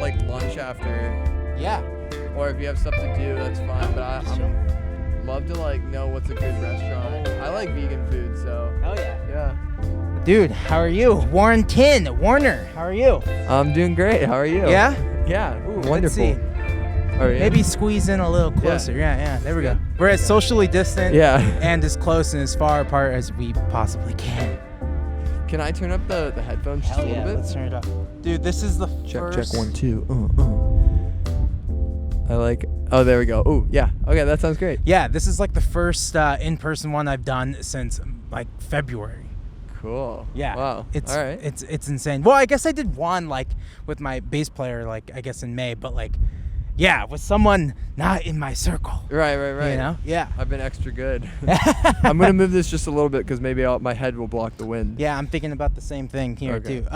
like lunch after. Yeah. Or if you have stuff to do, that's fine. But I'm love to like know what's a good restaurant. I like vegan food, so. Hell yeah. Yeah. Dude, how are you? Warner, how are you? I'm doing great. How are you? Yeah? Yeah. Ooh, Wonderful. Let's see. Are you? Maybe squeeze in a little closer. Yeah. There we go. We're as socially distant and as close and as far apart as we possibly can. Can I turn up the headphones just a little bit? Let's turn it up. Dude, this is the first. Check 1 2. I like. Oh, there we go. Oh, yeah. Okay, that sounds great. Yeah, this is like the first in-person one I've done since like February. Cool. Yeah. Wow. It's all right. It's insane. Well, I guess I did one like with my bass player, like I guess in May, but like, yeah, with someone not in my circle. Right. You know? Yeah. I've been extra good. I'm gonna move this just a little bit because maybe my head will block the wind. Yeah, I'm thinking about the same thing here Okay. too.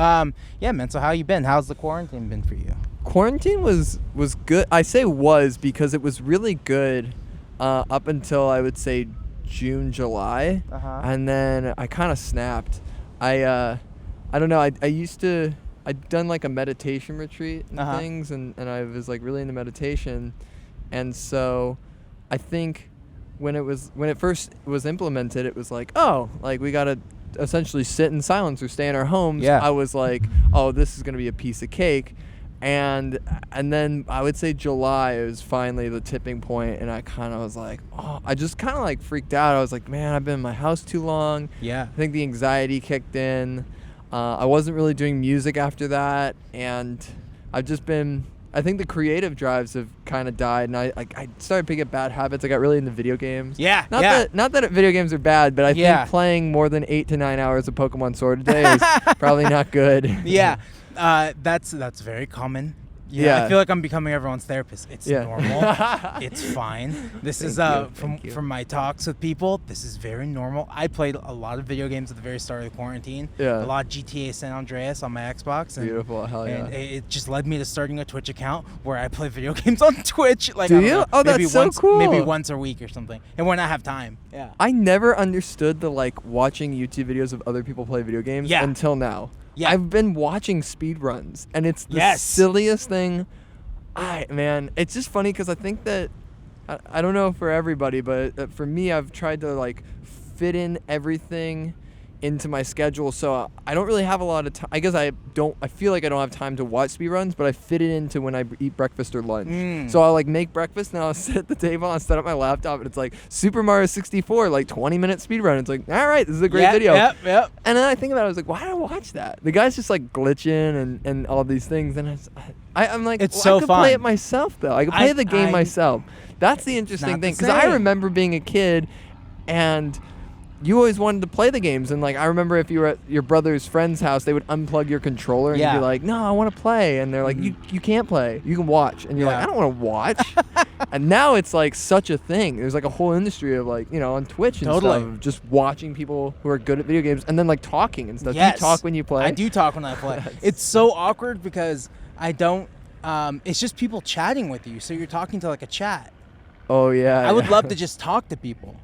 Yeah, man. So how you been? How's the quarantine been for you? Quarantine was good. I say was because it was really good up until I would say June, July, and then I kind of snapped. I don't know. I'd done like a meditation retreat and things, and I was like really into meditation, and so I think when it first was implemented, it was like, oh, like we gotta essentially sit in silence or stay in our homes. Yeah. I was like, oh, this is gonna be a piece of cake. And then I would say July was finally the tipping point, and I kind of was like, oh, I just kind of like freaked out. I was like, man, I've been in my house too long. Yeah. I think the anxiety kicked in. I wasn't really doing music after that, and I think the creative drives have kind of died, and I started picking up bad habits. I got really into video games. Yeah. Not that video games are bad, but I think playing more than 8 to 9 hours of Pokemon Sword a day is probably not good. Yeah. That's very common. Yeah. I feel like I'm becoming everyone's therapist. It's normal. It's fine. This is from my talks with people. This is very normal. I played a lot of video games at the very start of the quarantine. Yeah. A lot of GTA San Andreas on my Xbox. And, Beautiful. Hell yeah. And it just led me to starting a Twitch account where I play video games on Twitch. Like, do you? Oh, that's so cool. Maybe once a week or something. And when I have time. Yeah. I never understood the like watching YouTube videos of other people play video games until now. Yeah. I've been watching speedruns, and it's the silliest thing. It's just funny because I think that, I don't know for everybody, but for me, I've tried to like fit in everything into my schedule, so I don't really have a lot of time. I guess I feel like I don't have time to watch speedruns, but I fit it into when I eat breakfast or lunch. So I'll like make breakfast, and I'll sit at the table, and I'll set up my laptop, and it's like Super Mario 64, like 20-minute speedrun. It's like, all right, this is a great video. Yep. And then I think about it, I was like, why did I watch that? The guy's just like glitching and all these things, and I'm like, it's so I could fun. play it myself though. I could play the game myself. That's the interesting thing, because I remember being a kid, and you always wanted to play the games, and like I remember if you were at your brother's friend's house, they would unplug your controller and you'd be like, no, I want to play, and they're like, you can't play, you can watch, and you're like, I don't want to watch. And now it's like such a thing. There's like a whole industry of like, you know, on Twitch and stuff, of just watching people who are good at video games and then like talking and stuff. Do you talk when you play? I do talk when I play. It's so awkward because I don't it's just people chatting with you, so you're talking to like a chat. Oh yeah. I would love to just talk to people,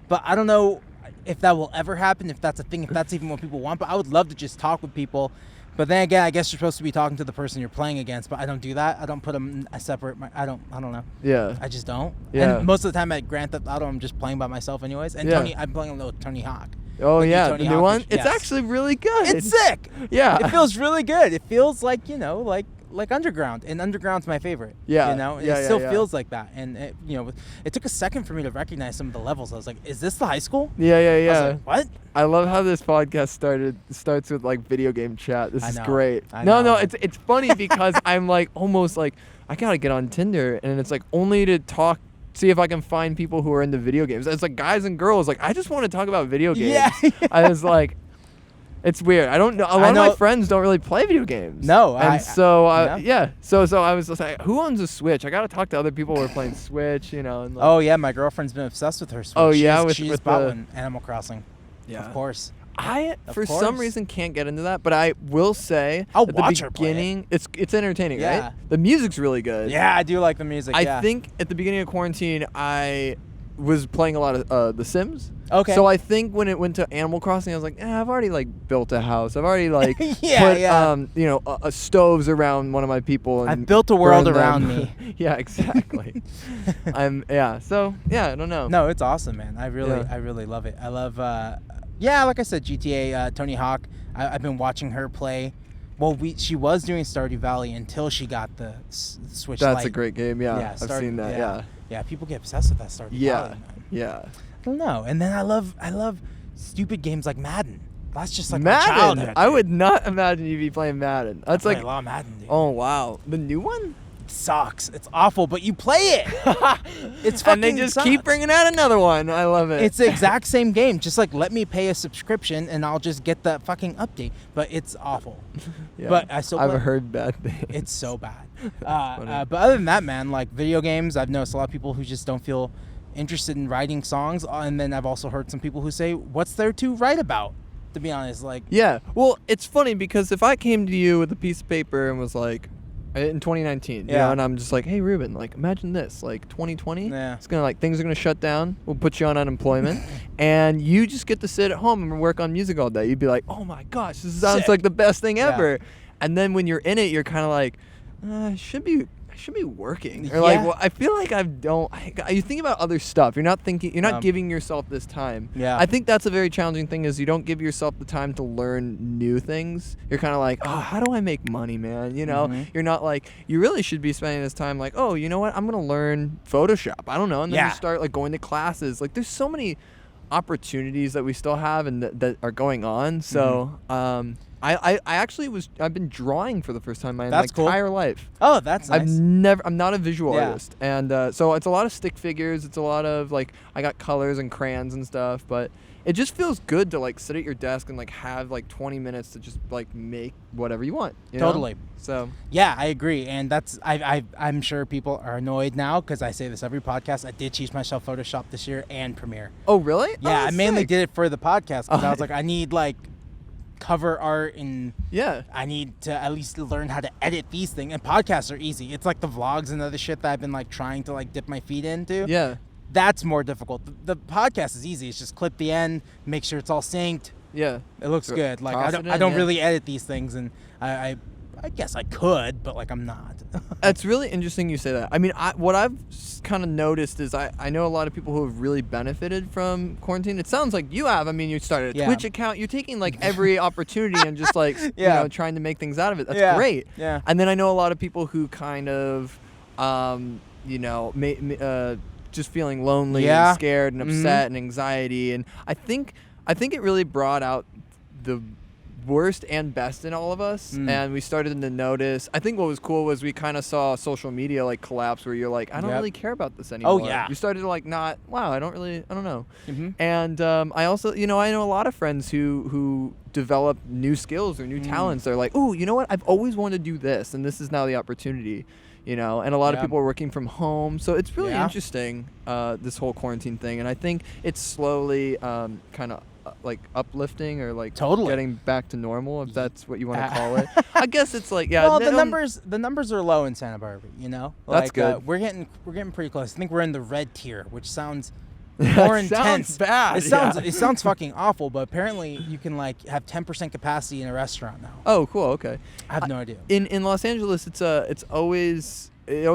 but I don't know if that will ever happen, if that's a thing, if that's even what people want. But I would love to just talk with people. But then again, I guess you're supposed to be talking to the person you're playing against, but I don't do that. I don't put them, I separate I don't know. Yeah. I just don't. Yeah. And most of the time at Grand Theft Auto, I'm just playing by myself anyways. And I'm playing a little Tony Hawk. Oh yeah, Tony the new Hawk, one? It's actually really good. It's sick. Yeah. It feels really good. It feels like, you know, like Underground, and Underground's my favorite. Yeah. You know, it still feels like that. And it, you know, it took a second for me to recognize some of the levels. I was like, is this the high school? Yeah. I was like, what? I love how this podcast starts with like video game chat. This is great. No, it's funny because I'm like almost like I gotta get on Tinder, and it's like only to talk, see if I can find people who are into video games. It's like guys and girls. Like I just want to talk about video games. Yeah. I was like, it's weird. I don't know. A lot of my friends don't really play video games. No. So I was just like, who owns a Switch? I got to talk to other people who are playing Switch, you know. And like, oh, yeah. My girlfriend's been obsessed with her Switch. Oh, yeah? She just bought one, Animal Crossing. Yeah. Of course. For some reason, can't get into that, but I will say I'll at watch the her play beginning, it's entertaining, Yeah. right? The music's really good. Yeah, I do like the music. I think at the beginning of quarantine, I was playing a lot of The Sims. Okay. So I think when it went to Animal Crossing, I was like, I've already like built a house. I've already like put stoves around one of my people. And I've built a world around me. Yeah, exactly. So I don't know. No, it's awesome, man. I really love it. I love like I said, GTA, Tony Hawk. I've been watching her play. Well, she was doing Stardew Valley until she got the Switch Lite. That's a great game. Yeah, I've seen that. Yeah, people get obsessed with that Stardew Valley. Man. Yeah. I don't know. And then I love stupid games like Madden. That's just like Madden. My childhood. I would not imagine you be playing Madden. That's I play a lot of Madden, dude. Oh wow, the new one sucks. It's awful, but you play it. It's fucking. And they just keep bringing out another one. I love it. It's the exact same game. Just like let me pay a subscription and I'll just get the fucking update. But it's awful. But I still. I've heard bad things. It's so bad. But other than that, man, like video games, I've noticed a lot of people who just don't feel interested in writing songs, and then I've also heard some people who say, "What's there to write about?" To be honest, like. Yeah. Well, it's funny because if I came to you with a piece of paper and was like, in 2019, you know, and I'm just like, hey Ruben, like imagine this, like 2020, it's gonna like things are gonna shut down, we'll put you on unemployment, and you just get to sit at home and work on music all day. You'd be like, oh my gosh, this sounds like the best thing ever. And then when you're in it, you're kind of like, I should be working, or like, well, I feel like you think about other stuff. You're not giving yourself this time. Yeah. I think that's a very challenging thing, is you don't give yourself the time to learn new things. You're kind of like, oh, how do I make money, man? You know, you're not like, you really should be spending this time like, oh, you know what? I'm going to learn Photoshop. I don't know. And then you start like going to classes. Like there's so many opportunities that we still have and that are going on. So, I've been drawing for the first time in my entire life. Oh, that's nice. I'm not a visual artist. And so it's a lot of stick figures. It's a lot of like, I got colors and crayons and stuff, but it just feels good to like sit at your desk and like have like 20 minutes to just like make whatever you want. You know? So. Yeah, I agree. And that's, I'm sure people are annoyed now because I say this every podcast. I did teach myself Photoshop this year and Premiere. Oh, really? Yeah, I mainly did it for the podcast because I was like, I need like cover art and I need to at least learn how to edit these things, and podcasts are easy. It's like the vlogs and other shit that I've been like trying to like dip my feet into. That's more difficult. The podcast is easy. It's just clip the end, make sure it's all synced. It looks good. Like I don't really edit these things, and I guess I could, but like I'm not. It's really interesting you say that. I mean, what I've kind of noticed is I know a lot of people who have really benefited from quarantine. It sounds like you have. I mean, you started a Twitch account. You're taking like every opportunity and just like you know, trying to make things out of it. That's great. Yeah. And then I know a lot of people who kind of you know, just feeling lonely and scared and upset and anxiety. And I think it really brought out the worst and best in all of us, and we started to notice. I think what was cool was we kind of saw social media like collapse, where you're like, I don't really care about this anymore. Oh yeah. You started to like not. Wow, I don't know. And I also, you know, I know a lot of friends who develop new skills or new talents. They're like, oh, you know what? I've always wanted to do this, and this is now the opportunity. You know, and a lot of people are working from home, so it's really interesting, this whole quarantine thing, and I think it's slowly kind of like uplifting or like getting back to normal, if that's what you want to call it. I guess it's like well, the numbers are low in Santa Barbara, you know. That's good. We're getting pretty close. I think we're in the red tier, which sounds more intense. Sounds bad. It sounds fucking awful, but apparently you can like have 10% capacity in a restaurant now. Oh, cool. Okay. I have no idea. In Los Angeles, it always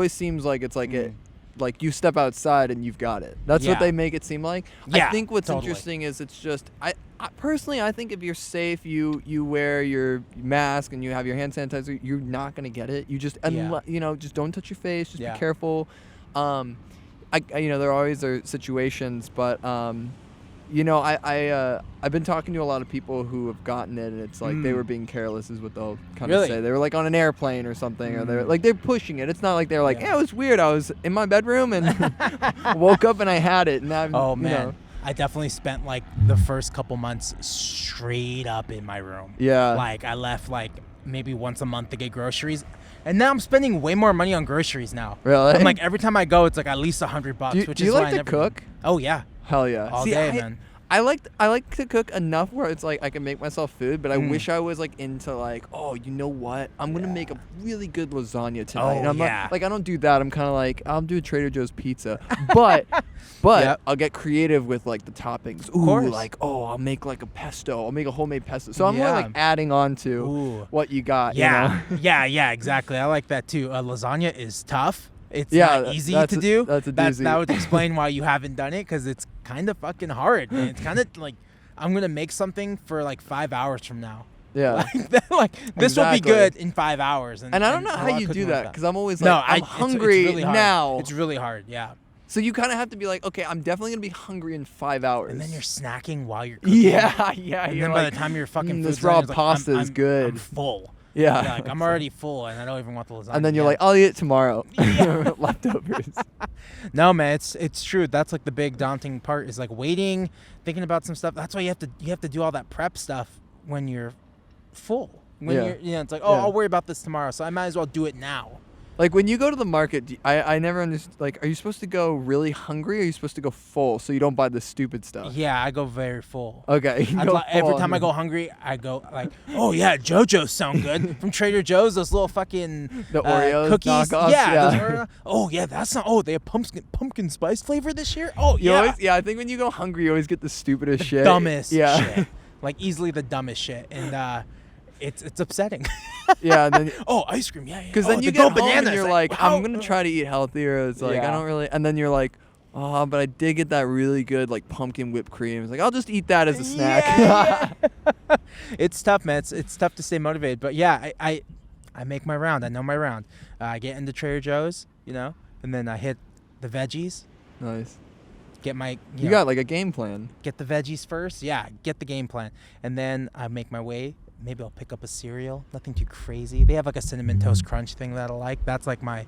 seems like it's like it. Like you step outside and you've got it. That's what they make it seem like. I think what's interesting is it's just I personally I think if you're safe, you wear your mask and you have your hand sanitizer, you're not gonna get it. You just you know, just don't touch your face. Just be careful. You know, there always are situations, but you know, I've been talking to a lot of people who have gotten it, and it's like they were being careless, is what they'll kind of say. They were like on an airplane or something, or they're pushing it. It's not like they're like, yeah, it was weird. I was in my bedroom and woke up and I had it. And I'm, oh man, you know. I definitely spent like the first couple months straight up in my room. Yeah. Like I left like maybe once a month to get groceries. And now I'm spending way more money on groceries now. Really? I'm like, every time I go, it's like at least $100. Do you like to cook? Oh yeah. Hell yeah. All day, man. I like to cook enough where it's like I can make myself food, but I wish I was like into like, oh, you know what? I'm gonna make a really good lasagna tonight. Oh, and I'm like I don't do that. I'm kind of like, I'll do a Trader Joe's pizza. But But I'll get creative with like the toppings. Ooh, like I'll make like a pesto. I'll make a homemade pesto. So I'm more like adding on to what you got. Yeah, you know? yeah, exactly. I like that too. Lasagna is tough. It's not easy to do. That's a doozy. That would explain why you haven't done it, because it's kind of fucking hard. Man. It's kind of like I'm gonna make something for like 5 hours from now. Yeah. Like this will be good in 5 hours. And I don't know how you do that, because I'm always like, no, I'm hungry it's really now. It's really hard, yeah. So you kind of have to be like, okay, I'm definitely going to be hungry in 5 hours. And then you're snacking while you're cooking. Yeah. And then by the time you're fucking this raw pasta is good. I'm full. Yeah. Like, I'm already full, and I don't even want the lasagna. And then you're like, I'll eat it tomorrow. Leftovers. No, man, it's true. That's like the big daunting part, is like waiting, thinking about some stuff. That's why you have to do all that prep stuff when you're full. When you're, it's like, I'll worry about this tomorrow, so I might as well do it now. Like when you go to the market, I never understood. Like, are you supposed to go really hungry, or are you supposed to go full so you don't buy the stupid stuff? Yeah, I go very full. Okay. Every time I go hungry, I go like, oh yeah, JoJo's sound good from Trader Joe's. Those little fucking the Oreos cookies. Knockoffs, Yeah. Oh yeah, that's not. Oh, they have pumpkin spice flavor this year. Oh yeah. I think when you go hungry, you always get the stupidest shit. Dumbest shit. Like easily the dumbest shit, and it's upsetting. Yeah. And then, ice cream. Yeah. Because then you get home and you're like, I'm gonna try to eat healthier. It's like I don't really. And then you're like, oh, but I did get that really good like pumpkin whipped cream. It's like I'll just eat that as a snack. Yeah. It's tough, man. It's tough to stay motivated. But yeah, I make my round. I know my round. I get into Trader Joe's, and then I hit the veggies. Nice. Get my. You got like a game plan. Get the veggies first. Yeah, get the game plan, and then I make my way. Maybe I'll pick up a cereal. Nothing too crazy. They have like a cinnamon toast crunch thing that I like. That's like my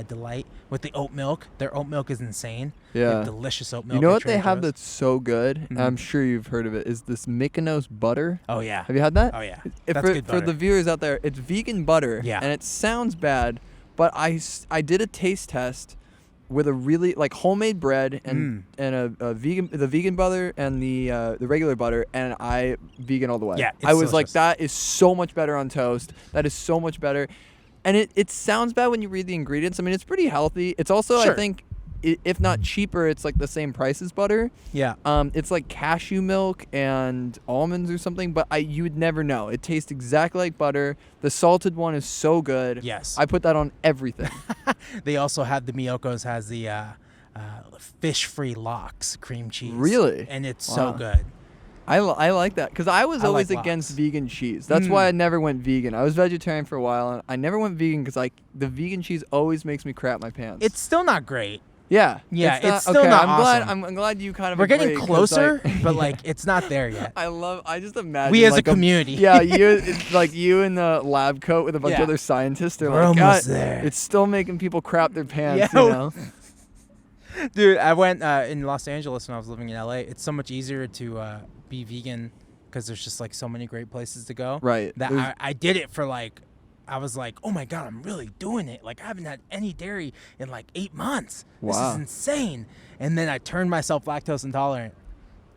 delight with the oat milk. Their oat milk is insane. Yeah. They have delicious oat milk. You know what they have that's so good? Mm-hmm. I'm sure you've heard of it. Is this Mykonos butter? Oh yeah. Have you had that? Oh yeah. That's good butter. For the viewers out there, it's vegan butter. Yeah. And it sounds bad, but I did a taste test with a really like homemade bread and a vegan butter and the regular butter, and I vegan all the way. Yeah, I was like, that is so much better on toast. That is so much better. And it sounds bad when you read the ingredients. I mean, it's pretty healthy. It's also, I think, if not cheaper, it's like the same price as butter. Yeah. It's like cashew milk and almonds or something, but you would never know. It tastes exactly like butter. The salted one is so good. Yes. I put that on everything. They also have the Miyoko's has the fish-free lox cream cheese. Really? And it's so good. I like that because I was always against vegan cheese. That's why I never went vegan. I was vegetarian for a while, and I never went vegan because the vegan cheese always makes me crap my pants. It's still not great. Yeah. It's still not awesome. I'm glad you kind of. We're getting closer, but like it's not there yet. I just imagine we as a community. It's like you in the lab coat with a bunch of other scientists. They're We're like, almost there. It's still making people crap their pants. Dude, I went in Los Angeles when I was living in LA. It's so much easier to be vegan because there's just like so many great places to go. Right. That I did it for like. I was like, oh my God, I'm really doing it. Like, I haven't had any dairy in like 8 months. Wow. This is insane. And then I turned myself lactose intolerant.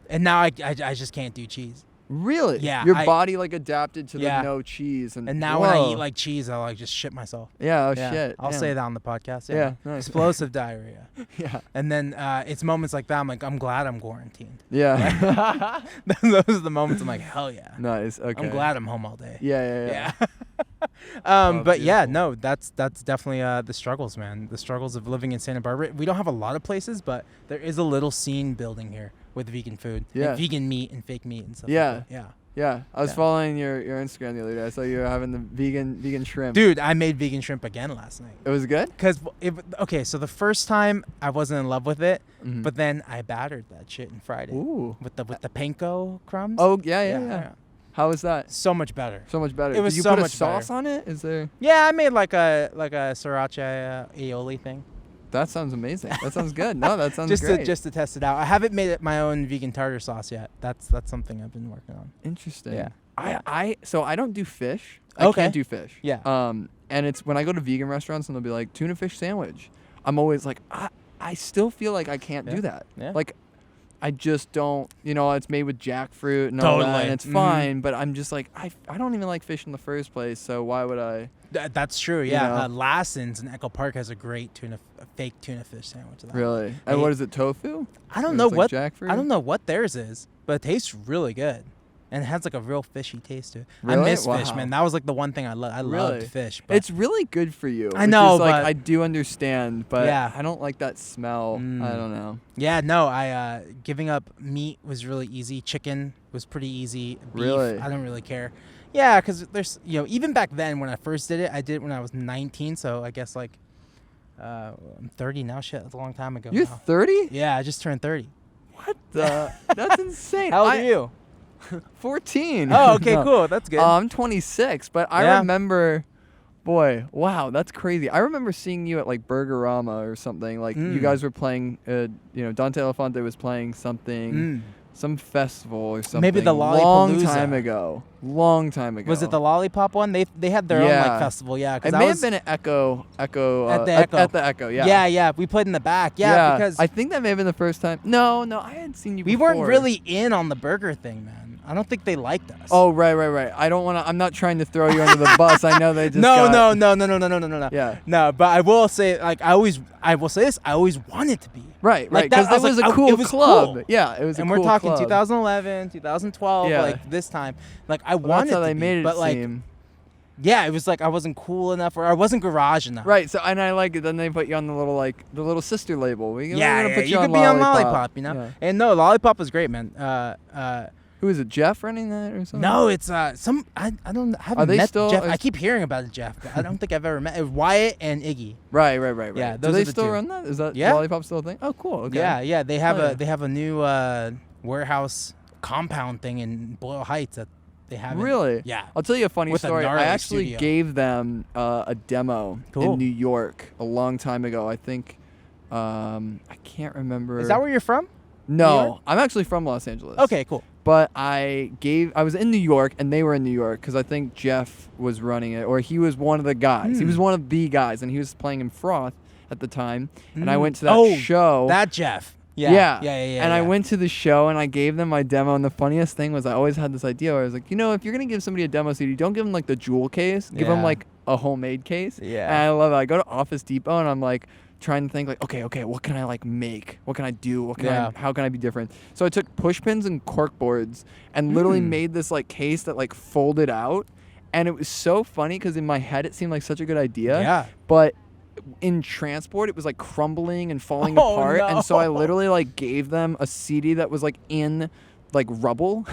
And now I just can't do cheese. Really? Yeah. Your body like adapted to the no cheese. And now when I eat like cheese, I like just shit myself. Yeah, shit. I'll say that on the podcast. Yeah. Nice. Explosive diarrhea. Yeah. And then it's moments like that. I'm like, I'm glad I'm quarantined. Yeah. Those are the moments I'm like, hell yeah. Nice. Okay. I'm glad I'm home all day. Yeah. But yeah, no, that's definitely the struggles, man. The struggles of living in Santa Barbara. We don't have a lot of places, but there is a little scene building here with vegan food, and vegan meat and fake meat and stuff. Like that. Yeah. I was following your Instagram the other day. I saw you were having the vegan shrimp. Dude, I made vegan shrimp again last night. It was good? So the first time I wasn't in love with it, but then I battered that shit and fried it. Ooh. With the panko crumbs. Oh, yeah. How was that? So much better. So much better. It was Did you so put much a sauce better. on it? Is there? Yeah, I made like a sriracha aioli thing. That sounds amazing. That sounds good. No, that sounds great. Just to test it out. I haven't made my own vegan tartar sauce yet. That's something I've been working on. Interesting. Yeah. So I don't do fish. I can't do fish. Yeah. And it's when I go to vegan restaurants and they'll be like tuna fish sandwich. I'm always like, I still feel like I can't do that. Yeah. Like, I just don't, it's made with jackfruit and all that, and it's fine, but I'm just like, I don't even like fish in the first place, so why would I? That's true, yeah. Lassen's in Echo Park has a great a fake tuna fish sandwich. Really? And what is it, tofu? I don't know what jackfruit? I don't know what theirs is, but it tastes really good. And it has like a real fishy taste to it. Really? I miss fish, man. That was like the one thing I loved. I loved fish. But it's really good for you. I know, but I do understand, but yeah. I don't like that smell. I don't know. Yeah, no. I giving up meat was really easy. Chicken was pretty easy. Beef, really? I don't really care. Yeah, because there's even back then when I first did it, I did it when I was 19. So I guess like I'm 30 now. Shit, that's a long time ago. You're 30? Yeah, I just turned 30. What the? That's insane. How old are you? 14. Oh, okay, cool. That's good. I'm 26, but I remember, boy, wow, that's crazy. I remember seeing you at like Burgerama or something. Like you guys were playing, Dante Elephante was playing something, some festival or something. Maybe the Lollipalooza. Long time ago. Was it the Lollipop one? They had their own like festival. Yeah, it may have been at Echo. At the Echo. At the Echo. Yeah. Yeah. We played in the back. Yeah, because I think that may have been the first time. No, I hadn't seen you. We before. weren't really in on the burger thing, man. I don't think they liked us. Oh, right. I don't want to. I'm not trying to throw you under the bus. I know they just. No. Yeah. No, but I will say, like, I will say this. I always wanted to be. Right. Because it was a cool club. Cool. Yeah, it was. And we're talking club. 2011, 2012, like this time. Like I wanted that's how to they be, made it but like. seem. Yeah, it was like I wasn't cool enough, or I wasn't garage enough. Right. So, and I like it. Then they put you on the little sister label. We're gonna put you on could be on Lollipop, Yeah. And no, Lollipop was great, man. Who is it? Jeff running that or something? No, it's some. I haven't met Jeff. I keep hearing about it, Jeff, but I don't think I've ever met. It was Wyatt and Iggy. Right. Yeah, Do they still run that? Is that Lollipop still a thing? Oh, cool. Okay. Yeah. They have a new warehouse compound thing in Boyle Heights that they have. Really? Yeah. I'll tell you a funny story. I actually studio. gave them a demo in New York a long time ago. I think I can't remember. Is that where you're from? No, I'm actually from Los Angeles. Okay, cool. But I was in New York, and they were in New York because I think Jeff was running it, or he was one of the guys. He was one of the guys, and he was playing in Froth at the time. And I went to that show. That Jeff. Yeah. And I went to the show, and I gave them my demo. And the funniest thing was I always had this idea where I was like, if you're going to give somebody a demo CD, don't give them like the jewel case. Give them like a homemade case. Yeah. And I love it. I go to Office Depot, and I'm like, trying to think like, okay, what can I like make? What can I do? How can I be different? So I took push pins and cork boards and literally made this like case that like folded out, and it was so funny because in my head it seemed like such a good idea. Yeah. But in transport it was like crumbling and falling apart, and so I literally like gave them a CD that was like in like rubble.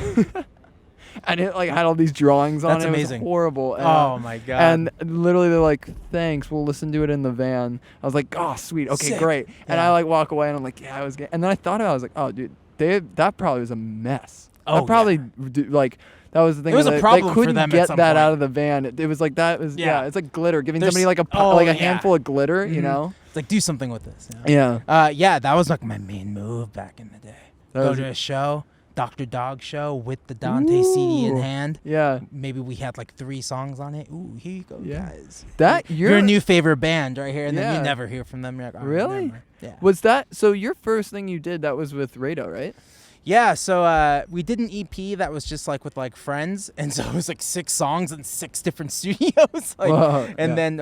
And it like had all these drawings on it. That's amazing. It was horrible. Oh my god. And literally they're like, thanks, we'll listen to it in the van. I was like, oh sweet, okay, sick. Great. And I like walk away and I'm like, yeah, I was good. And then I thought about it, I was like, oh dude, that probably was a mess. That probably like that was the thing. It was a problem they couldn't for them get at some that point. out of the van. It was like that was it's like glitter, giving somebody like a handful of glitter, you know? It's like do something with this. Yeah. That was like my main move back in the day. Go to a show. Dr. Dog show with the Dante CD in hand. Yeah. Maybe we had like 3 songs on it. Ooh, here you go, guys. That your new favorite band right here, and then you never hear from them. You're like, really? Never. Yeah. Was that so? Your first thing you did that was with Rado, right? Yeah. So we did an EP that was just like with like friends, and so it was like 6 songs in 6 different studios. Then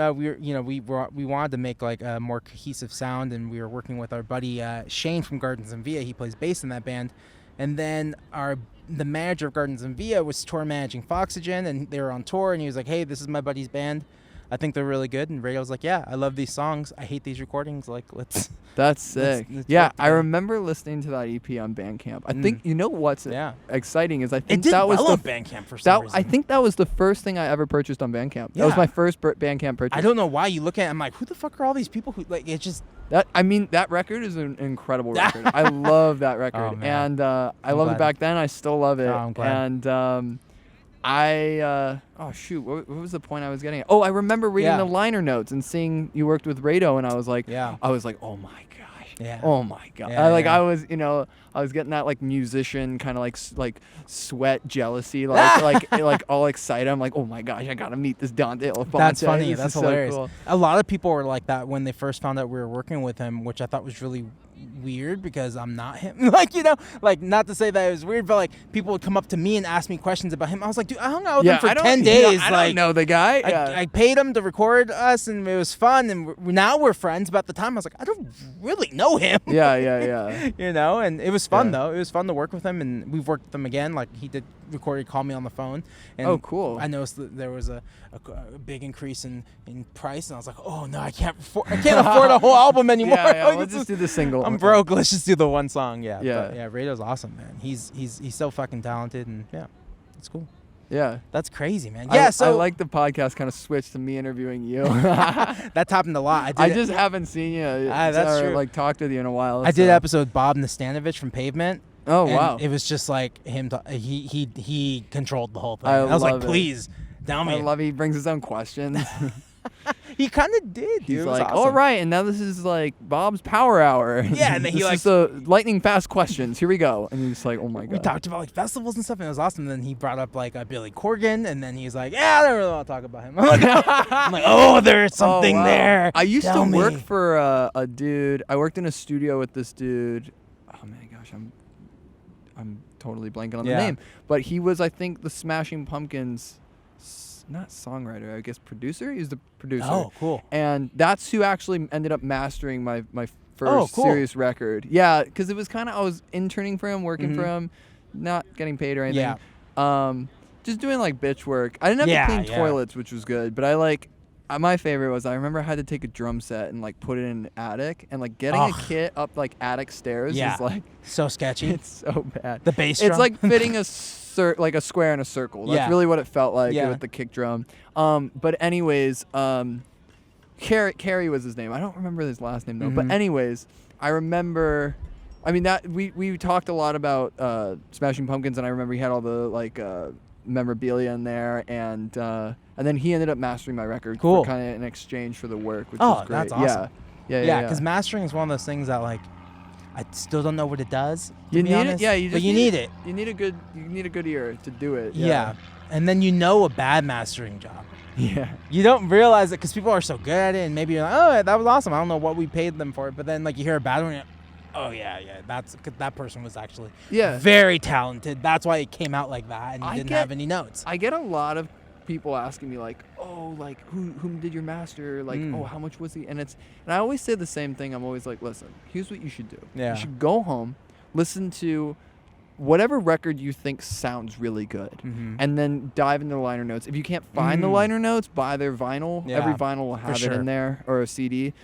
we wanted to make like a more cohesive sound, and we were working with our buddy Shane from Gardens and Via. He plays bass in that band. And then the manager of Gardens and Via was tour managing Foxygen, and they were on tour, and he was like, hey, this is my buddy's band. I think they're really good. And Radio was like, yeah, I love these songs. I hate these recordings. Like, let's... That's sick. Let's I remember listening to that EP on Bandcamp. I think, what's exciting is I think that was the... Bandcamp for some reason. I think that was the first thing I ever purchased on Bandcamp. That was my first Bandcamp purchase. I don't know why. You look at it, I'm like, who the fuck are all these people who... Like, it's just... That record is an incredible record. I love that record. Oh, man. And I loved it back then. I still love it. Oh, I'm glad. And what was the point I was getting at? Oh, I remember reading the liner notes and seeing you worked with Rado, and I was like, oh my gosh. Yeah. Oh my god. Yeah, I was, I was getting that like musician kind of like sweat jealousy, like all excited. I'm like, oh my gosh, I gotta meet this Dante Elephante. That's funny. That's hilarious. So cool. A lot of people were like that when they first found out we were working with him, which I thought was really weird because I'm not him. Like, you know, like, not to say that it was weird, but like people would come up to me and ask me questions about him. I was like, dude, I hung out with him for 10 days. I don't know the guy. I paid him to record us, and it was fun, and now we're friends. But at the time, I was like, I don't really know him. Yeah. You know, and it was fun though. It was fun to work with him, and we've worked with him again. Like, he did call me on the phone. And oh, cool. I noticed that there was a big increase in price, and I was like, oh no, I can't afford a whole album anymore. Like, let's just do the single. I'm broke. Let's just do the one song. Yeah. Yeah. But yeah, Radio's awesome, man. He's so fucking talented, and yeah, it's cool. Yeah. That's crazy, man. Yeah, I like the podcast kind of switched to me interviewing you. That's happened a lot. I just haven't seen you that's true. Like talked with you in a while. I did an episode with Bob Nastanovich from Pavement. Oh, wow. It was just like him. He controlled the whole thing. I was like, love it. please, down me. I love he brings his own questions. He kind of did. He's like, awesome. all right, and now this is like Bob's Power Hour. Yeah, and then he this is the lightning fast questions. Here we go. And he's like, oh my god. We talked about like festivals and stuff, and it was awesome. And then he brought up like Billy Corgan, and then he's like, yeah, I don't really want to talk about him. I'm like, oh, there's something there. I used to work for a dude. I worked in a studio with this dude. Oh my gosh, I'm totally blanking on the name. But he was, I think, the Smashing Pumpkins. Not songwriter, I guess producer. He's the producer. Oh, cool. And that's who actually ended up mastering my first serious record. Yeah, because it was kind of, I was interning for him, working for him, not getting paid or anything. Yeah. Just doing like bitch work. I didn't have to clean toilets, which was good. But my favorite was, I remember I had to take a drum set and like put it in an attic, and like getting a kit up like attic stairs is like so sketchy. It's so bad. The bass drum. It's like fitting like a square in a circle. That's really what it felt like with the kick drum. But anyways, Carey was his name. I don't remember his last name though. But anyways, I remember. I mean, that we talked a lot about Smashing Pumpkins, and I remember he had all the like memorabilia in there, and then he ended up mastering my record for kind of in exchange for the work, which was great. That's awesome. Yeah. Because mastering is one of those things that like I still don't know what it does. You need it, yeah. But you need it. You need a good ear to do it. Yeah, and then you know a bad mastering job. Yeah. You don't realize it because people are so good at it, and maybe you're like, oh, that was awesome. I don't know what we paid them for it, but then like you hear a bad one, you're like, oh yeah, that person was actually very talented. That's why it came out like that, and you didn't have any notes. I get a lot of people asking me like, oh, like whom did your master? Like, oh, how much was he? And I always say the same thing. I'm always like, listen, here's what you should do. Yeah. You should go home, listen to whatever record you think sounds really good, and then dive into the liner notes. If you can't find the liner notes, buy their vinyl. Yeah, every vinyl will have it in there, or a CD.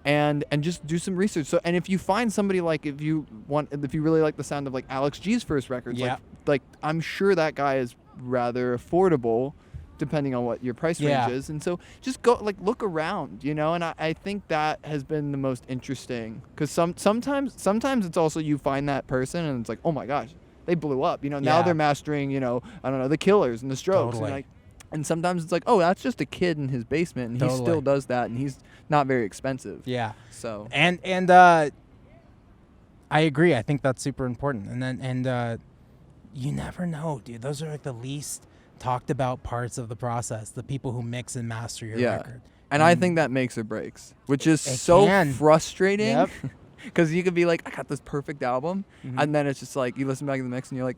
And just do some research. So, and if you find somebody like, if you really like the sound of like Alex G's first records, like I'm sure that guy is rather affordable, depending on what your price range is. And so just go like look around, you know. And I think that has been the most interesting, because sometimes it's also you find that person and it's like, oh my gosh, they blew up, you know. Now they're mastering, you know, I don't know, the Killers and the Strokes, and and sometimes it's like, oh, that's just a kid in his basement, and he still does that, and he's not very expensive. Yeah. So and I agree. I think that's super important. And you never know, dude. Those are like the least talked about parts of the process. The people who mix and master your record. And I think that makes or breaks, which is so frustrating. Yep. Because you could be like, I got this perfect album, and then it's just like you listen back to the mix and you're like,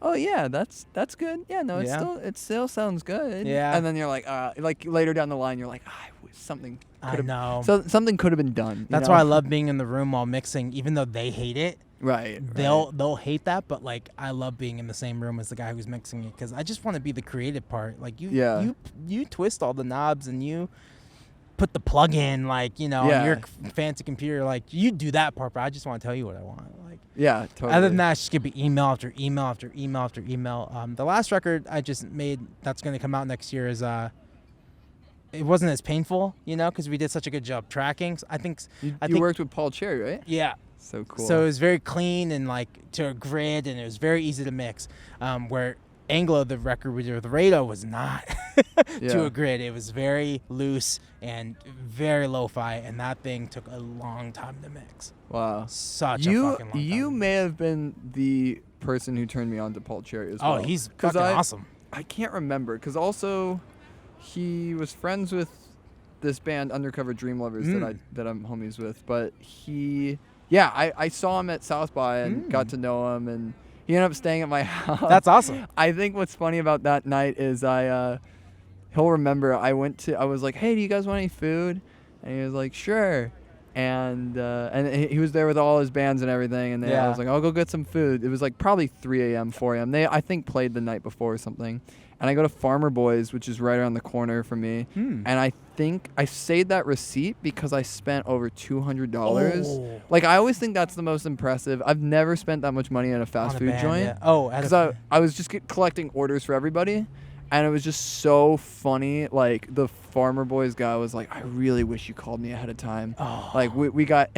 oh yeah, that's good. Yeah, no, it still sounds good. Yeah. And then you're like later down the line, you're like, I wish something could have been done. That's why I love being in the room while mixing, even though they hate it. Right. They'll hate that, but like I love being in the same room as the guy who's mixing it, because I just want to be the creative part. Like you twist all the knobs and you put the plug in, like, you know, on your fancy computer. Like, you do that part, but I just want to tell you what I want. Like, yeah, totally. Other than that, it's just gonna be email after email after email after email. The last record I just made that's gonna come out next year is it wasn't as painful, you know, because we did such a good job tracking. So I think you worked with Paul Cherry, right? Yeah. So cool. So it was very clean and like to a grid, and it was very easy to mix. Where Anglo, the record we did with Rado, was not to a grid. It was very loose and very lo-fi, and that thing took a long time to mix. Wow. Such a fucking long time. You may have been the person who turned me on to Paul Cherry as well. Oh, he's fucking awesome. I can't remember, because also he was friends with this band Undercover Dream Lovers that I'm homies with, but he Yeah, I saw him at South by and got to know him, and he ended up staying at my house. That's awesome. I think what's funny about that night is he'll remember I was like, hey, do you guys want any food? And he was like, sure. And he was there with all his bands and everything, and I was like, I'll go get some food. It was like probably 3 a.m., 4 a.m. They, I think, played the night before or something. And I go to Farmer Boys, which is right around the corner from me, and I think I saved that receipt because I spent over $200. Oh. Like, I always think that's the most impressive. I've never spent that much money at a fast food joint. Yeah. Oh, because I was just collecting orders for everybody. And it was just so funny. Like, the Farmer Boys guy was like, I really wish you called me ahead of time. Oh. Like, we got,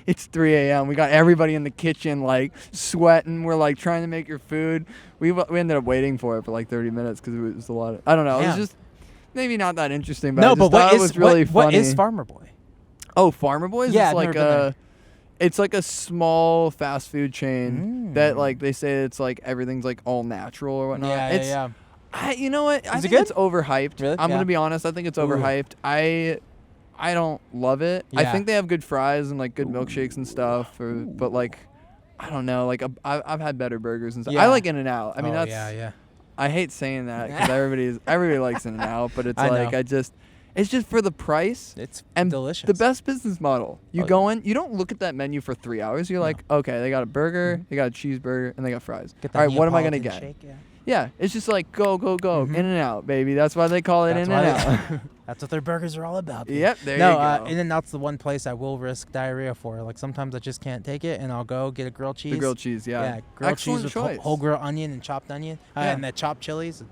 it's 3 a.m. We got everybody in the kitchen, like, sweating. We're, like, trying to make your food. We ended up waiting for it for, like, 30 minutes because it was a lot of, I don't know. It was just maybe not that interesting, but I just thought it was really funny. What is Farmer Boy? Oh, Farmer Boys? Yeah, it's like a small fast food chain that, like, they say it's, like, everything's, like, all natural or whatnot. Yeah. You know what? I think good? it's overhyped. Really? I'm gonna be honest. I think it's overhyped. I don't love it. Yeah. I think they have good fries and like good milkshakes and stuff. But like, I don't know. Like I've had better burgers and stuff. Yeah. I like In-N-Out. I mean that's. Yeah. I hate saying that because everybody likes In-N-Out, but it's like know. it's just for the price. It's and delicious. The best business model. You go in. You don't look at that menu for 3 hours. You're like, okay, they got a burger, they got a cheeseburger, and they got fries. All right, what am I gonna get? Shake, Yeah, it's just like go, In-N-Out, baby. That's why they call it In-N-Out. That's what their burgers are all about. Dude. Yep, there you go. In-N-Out's the one place I will risk diarrhea for. Like sometimes I just can't take it, and I'll go get a grilled cheese. The grilled cheese, yeah. Yeah, grilled Excellent cheese choice. with whole grilled onion and chopped onion, and the chopped chilies.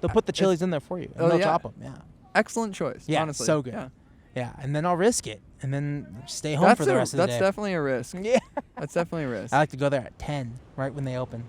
They'll put the chilies in there for you, and they'll chop them. Yeah. Excellent choice. Yeah, honestly. so good. Yeah, and then I'll risk it, and then stay home for the rest of the day. That's definitely a risk. Yeah. That's definitely a risk. I like to go there at 10, right when they open.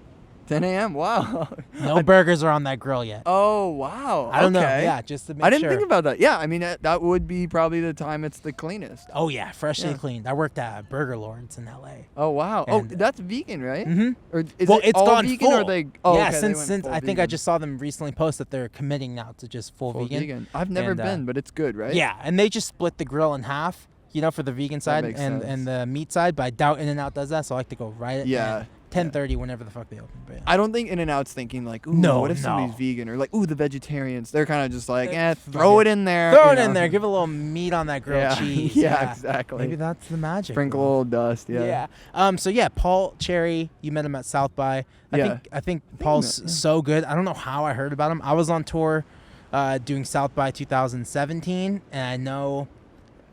10 a.m. Wow. No burgers are on that grill yet. Oh wow. I don't know. Yeah, just to make sure. I didn't think about that. Yeah, I mean that would be probably the time it's the cleanest. Oh yeah, freshly cleaned. I worked at Burger Lords in L.A. Oh wow. And that's vegan, right? Mm-hmm. Or is well, it it's all gone vegan full. or they? Oh, yeah, okay, since I think vegan. I just saw them recently post that they're committing now to just full vegan. I've never been, but it's good, right? Yeah, and they just split the grill in half. For the vegan side and the meat side, but I doubt In-N-Out does that, so I like to go right at 10:30 whenever the fuck they open. But I don't think In-N-Out's thinking like, ooh, what if somebody's vegan? Or like, ooh, the vegetarians. They're kind of just like, throw it in there. Throw it in there. Give a little meat on that grilled cheese. Yeah, exactly. Maybe that's the magic. Sprinkle a little dust, Yeah. Paul Cherry, you met him at South by. I think Paul's so good. I don't know how I heard about him. I was on tour doing South by 2017, and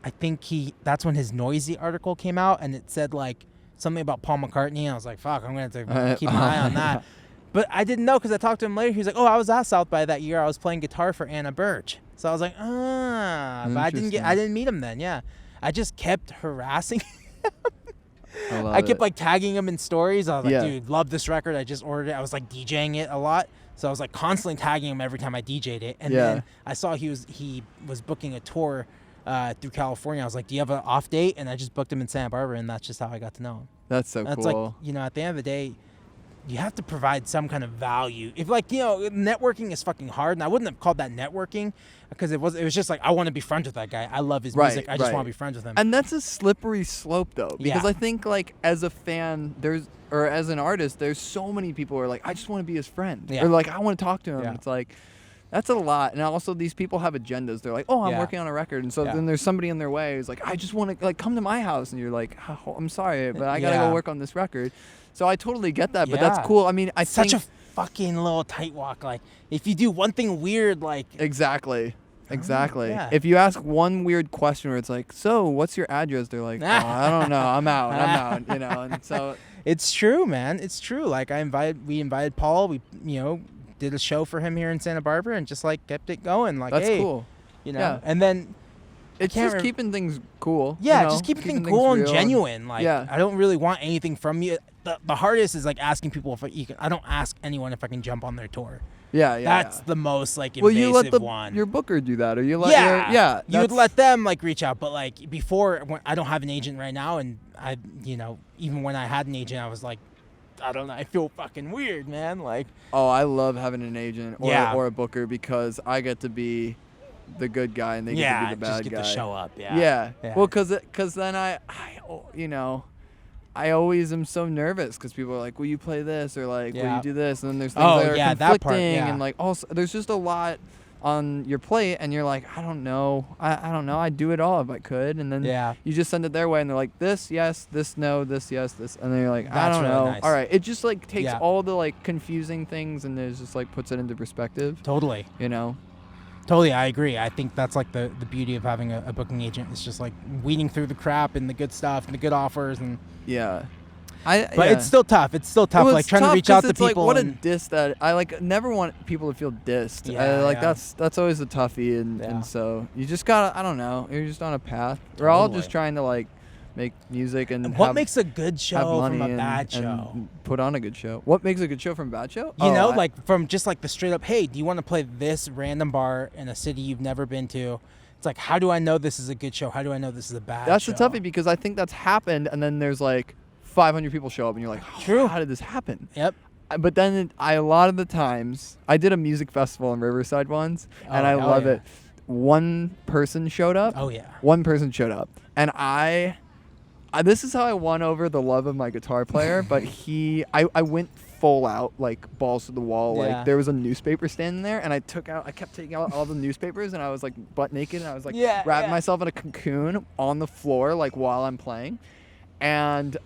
I think that's when his Noisy article came out, and it said like something about Paul McCartney. And I was like, fuck, I'm going to have to keep my eye on that. But I didn't know because I talked to him later. He was like, oh, I was at South by that year. I was playing guitar for Anna Birch. So I was like, but I didn't meet him then. Yeah. I just kept harassing him. I kept like tagging him in stories. I was like, dude, love this record. I just ordered it. I was like DJing it a lot. So I was like constantly tagging him every time I DJ'd it. And then I saw he was booking a tour through California. I was like, do you have an off date? And I just booked him in Santa Barbara, and that's just how I got to know him. That's so cool. It's like, at the end of the day, you have to provide some kind of value. If networking is fucking hard, and I wouldn't have called that networking because it was just like, I want to be friends with that guy. I love his music. I just want to be friends with him. And that's a slippery slope though, because I think like as a fan, or as an artist, there's so many people who are like, I just want to be his friend. Or like, I want to talk to him. It's like, that's a lot. And also these people have agendas. They're like, oh, I'm working on a record. And so then there's somebody in their way who's like, I just want to like come to my house. And you're like, oh, I'm sorry, but I got to go work on this record. So I totally get that, but that's cool. I mean, I think... Such a fucking little tight walk. Like, if you do one thing weird, like... Exactly. If you ask one weird question where it's like, so what's your address? They're like, oh, I don't know. I'm out. And so... It's true, man. It's true. Like, we invited Paul. We, did a show for him here in Santa Barbara and just like kept it going. Like, that's cool. And then it's just keeping things cool. Yeah, just keeping things cool and genuine. Like, I don't really want anything from you. The hardest is like asking people if you can. I don't ask anyone if I can jump on their tour. That's the most like invasive you let one. Your booker do that, or you let you would let them like reach out. But like before, when I don't have an agent right now, and I even when I had an agent, I was like, I don't know. I feel fucking weird, man. Like, oh, I love having an agent or a booker because I get to be the good guy and they get to be the bad guy. Just get to show up. Yeah. Well, because then I I always am so nervous because people are like, will you play this, or like, will you do this, and then there's things that are conflicting, and like also there's just a lot on your plate, and you're like, I don't know, I'd do it all if I could, and then you just send it their way, and they're like, this yes, this no, this yes, this, and then you're like, I don't know. Nice. All right, it just like takes all the like confusing things, and there's just like puts it into perspective. Totally. You know. Totally, I agree. I think that's like the beauty of having a booking agent. It's just like weeding through the crap and the good stuff and the good offers, and but it's still tough. It's still tough, like trying to reach out to people. Like, what a diss that I like. Never want people to feel dissed. That's always a toughie, and so you just gotta. I don't know. You're just on a path. We're all just trying to like make music and what makes a good show from a bad show? And put on a good show. What makes a good show from a bad show? You know, like from just like the straight up, hey, do you want to play this random bar in a city you've never been to? It's like, how do I know this is a good show? How do I know this is a bad show? That's the toughie, because I think that's happened, and then there's like 500 people show up, and you're like, true. How did this happen? Yep. But then a lot of the times, I did a music festival in Riverside once, and I love it. One person showed up. Oh, yeah. One person showed up. And I this is how I won over the love of my guitar player, but I went full out, like balls to the wall. Like there was a newspaper stand there, and I kept taking out all the newspapers, and I was like butt naked, and I was like wrapping myself in a cocoon on the floor, like while I'm playing. And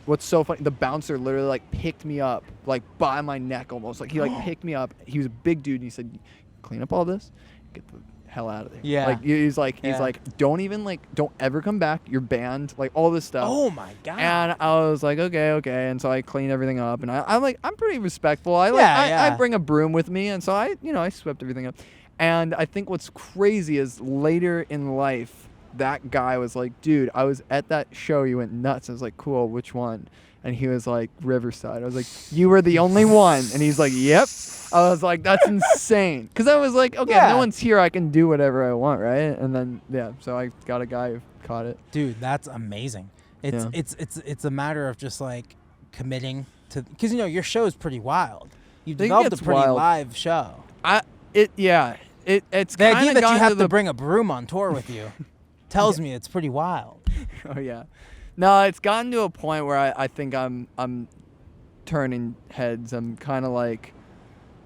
what's so funny, the bouncer literally like picked me up, like by my neck almost. Like he like picked me up. He was a big dude, and he said, clean up all this, get the hell out of there. Yeah. Like he's like don't ever come back. You're banned. Like all this stuff. Oh my god. And I was like, okay. And so I cleaned everything up, and I'm pretty respectful. I bring a broom with me, and so I swept everything up. And I think what's crazy is later in life, that guy was like, dude, I was at that show, you went nuts. I was like, cool, which one? And he was like, Riverside. I was like, you were the only one. And he's like, yep. I was like, that's insane. Because I was like, okay, if no one's here, I can do whatever I want, right? And then, so I got a guy who caught it. Dude, that's amazing. It's a matter of just like committing to, because your show is pretty wild. You've developed a pretty live show. It's the idea that you have to bring a broom on tour with you tells me it's pretty wild. Oh yeah. No, it's gotten to a point where I think I'm turning heads. I'm kind of like,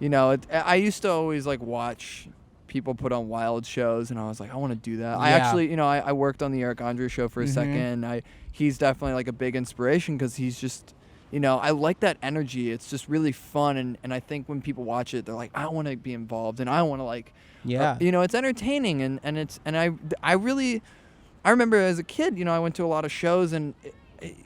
I used to always like watch people put on wild shows, and I was like, I want to do that. Yeah. I actually, I worked on the Eric Andre show for a second. He's definitely like a big inspiration, because he's just, I like that energy. It's just really fun, and I think when people watch it, they're like, I want to be involved, and I want to like, it's entertaining, and I remember as a kid, I went to a lot of shows, and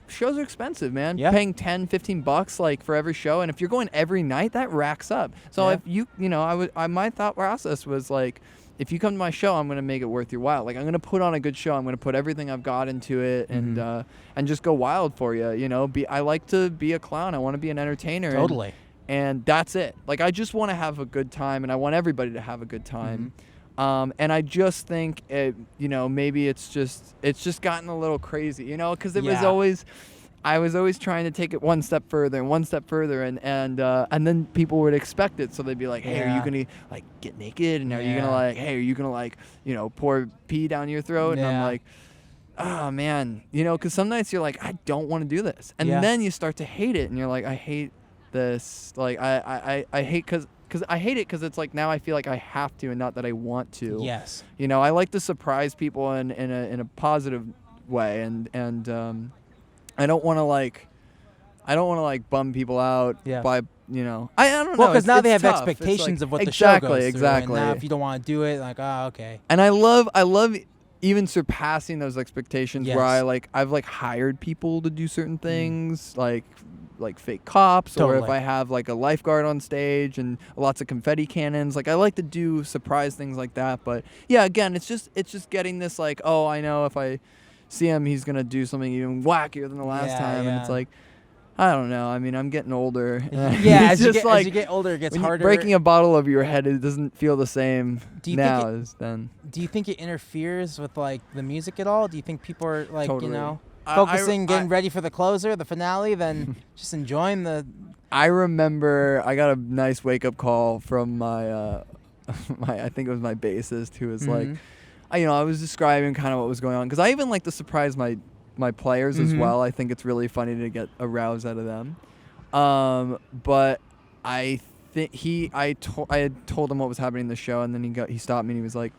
shows are expensive, man. Yeah. Paying $10-15 like for every show, and if you're going every night, that racks up. So if my thought process was like, if you come to my show, I'm gonna make it worth your while. Like, I'm gonna put on a good show. I'm gonna put everything I've got into it, and just go wild for you. I like to be a clown. I want to be an entertainer. Totally. And that's it. Like, I just want to have a good time, and I want everybody to have a good time. And I just think, maybe it's just gotten a little crazy, because I was always trying to take it one step further, and then people would expect it. So they'd be like, hey, are you going to like get naked? And are you going to like, hey, are you going to like, pour pee down your throat? And I'm like, oh man, because some nights you're like, I don't want to do this. And then you start to hate it, and you're like, I hate this. Like, I hate, because I hate it, because it's like now I feel like I have to, and not that I want to. Yes. I like to surprise people in a positive way, and I don't want to like bum people out by I don't know. Well, because now they have tough. Expectations like, of what the show goes through. Exactly. And now if you don't want to do it, like, oh, okay. And I love even surpassing those expectations, where I've like hired people to do certain things, like fake cops, or if I have like a lifeguard on stage and lots of confetti cannons. Like, I like to do surprise things like that. But yeah, again, it's just getting this like, oh, I know if I see him, he's gonna do something even wackier than the last time. And it's like, I don't know. I mean, I'm getting older. As you get older, it gets harder. Breaking a bottle over your head, it doesn't feel the same now as then. Do you think it interferes with like the music at all? Do you think people are like, focusing, getting ready for the closer, the finale, then just enjoying the... I remember I got a nice wake-up call from my I think it was my bassist, who was like, I was describing kind of what was going on, because I even like to surprise my my players as well. I think it's really funny to get a rouse out of them. But I think I had told him what was happening in the show, and then he stopped me and he was like,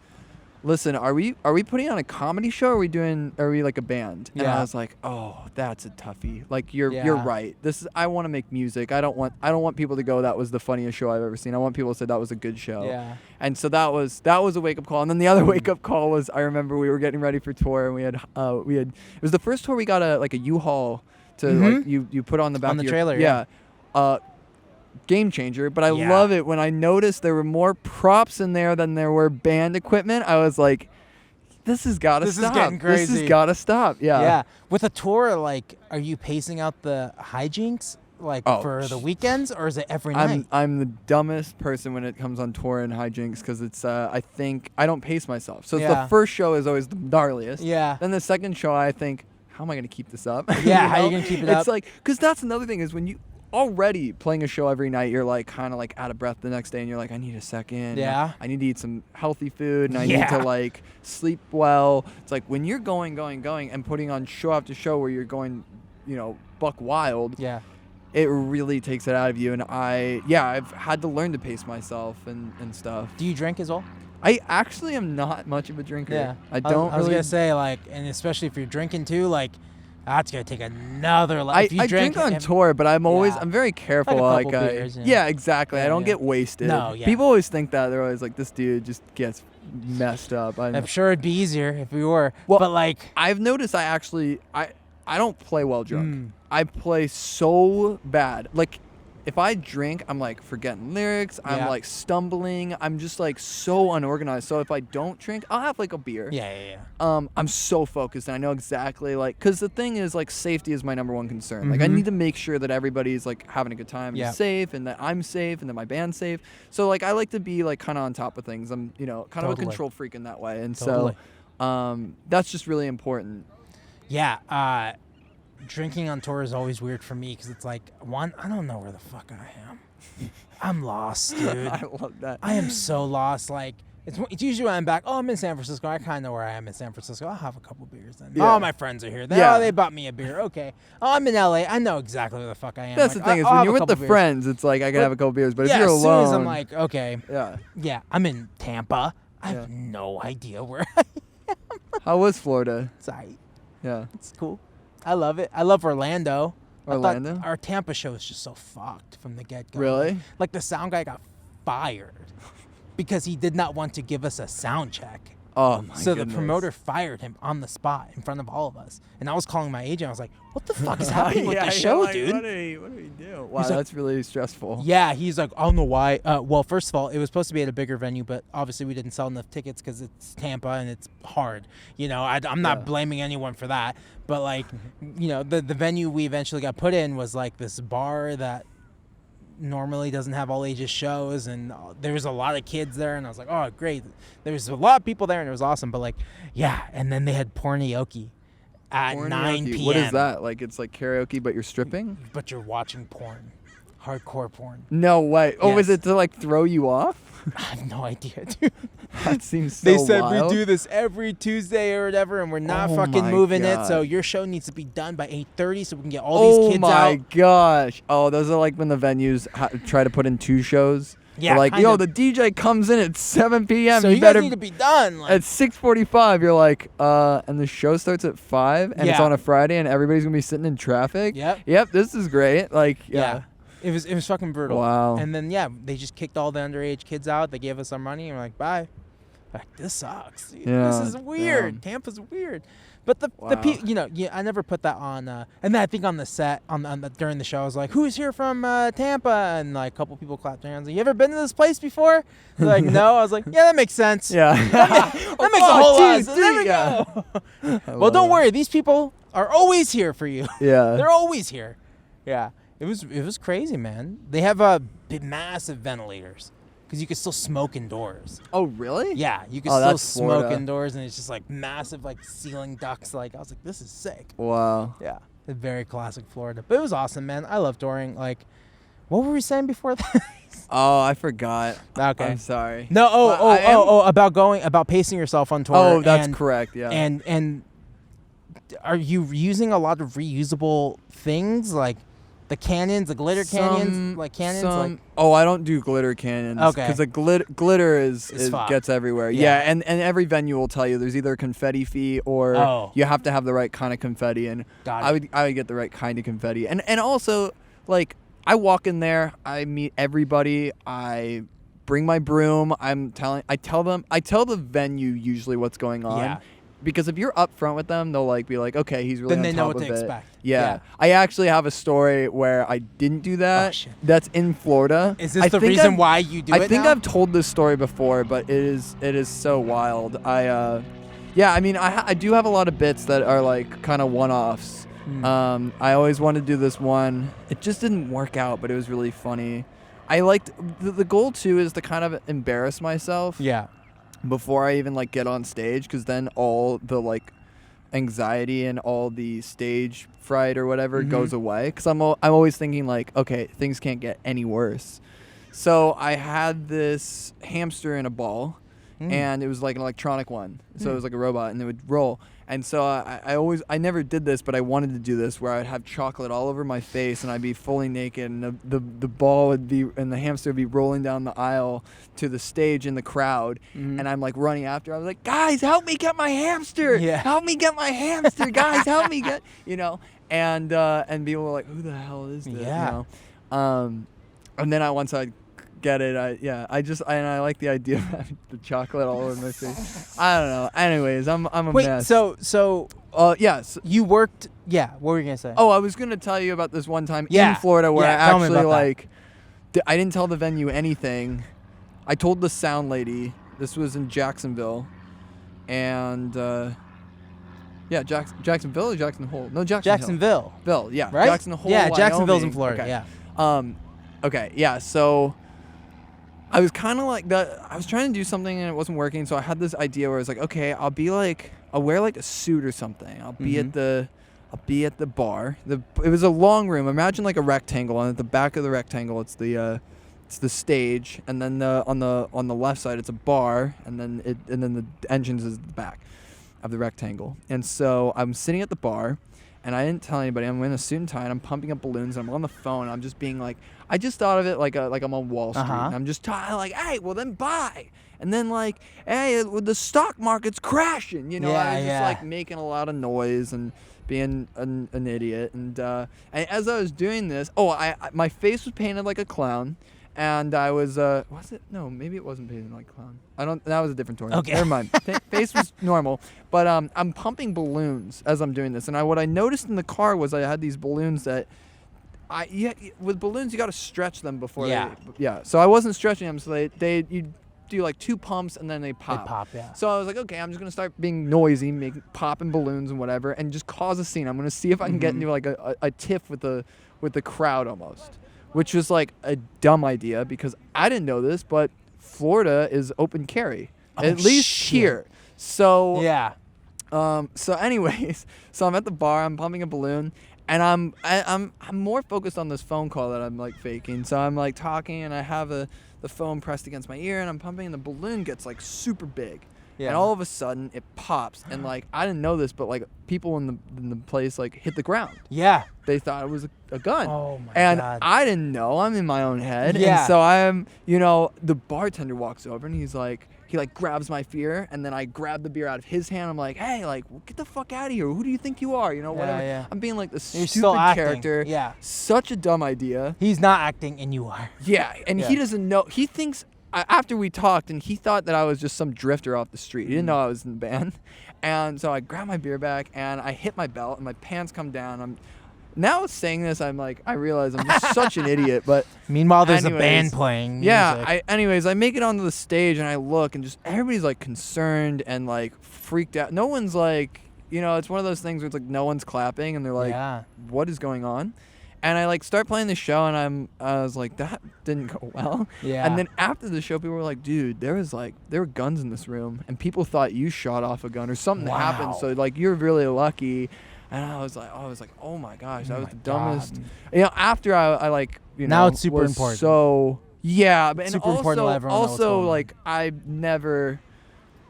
"Listen, are we putting on a comedy show, or are we like a band?" And I was like, "Oh, that's a toughie. Like you're right. I want to make music. I don't want people to go, that was the funniest show I've ever seen. I want people to say that was a good show." Yeah. And so that was a wake up call. And then the other wake up call was, I remember we were getting ready for tour, and we had it was the first tour we got a U-Haul to like you put on the back on the of your trailer. Yeah. Game changer, but I love it when I noticed there were more props in there than there were band equipment. I was like, this has got to stop. This is getting crazy. This has got to stop. Yeah. Yeah. With a tour, like, are you pacing out the hijinks for the weekends, or is it every night? I'm the dumbest person when it comes on tour and hijinks, because it's I think I don't pace myself. So the first show is always the gnarliest. Yeah. Then the second show, I think, how am I going to keep this up? Yeah. How are you going to keep it up? It's like, because that's another thing is when you already playing a show every night, you're like kind of like out of breath the next day, and you're like, I need a second. Yeah. I need to eat some healthy food, and I need to like sleep well. It's like when you're going and putting on show after show where you're going, buck wild. Yeah. It really takes it out of you, and I've had to learn to pace myself and stuff. Do you drink as well? I actually am not much of a drinker. Yeah. I was gonna say, like, and especially if you're drinking too, like, that's gonna take another. I drink on tour, but I'm very careful. Like a couple beers, yeah, exactly. Yeah, I don't get wasted. No, yeah. People always think that. They're always like, this dude just gets messed up. I'm sure it'd be easier if we were. Well, but like, I've noticed I don't play well drunk. I play so bad. Like, if I drink, I'm like forgetting lyrics. I'm like stumbling. I'm just like so unorganized. So if I don't drink, I'll have like a beer. Yeah. I'm so focused, and I know exactly, like, because the thing is, like, safety is my number one concern. Like, I need to make sure that everybody's like having a good time, and safe, and that I'm safe, and that my band's safe. So like, I like to be like kind of on top of things. I'm kind of a control freak in that way, and so that's just really important. Yeah. Drinking on tour is always weird for me, because it's like, one, I don't know where the fuck I am. I'm lost, dude. I love that. I am so lost. Like, it's usually when I'm back, I'm in San Francisco. I kind of know where I am in San Francisco. I'll have a couple beers then. Yeah. Oh, my friends are here. They bought me a beer. Okay. Oh, I'm in LA. I know exactly where the fuck I am. That's the thing, is when you're with the friends, it's like, I can have a couple beers. But if you're alone. As soon as I'm like, okay. Yeah, I'm in Tampa. I have no idea where I am. How was Florida? It's aight. Yeah. It's cool. I love it. I love Orlando. Orlando? Our Tampa show is just so fucked from the get-go. Really? Like, the sound guy got fired because he did not want to give us a sound check. Oh, my So goodness. the promoter fired him on the spot in front of all of us. And I was calling my agent. I was like, what the fuck is happening with the show, like, dude? What do we do? Wow, that's really stressful. Yeah, he's like, I don't know why. Well, first of all, it was supposed to be at a bigger venue, but obviously we didn't sell enough tickets because it's Tampa and it's hard. I'm not blaming anyone for that. But, like, the venue we eventually got put in was, like, this bar that normally doesn't have all ages shows, and there was a lot of kids there, and I was like, oh, great. There was a lot of people there, and it was awesome. But, like, and then they had pornioke at 9 p.m. What is that? Like, it's like karaoke, but you're stripping? But you're watching porn. Hardcore porn. No way. Oh, is it to, like, throw you off? I have no idea, dude. That seems so They said wild. we do this every Tuesday or whatever, and we're not fucking moving it, so your show needs to be done by 8:30 so we can get all these kids out. Oh, my gosh. Oh, those are like when the venues try to put in 2 shows. Yeah, like, the DJ comes in at 7 p.m. So you guys need to be done. At 6:45, you're like, and the show starts at 5, and it's on a Friday, and everybody's going to be sitting in traffic? Yep, this is great. Like, yeah. It was fucking brutal. Wow. And then, they just kicked all the underage kids out. They gave us our money, and we're like, bye. Like, this sucks, dude. This is weird. Damn. Tampa's weird. But the people, I never put that on. And then I think on the set, during the show, I was like, who's here from Tampa? And like a couple people clapped their hands. Like, you ever been to this place before? They're like, no. I was like, yeah, that makes sense. Yeah. that makes a whole lot of sense. There we go. Well, don't worry. These people are always here for you. Yeah. They're always here. Yeah. It was crazy, man. They have big, massive ventilators because you can still smoke indoors. Oh, really? Yeah, you can still smoke indoors, and it's just like massive, like ceiling ducts. Like, I was like, this is sick. Wow. Yeah, it's very classic Florida, but it was awesome, man. I love touring. Like, what were we saying before that? Oh, I forgot. Okay, I'm sorry. No, about pacing yourself on tour. Oh, that's correct. Yeah. And are you using a lot of reusable things like the cannons, the glitter cannons, Oh, I don't do glitter cannons. Okay. Because the glitter gets everywhere. Yeah. And every venue will tell you there's either a confetti fee or you have to have the right kind of confetti. And I would get the right kind of confetti. And also, like, I walk in there, I meet everybody, I bring my broom, I tell the venue usually what's going on. Yeah. Because if you're up front with them, they'll like be like, okay, he's really on top of it. Then they know what to expect. Yeah. I actually have a story where I didn't do that. Oh, shit. That's in Florida. Is this the reason why you do it now? I think I've told this story before, but it is so wild. I do have a lot of bits that are like kind of one-offs. I always wanted to do this one. It just didn't work out, but it was really funny. I liked the goal too is to kind of embarrass myself. Yeah. Before I even like get on stage, because then all the like anxiety and all the stage fright or whatever goes away. Because I'm always thinking like, okay, things can't get any worse. So I had this hamster in a ball, and it was like an electronic one. So it was like a robot, and it would roll. And so I never did this, but I wanted to do this where I'd have chocolate all over my face and I'd be fully naked, and the ball would be, and the hamster would be rolling down the aisle to the stage in the crowd. And I'm like running after. I was like, guys, help me get my hamster. Yeah. Help me get my hamster. Guys, help me get, and people were like, who the hell is this? Yeah. And then once I get it, I like the idea of having the chocolate all over my face. I don't know. Anyways, I'm a mess. Yes. You worked. Yeah. What were you gonna say? Oh, I was gonna tell you about this one time in Florida where I actually I didn't tell the venue anything. I told the sound lady. This was in Jacksonville, and Jacksonville or Jackson Hole? No, Jacksonville. Ville, yeah. Right? Jackson Hole, yeah, Wyoming. Jacksonville's in Florida. Okay. Yeah. Okay, yeah, so I was kind of like that. I was trying to do something and it wasn't working, so I had this idea where I was like, okay, I'll wear like a suit or something. I'll be at the bar. It was a long room. Imagine like a rectangle, and at the back of the rectangle, it's the stage, and then on the left side, it's a bar, and then the entrance is the back of the rectangle. And so I'm sitting at the bar. And I didn't tell anybody. I'm in a suit and tie, and I'm pumping up balloons. And I'm on the phone. And I'm just being like, I just thought of it like I'm on Wall Street. And I'm just like, hey, well then buy. And then like, hey, the stock market's crashing. I was just like making a lot of noise and being an idiot. And as I was doing this, my face was painted like a clown. And I was, was it? No, maybe it wasn't painted like a clown. That was a different tournament. Okay. Never mind. Face was normal. But I'm pumping balloons as I'm doing this. And what I noticed in the car was I had these balloons that, with balloons, you got to stretch them before So I wasn't stretching them. So you do like 2 pumps and then they pop. They pop, yeah. So I was like, okay, I'm just going to start being noisy, popping balloons and whatever, and just cause a scene. I'm going to see if I can get into like a tiff with the crowd almost. Which was like a dumb idea because I didn't know this, but Florida is open carry, at least here. So yeah. So anyways, so I'm at the bar, I'm pumping a balloon, and I'm more focused on this phone call that I'm like faking. So I'm like talking, and I have the phone pressed against my ear, and I'm pumping, and the balloon gets like super big. Yeah. And all of a sudden it pops, and like I didn't know this, but like people in the place like hit the ground. Yeah. They thought it was a gun. Oh my and God. I didn't know. I'm in my own head. Yeah. And so I'm, the bartender walks over and he grabs my beer, and then I grab the beer out of his hand. I'm like, hey, like, get the fuck out of here. Who do you think you are? Whatever. Yeah. I'm being like the You're stupid character. Yeah. Such a dumb idea. He's not acting, and you are. Yeah. And he doesn't know. He thinks. After we talked, and he thought that I was just some drifter off the street. He didn't know I was in the band. And so I grab my beer back, and I hit my belt, and my pants come down. Now saying this, I realize I'm just such an idiot. But meanwhile, there's a band playing music. Yeah. I make it onto the stage, and I look, and just everybody's like concerned and like freaked out. No one's like, it's one of those things where it's like no one's clapping, and they're like, what is going on? And I like start playing the show, and I was like, that didn't go well. Yeah. And then after the show, people were like, dude, there were guns in this room, and people thought you shot off a gun or something happened. So like you're really lucky. And I was like, oh my gosh, that was the dumbest. God. After I now it's super important. So yeah, but super important to let everyone know what's going on. like I've never.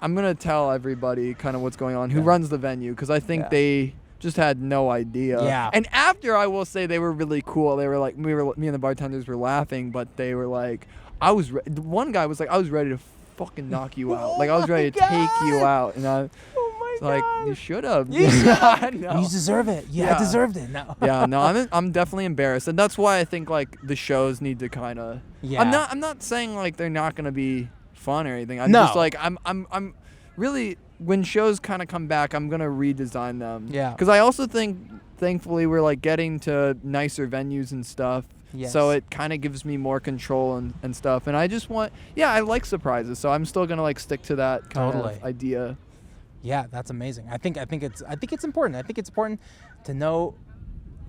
I'm gonna tell everybody kind of what's going on, who runs the venue, because I think they just had no idea. Yeah. And after, I will say, they were really cool. They were like, me and the bartenders were laughing, but they were like, one guy was like, I was ready to fucking knock you out. Like, I was ready to take you out. And I was like, you should have. You deserve it. You deserved it. No. I'm definitely embarrassed. And that's why I think, like, the shows need to kind of, I'm not saying, like, they're not going to be fun or anything. I'm just like, I'm really, when shows kind of come back, I'm going to redesign them. Yeah. Because I also think, thankfully, we're, like, getting to nicer venues and stuff. Yes. So it kind of gives me more control and stuff. And I just want, I like surprises. So I'm still going to, like, stick to that kind of idea. Yeah, that's amazing. I think it's important. I think it's important to know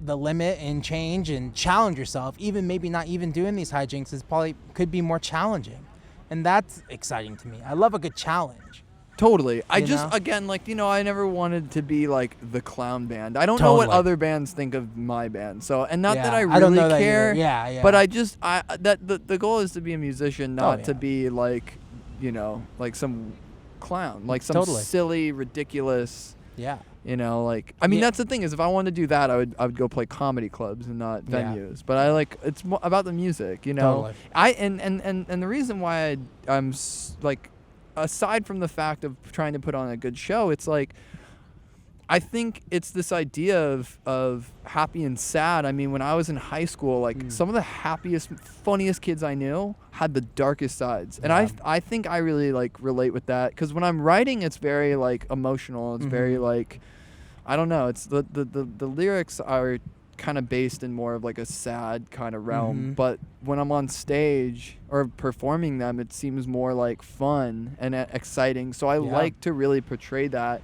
the limit and change and challenge yourself. Even maybe not even doing these hijinks is probably could be more challenging. And that's exciting to me. I love a good challenge. Totally. I never wanted to be like the clown band. I don't know what other bands think of my band. So, and not that I really don't know care. That yeah. But the goal is to be a musician, not to be like, like some clown, like some silly, ridiculous. Yeah. Like, I mean, that's the thing is, if I wanted to do that, I would go play comedy clubs and not venues. Yeah. But it's about the music, Totally. And the reason why I'm like, aside from the fact of trying to put on a good show, it's like, I think it's this idea of happy and sad. I mean, when I was in high school, like some of the happiest, funniest kids I knew had the darkest sides. And I think I really like relate with that, because when I'm writing, it's very like emotional. It's very like, I don't know. It's the lyrics are kind of based in more of like a sad kind of realm. But when I'm on stage or performing them, it seems more like fun and exciting. So I like to really portray that.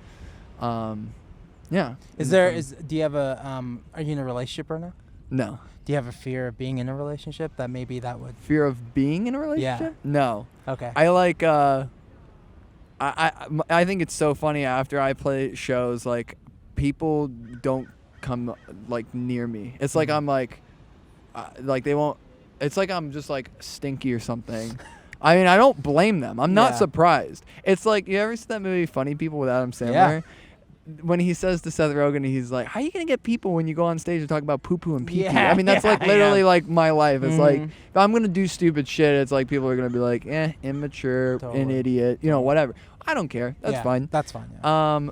Yeah. Do you have are you in a relationship right now? No. Do you have a fear of being in a relationship that maybe that would... Fear of being in a relationship? Yeah. No. Okay. I like, I think it's so funny after I play shows, like, people don't come, like, near me. It's like I'm, like they won't... It's like I'm just, like, stinky or something. I mean, I don't blame them. I'm not surprised. It's like, you ever see that movie Funny People with Adam Sandler? Yeah. When he says to Seth Rogen, he's like, how are you going to get people when you go on stage and talk about poo-poo and pee-pee? I mean, that's like literally like my life. It's like, if I'm going to do stupid shit, it's like people are going to be like, immature, an idiot, whatever. I don't care. That's fine. That's fine. Yeah.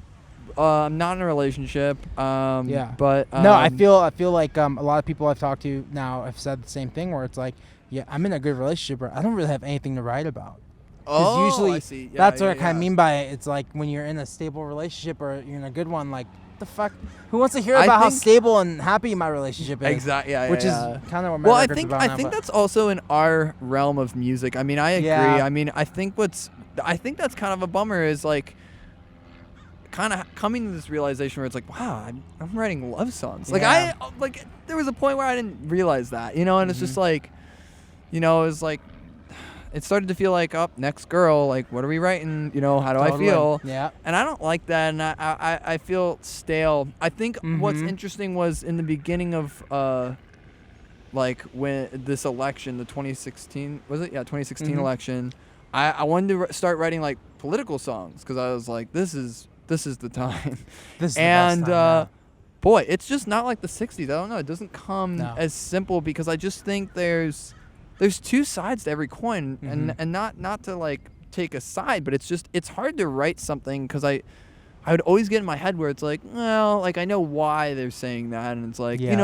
I'm not in a relationship. But no, I feel like a lot of people I've talked to now have said the same thing, where it's like, I'm in a good relationship, but I don't really have anything to write about. Because usually I see. That's what I kind of mean by it. It's like when you're in a stable relationship or you're in a good one, like, the fuck? Who wants to hear about how stable and happy my relationship is? Exactly. Which is kind of what my record's about now. I think that's also in our realm of music. I mean, I agree. I mean, I think that's kind of a bummer is like kind of coming to this realization where it's like, wow, I'm writing love songs. Like there was a point where I didn't realize that, and it's just like, it was like, it started to feel like, next girl, like, what are we writing? How do I feel? Yeah. And I don't like that, and I feel stale. I think what's interesting was in the beginning of, like, when this election, the 2016, was it? Yeah, 2016 election, I wanted to start writing, like, political songs, because I was like, this is the time. This is the best time, boy, it's just not like the 60s. I don't know. It doesn't come as simple, because I just think there's two sides to every coin, and not to like take a side, but it's hard to write something, because I would always get in my head where it's like, well, like I know why they're saying that, and it's like, their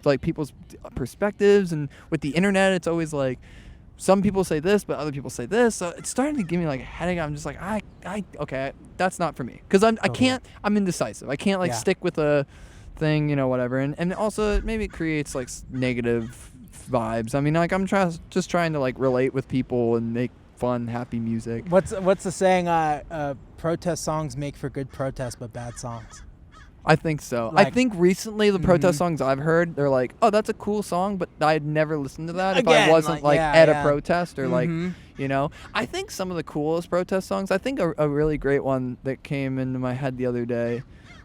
like people's perspectives, and with the internet, it's always like some people say this, but other people say this, so it's starting to give me like a headache. I'm just like, okay, that's not for me, because I'm indecisive. I can't like stick with a thing, whatever, and also maybe it creates like negative vibes. I mean, like I'm just trying to like relate with people and make fun, happy music. What's the saying? Protest songs make for good protests, but bad songs. I think so. I think recently the protest songs I've heard, they're like, oh, that's a cool song, but I'd never listen to that if I wasn't at a protest or like, I think some of the coolest protest songs, I think a really great one that came into my head the other day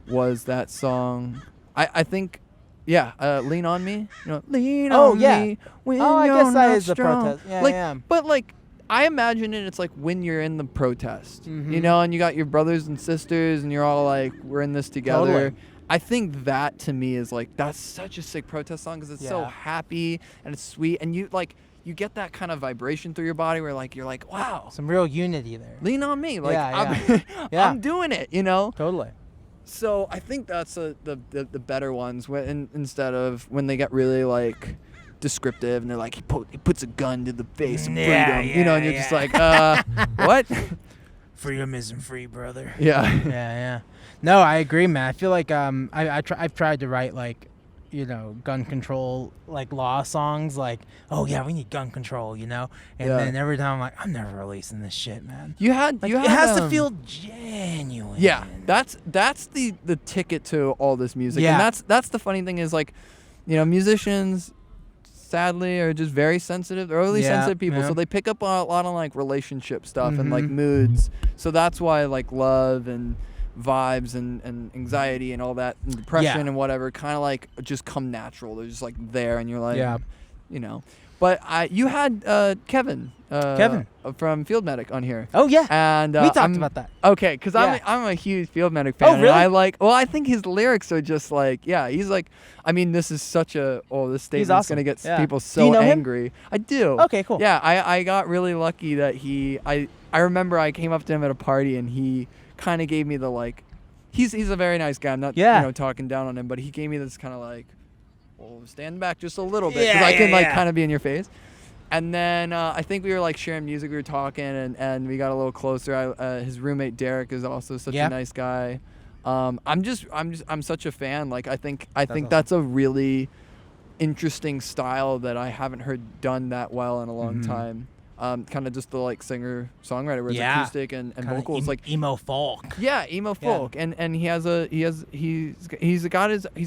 was that song. I think, Lean on Me. Lean on me. When I guess that is strong. a protest. Yeah, But like, I imagine it's like when you're in the protest, you know, and you got your brothers and sisters, and you're all like, we're in this together. Totally. I think that to me is like, that's such a sick protest song because it's so happy and it's sweet, and you get that kind of vibration through your body where like you're like, wow, some real unity there. Lean on me, like yeah. I'm doing it, you know. Totally. So I think that's the better ones instead of when they get really like descriptive and they're like he puts a gun to the face of freedom, you know, and you're just like, what? Freedom isn't free, brother. Yeah. Yeah. No, I agree, man. I feel like I've tried to write like, you know, gun control like law songs, like, oh yeah, we need gun control, you know, and then every time I'm like, I'm never releasing this shit, man. You had it has to feel genuine. Yeah, that's the ticket to all this music, and that's the funny thing is like, you know, musicians sadly are just very sensitive. They're really sensitive people, so they pick up on a lot of like relationship stuff and like moods. So that's why like love and vibes and anxiety and all that and depression and whatever kind of like just come natural. They're just like there, and you're like, you know. But you had Kevin from Field Medic on here. Oh yeah, and we talked about that. Okay, because I'm a huge Field Medic fan. Oh really? And I think his lyrics are just like, he's like, I mean, this is such a this statement's awesome. gonna get people so angry. I do. Okay, cool. Yeah, I got really lucky that I remember I came up to him at a party and he kind of gave me the like, he's a very nice guy. I'm not you know talking down on him, but he gave me this kind of like, well, stand back just a little bit because I can like kind of be in your face. And then I think we were like sharing music, we were talking, and we got a little closer. His roommate Derek is also such a nice guy. I'm such a fan. Like I think awesome. that's a really interesting style that I haven't heard done that well in a long time. Kind of just the like singer songwriter where it's acoustic and vocals like emo folk. Yeah, emo folk, and he's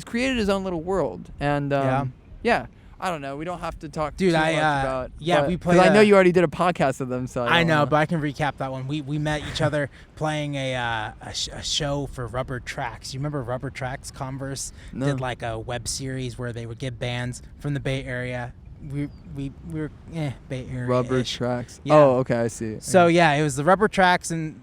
created his own little world, and I don't know. We don't have to talk too much about. Yeah, we played. I know you already did a podcast of them, so I know, but I can recap that one. We met each other playing a show for Rubber Tracks. You remember Rubber Tracks? Converse did like a web series where they would get bands from the Bay Area. We were Bay Area. Rubber Tracks. Yeah. Oh, okay, I see. So it was the Rubber Tracks and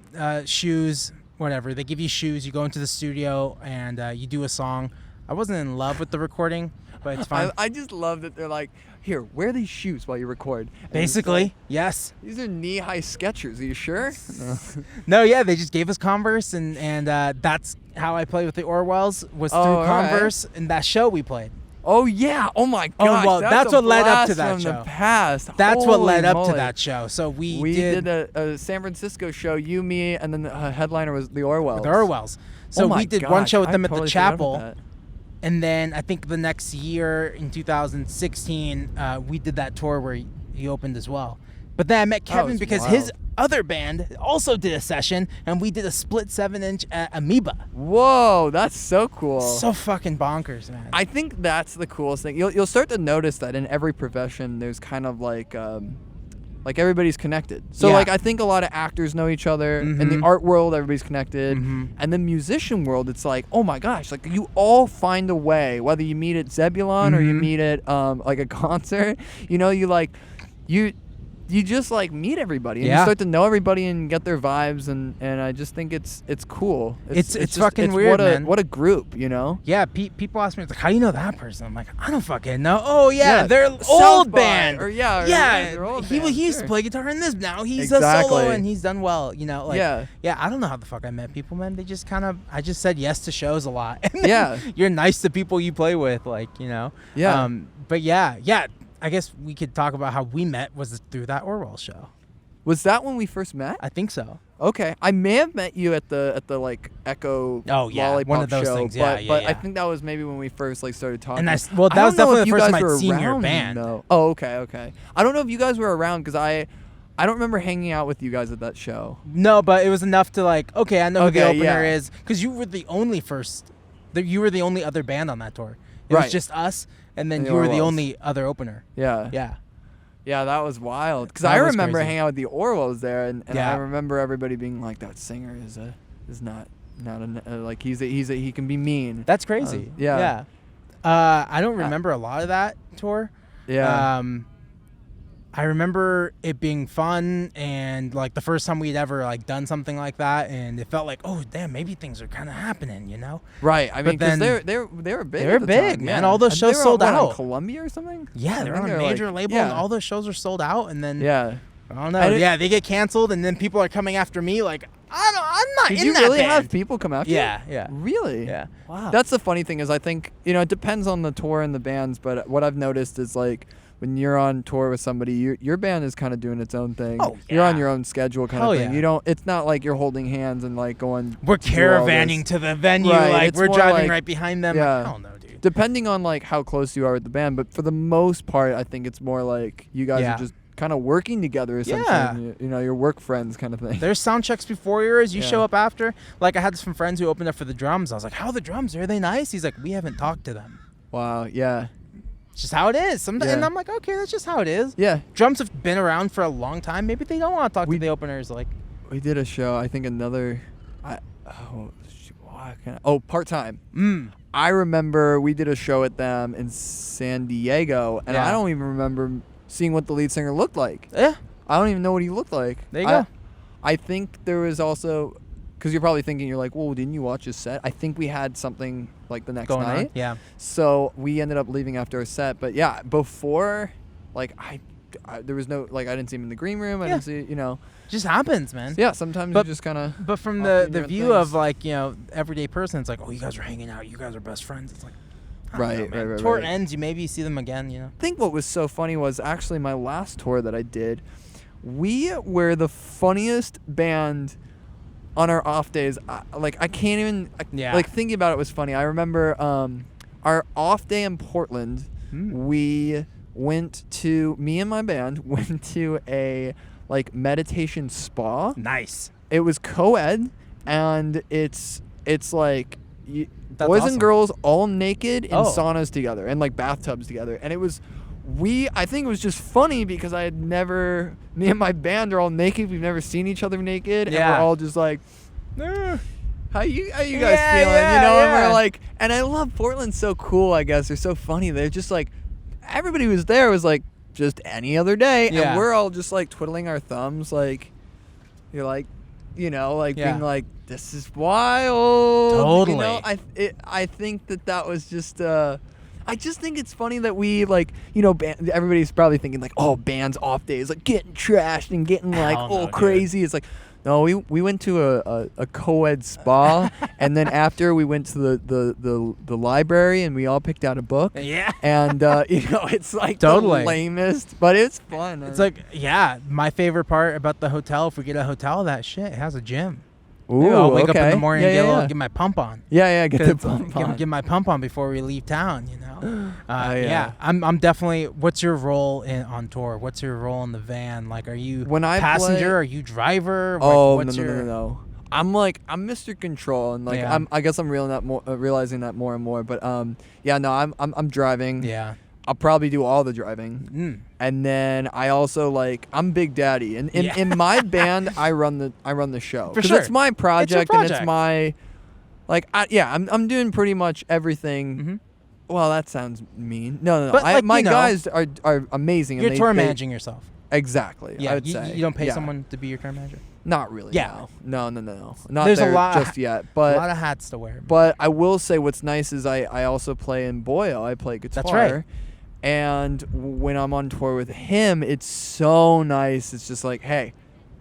shoes, whatever. They give you shoes. You go into the studio and you do a song. I wasn't in love with the recording, but it's fine. I just love that they're like, here, wear these shoes while you record. And basically, yes. These are knee-high Skechers. Are you sure? No, they just gave us Converse, and that's how I played with the Orwells was through Converse and that show we played. Oh yeah! Oh my gosh! Oh well, that's what led up to that from show. The past. That's Holy what led up moly. to that show. So we did a San Francisco show. You, me, and then the headliner was the Orwells. The Orwells. So we did one show with them at the chapel, and then I think the next year in 2016 we did that tour where he opened as well. But then I met Kevin because his other band also did a session, and we did a split 7-inch Amoeba. Whoa, that's so cool. So fucking bonkers, man. I think that's the coolest thing. You'll start to notice that in every profession, there's kind of like everybody's connected. So like I think a lot of actors know each other. In the art world, everybody's connected. And the musician world, it's like, oh my gosh, like you all find a way, whether you meet at Zebulon or you meet at like a concert, you know, you just like meet everybody and you start to know everybody and get their vibes, and I just think it's cool. It's fucking weird, man. What a group, you know? Yeah, people ask me, it's like, how do you know that person? I'm like, I don't fucking know. Oh yeah, they're old band. Or they're old he band, used to play guitar in this. Now he's a solo and he's done well. You know, like I don't know how the fuck I met people, man. They just I just said yes to shows a lot. And you're nice to people you play with, like, you know. Yeah. But I guess we could talk about how we met was through that Orwell show. Was that when we first met? I think so. Okay, I may have met you at the like Echo Lollipop one of those show, things. But I think that was maybe when we first like started talking. And that was definitely the first time I'd seen your band. Though. Oh, okay. I don't know if you guys were around because I don't remember hanging out with you guys at that show. No, but it was enough to like, okay, I know who the opener is, because you were the only other band on that tour. It was just us. And then you were the only other opener. Yeah, that was wild. Because I remember hanging out with the Orwells there, and I remember everybody being like, "That singer is not like he can be mean." That's crazy. I don't remember a lot of that tour. Yeah. I remember it being fun, and like the first time we'd ever like done something like that, and it felt like, oh damn, maybe things are kind of happening, you know? Right. I mean, because they were big. They were big, time, man. Yeah. All those shows sold out. On Columbia or something. Yeah, they're on a major label, and all those shows are sold out. And then I don't know. They get canceled, and then people are coming after me like, I'm not in that band. Did you really have people come after you? Yeah. Really? Yeah. Wow. That's the funny thing is I think, it depends on the tour and the bands, but what I've noticed is like when you're on tour with somebody, your band is kind of doing its own thing. Oh, yeah. You're on your own schedule kind of thing. Yeah. You don't. It's not like you're holding hands and like going. We're caravanning to the venue, right. Like we're driving right behind them. Yeah. Like, I don't know, dude. Depending on like how close you are with the band, but for the most part, I think it's more like you guys are just kind of working together essentially. Yeah. You're work friends kind of thing. There's sound checks before yours. You show up after. Like I had some friends who opened up for the drums. I was like, how are the drums? Are they nice? He's like, we haven't talked to them. Wow. Yeah. It's just how it is. And I'm like, okay, that's just how it is. Yeah. Drums have been around for a long time. Maybe they don't want to talk to the openers. Like, we did a show. I think Part-Time. I remember we did a show at them in San Diego, and I don't even remember seeing what the lead singer looked like. Yeah. I don't even know what he looked like. There you go. I think there was also, because you're probably thinking, you're like, well, didn't you watch his set? I think we had something like the next night. Yeah. So we ended up leaving after our set. But yeah, before, like, I there was no, like, I didn't see him in the green room. I didn't see, It just happens, man. Yeah, sometimes you just kind of. But from the view of, like, everyday person, it's like, oh, you guys are hanging out. You guys are best friends. It's like, right. Tour ends, you maybe see them again, I think what was so funny was actually my last tour that I did, we were the funniest band on our off days. I can't even, like, thinking about it was funny. I remember our off day in Portland, me and my band went to a, like, meditation spa. Nice. It was co-ed, and it's like... That's boys awesome. And girls all naked in saunas together and like bathtubs together, and it was I think it was just funny because me and my band are all naked. We've never seen each other naked, and we're all just like, how you guys feeling? And we're like, and I love Portland's so cool. I guess they're so funny. They're just like, everybody who was there was like just any other day, and we're all just like twiddling our thumbs, like you're like, being like, this is wild. Totally. I think that was just. I just think it's funny that we, like, everybody's probably thinking like, oh, bands off days, like getting trashed and getting like crazy. Dude. It's like, no, we went to a co-ed spa, and then after we went to the library, and we all picked out a book. Yeah. And it's like the lamest, but it's fun. It's like, my favorite part about the hotel, if we get a hotel, that shit, it has a gym. Ooh, I'll wake up in the morning and get my pump on. Yeah, get the pump on. Get my pump on before we leave town, I'm definitely. What's your role on tour? What's your role in the van? Like, are you passenger? Are you driver? Oh, no. I'm Mr. Control, and like I guess I'm realizing that more and more. But I'm driving. Yeah. I'll probably do all the driving, and then I also I'm Big Daddy, and in my band I run the show because it's my project, and it's my I'm doing pretty much everything. Mm-hmm. Well, that sounds mean. No. But my guys are amazing. You're and tour managing yourself. Exactly. Yeah, I would say you don't pay someone to be your tour manager. Not really. Yeah. No. Not There's there a lot just yet. But a lot of hats to wear. But I will say what's nice is I also play in Boyo. I play guitar. That's right. And when I'm on tour with him, it's so nice. It's just like, hey,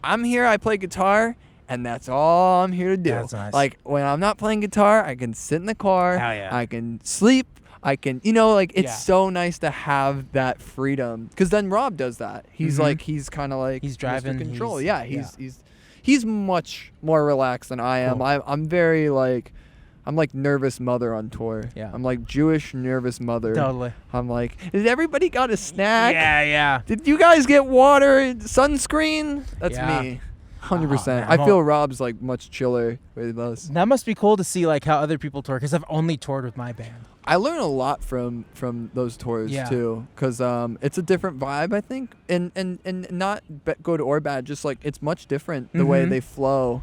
I'm here. I play guitar, and that's all I'm here to do. That's nice. Like, when I'm not playing guitar, I can sit in the car. Hell yeah. I can sleep. I can, it's so nice to have that freedom. Because then Rob does that. He's he's kind of like he's driving. Mr. Control. He's much more relaxed than I am. Cool. I'm very I'm like nervous mother on tour. Yeah. I'm like Jewish nervous mother. Totally. I'm like, did everybody got a snack? Yeah. Did you guys get water, sunscreen? That's me. 100%. I feel Rob's like much chiller with us. That must be cool to see like how other people tour, because I've only toured with my band. I learn a lot from those tours too, because it's a different vibe, I think, and not good or bad, just like it's much different the way they flow.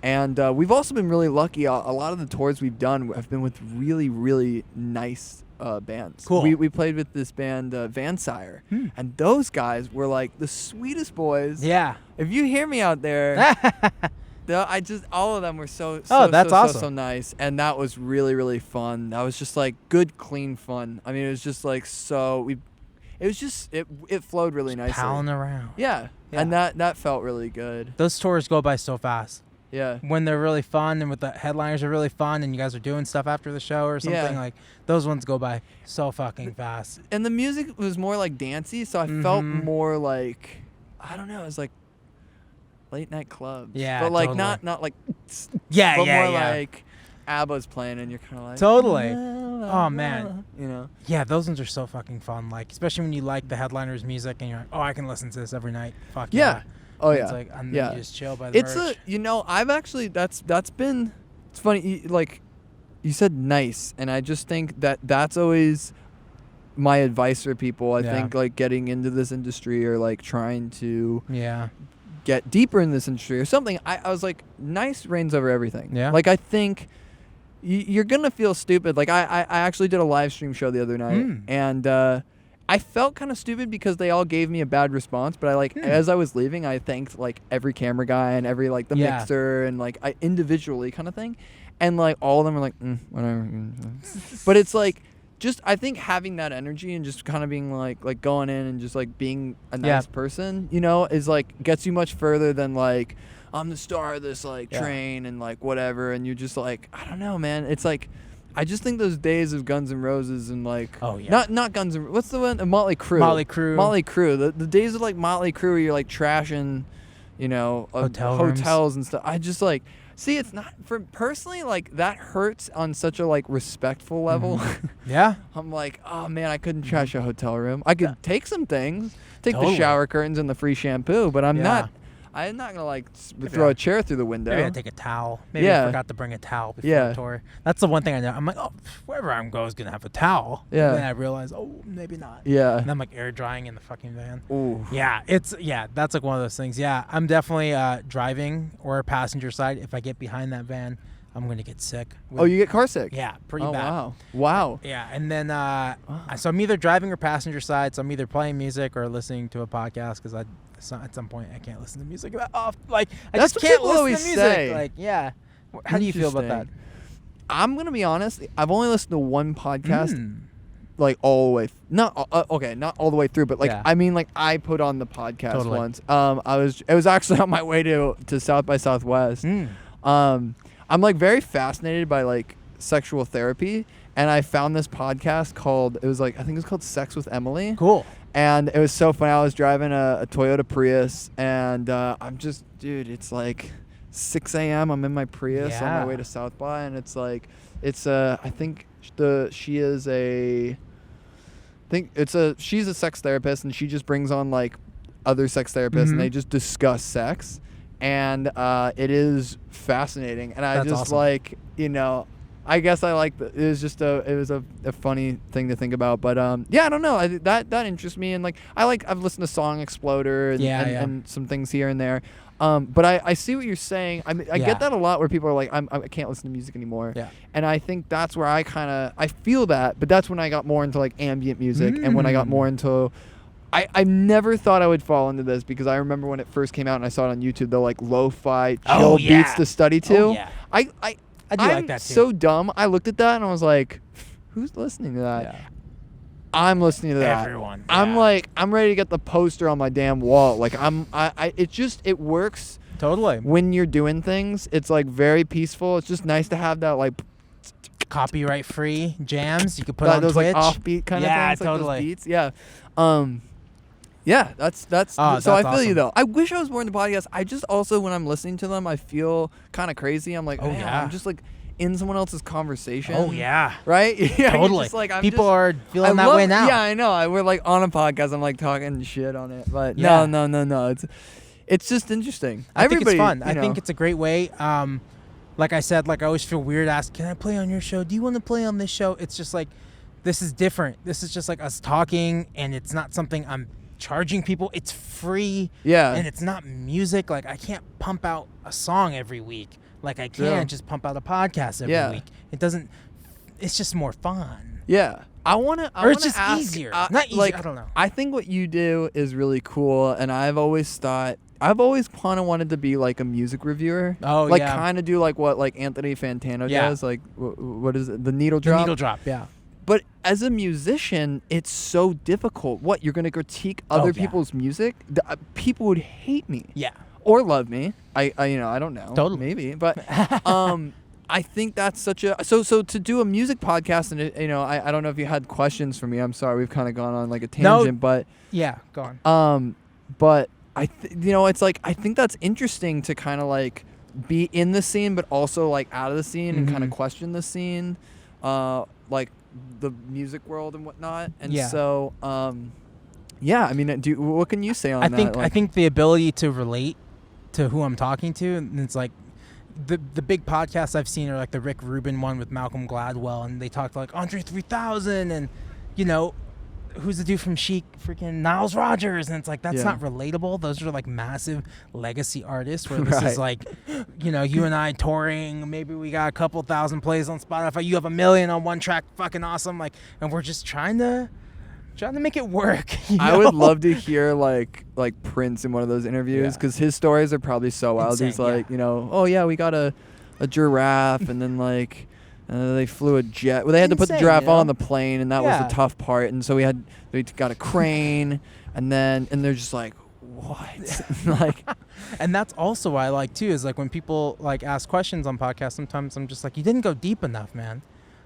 And we've also been really lucky. A lot of the tours we've done have been with really, really nice bands. Cool. We played with this band, Van Sire, and those guys were like the sweetest boys. Yeah. If you hear me out there, all of them were so that's awesome. so nice, and that was really, really fun. That was just like good, clean fun. I mean, it was just like it flowed really nicely. Palling around. Yeah, and that felt really good. Those tours go by so fast. Yeah. When they're really fun and with the headliners are really fun and you guys are doing stuff after the show or something, like those ones go by so fucking fast. And the music was more like dancey, so I felt more like, I don't know, it was like late night clubs. Yeah. But like totally. not like yeah, but yeah, more yeah. like ABBA's playing and you're kinda like Totally. La, la, Oh man. You know? Yeah, those ones are so fucking fun. Like especially when you like the headliner's music and you're like, oh, I can listen to this every night. Fuck yeah. Oh It's yeah. like and then you just chill by the It's merch. I've actually that's been, it's funny, like you said nice, and I just think that's always my advice for people. I think like getting into this industry or like trying to get deeper in this industry or something. I was like, nice reigns over everything. Yeah. Like I think you're gonna feel stupid. Like I actually did a live stream show the other night, and I felt kind of stupid because they all gave me a bad response, but I as I was leaving, I thanked like every camera guy and every like the mixer and like I individually kind of thing, and like all of them were like whatever. But it's like just I think having that energy and just kind of being like going in and just like being a nice person, you know, is like gets you much further than like I'm the star of this like train and like whatever, and you're just like I don't know, man. It's like. I just think those days of Guns N' Roses and like not Guns N' what's the one Motley Crue the days of like Motley Crue where you're like trashing, you know, hotels and stuff. I just like see it's not for personally like that hurts on such a like respectful level. I'm like, oh man, I couldn't trash a hotel room. I could take some things, the shower curtains and the free shampoo, but I'm not gonna like throw a chair through the window. Maybe I take a towel. Maybe I forgot to bring a towel before the tour. That's the one thing I know. I'm like, oh, wherever I'm going is gonna have a towel. Yeah. And then I realize, oh, maybe not. Yeah. And I'm like air drying in the fucking van. Ooh. Yeah. That's like one of those things. Yeah. I'm definitely driving or passenger side. If I get behind that van, I'm gonna get sick. You get car sick? Yeah, pretty bad. Wow. Yeah, and then so I'm either driving or passenger side. So I'm either playing music or listening to a podcast because at some point I can't listen to music that often. Like I just can't listen to music. Say. Like how do you feel about that? I'm gonna be honest. I've only listened to one podcast. Like all the way, not all the way through, but like I mean, like I put on the podcast once. It was actually on my way to South by Southwest. I'm like very fascinated by like sexual therapy, and I found this podcast called I think it was called Sex with Emily. Cool. And it was so fun. I was driving a Toyota Prius, and I'm just, dude, it's like 6 a.m. I'm in my Prius on my way to South by, and it's like, I think she's a sex therapist, and she just brings on like other sex therapists, and they just discuss sex, and it is fascinating. And I just awesome. Like, you know, I guess I like it was a funny thing to think about, but I don't know, that interests me, and like I've listened to Song Exploder and some things here and there, but I see what you're saying. I mean, I get that a lot where people are like I can't listen to music anymore, and I think that's where I feel that, but that's when I got more into like ambient music, and when I got more into I never thought I would fall into this, because I remember when it first came out and I saw it on YouTube, the like lo-fi chill beats to study to. I do like that too. So dumb. I looked at that and I was like, who's listening to that? Yeah. I'm listening to that. Everyone. Yeah. I'm ready to get the poster on my damn wall. Like it works. Totally. When you're doing things, it's like very peaceful. It's just nice to have that like copyright free jams you could put on those Twitch. Like offbeat kind of things. Totally. Like those beats. Yeah. Yeah, that's so I feel awesome. You though. I wish I was more into podcasts. I just also, when I'm listening to them, I feel kind of crazy. I'm like, I'm just like in someone else's conversation. Oh yeah. Right? Yeah. Totally. Just like, people are feeling that way now. Yeah, I know. We're like on a podcast. I'm like talking shit on it, but no. It's just interesting. I think it's fun. I think it's a great way. Like I said, like I always feel weird asking, can I play on your show? Do you want to play on this show? It's just like, this is different. This is just like us talking, and it's not something I'm charging people. It's free, and it's not music. Like I can't pump out a song every week like I can just pump out a podcast every week. It doesn't, it's just more fun. I Or it's just easier. Not easier. Like, I don't know. I think what you do is really cool, and I've always kind of wanted to be like a music reviewer. Oh, like, yeah. kind of do like what like Anthony Fantano does. Like, what is it? The needle drop. The needle drop. Yeah. But as a musician, it's so difficult. What, you're gonna critique other people's music? People would hate me. Yeah. Or love me. I don't know. Totally. Maybe, but I think that's such a so to do a music podcast, and I don't know if you had questions for me. I'm sorry, we've kind of gone on like a tangent, but yeah, go on. But it's like I think that's interesting to kind of like be in the scene, but also like out of the scene and kind of question the scene, like the music world and whatnot. And so, I mean, what can you say on that? I think the ability to relate to who I'm talking to, and it's like the big podcasts I've seen are like the Rick Rubin one with Malcolm Gladwell, and they talk to like Andre 3000 and who's the dude from Chic, freaking Niles Rodgers, and it's like that's not relatable. Those are like massive legacy artists where this is like you and I touring, maybe we got a couple thousand plays on Spotify, you have 1 million on one track, fucking awesome, like, and we're just trying to make it work. I would love to hear like Prince in one of those interviews, because his stories are probably so wild. Insane, He's like, oh yeah, we got a giraffe, and then like they flew a jet. Well, they had to put the giraffe on the plane, and that was the tough part. And so we got a crane, and they're just like, what? Like, and that's also why I like too, is like when people like ask questions on podcasts, sometimes I'm just like, you didn't go deep enough, man.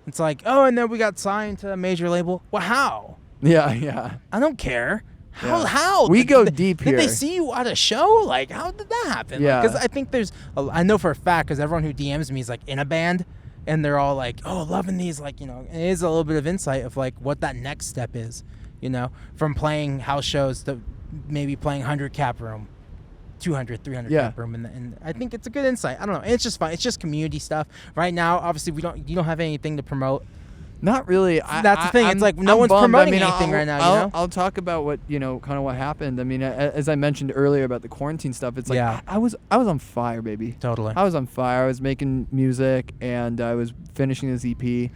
It's like, oh, and then we got signed to a major label. Well, how? Yeah. I don't care. How? We go deep here. Did they see you at a show? Like, how did that happen? Yeah. Because I think I know for a fact, because everyone who DMs me is like in a band, and they're all like, oh, loving these, like, it is a little bit of insight of like what that next step is, from playing house shows to maybe playing 100 cap room, 200, 300 cap room. And I think it's a good insight. I don't know. It's just fun. It's just community stuff. Right now, obviously, you don't have anything to promote. Not really. That's the thing. It's like no one's promoting anything right now. I'll talk about what kind of what happened. I mean, as I mentioned earlier about the quarantine stuff, it's like I was on fire, baby. Totally. I was on fire. I was making music and I was finishing this EP,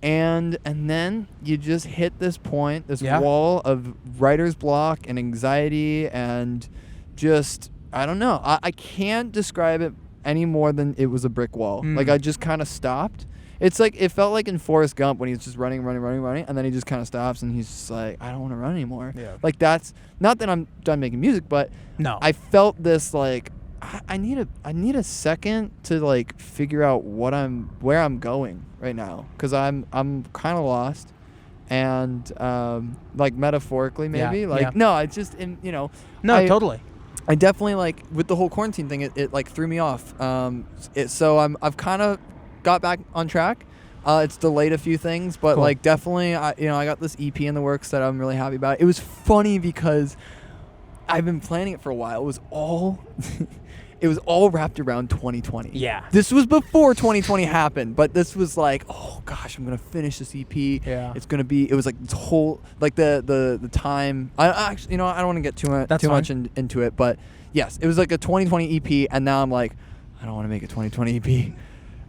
and then you just hit this point, this wall of writer's block and anxiety, and just I don't know. I can't describe it any more than it was a brick wall. Like I just kind of stopped. It's like it felt like in Forrest Gump when he's just running, and then he just kind of stops and he's just like, I don't want to run anymore. Yeah. Like that's not that I'm done making music, but no, I felt this like I need a second to like figure out where I'm going right now, because I'm kind of lost, and like metaphorically maybe no, it's just totally. I definitely like with the whole quarantine thing, it like threw me off. So I've kind of got back on track. It's delayed a few things, but like definitely I got this EP in the works that I'm really happy about. It was funny because I've been planning it for a while. It was all wrapped around 2020. Yeah. This was before 2020 happened, but this was like, oh gosh, I'm gonna finish this EP. Yeah. It was like this whole like the time. I actually I don't want to get too much into it, but yes, it was like a 2020 EP, and now I'm like, I don't want to make a 2020 EP.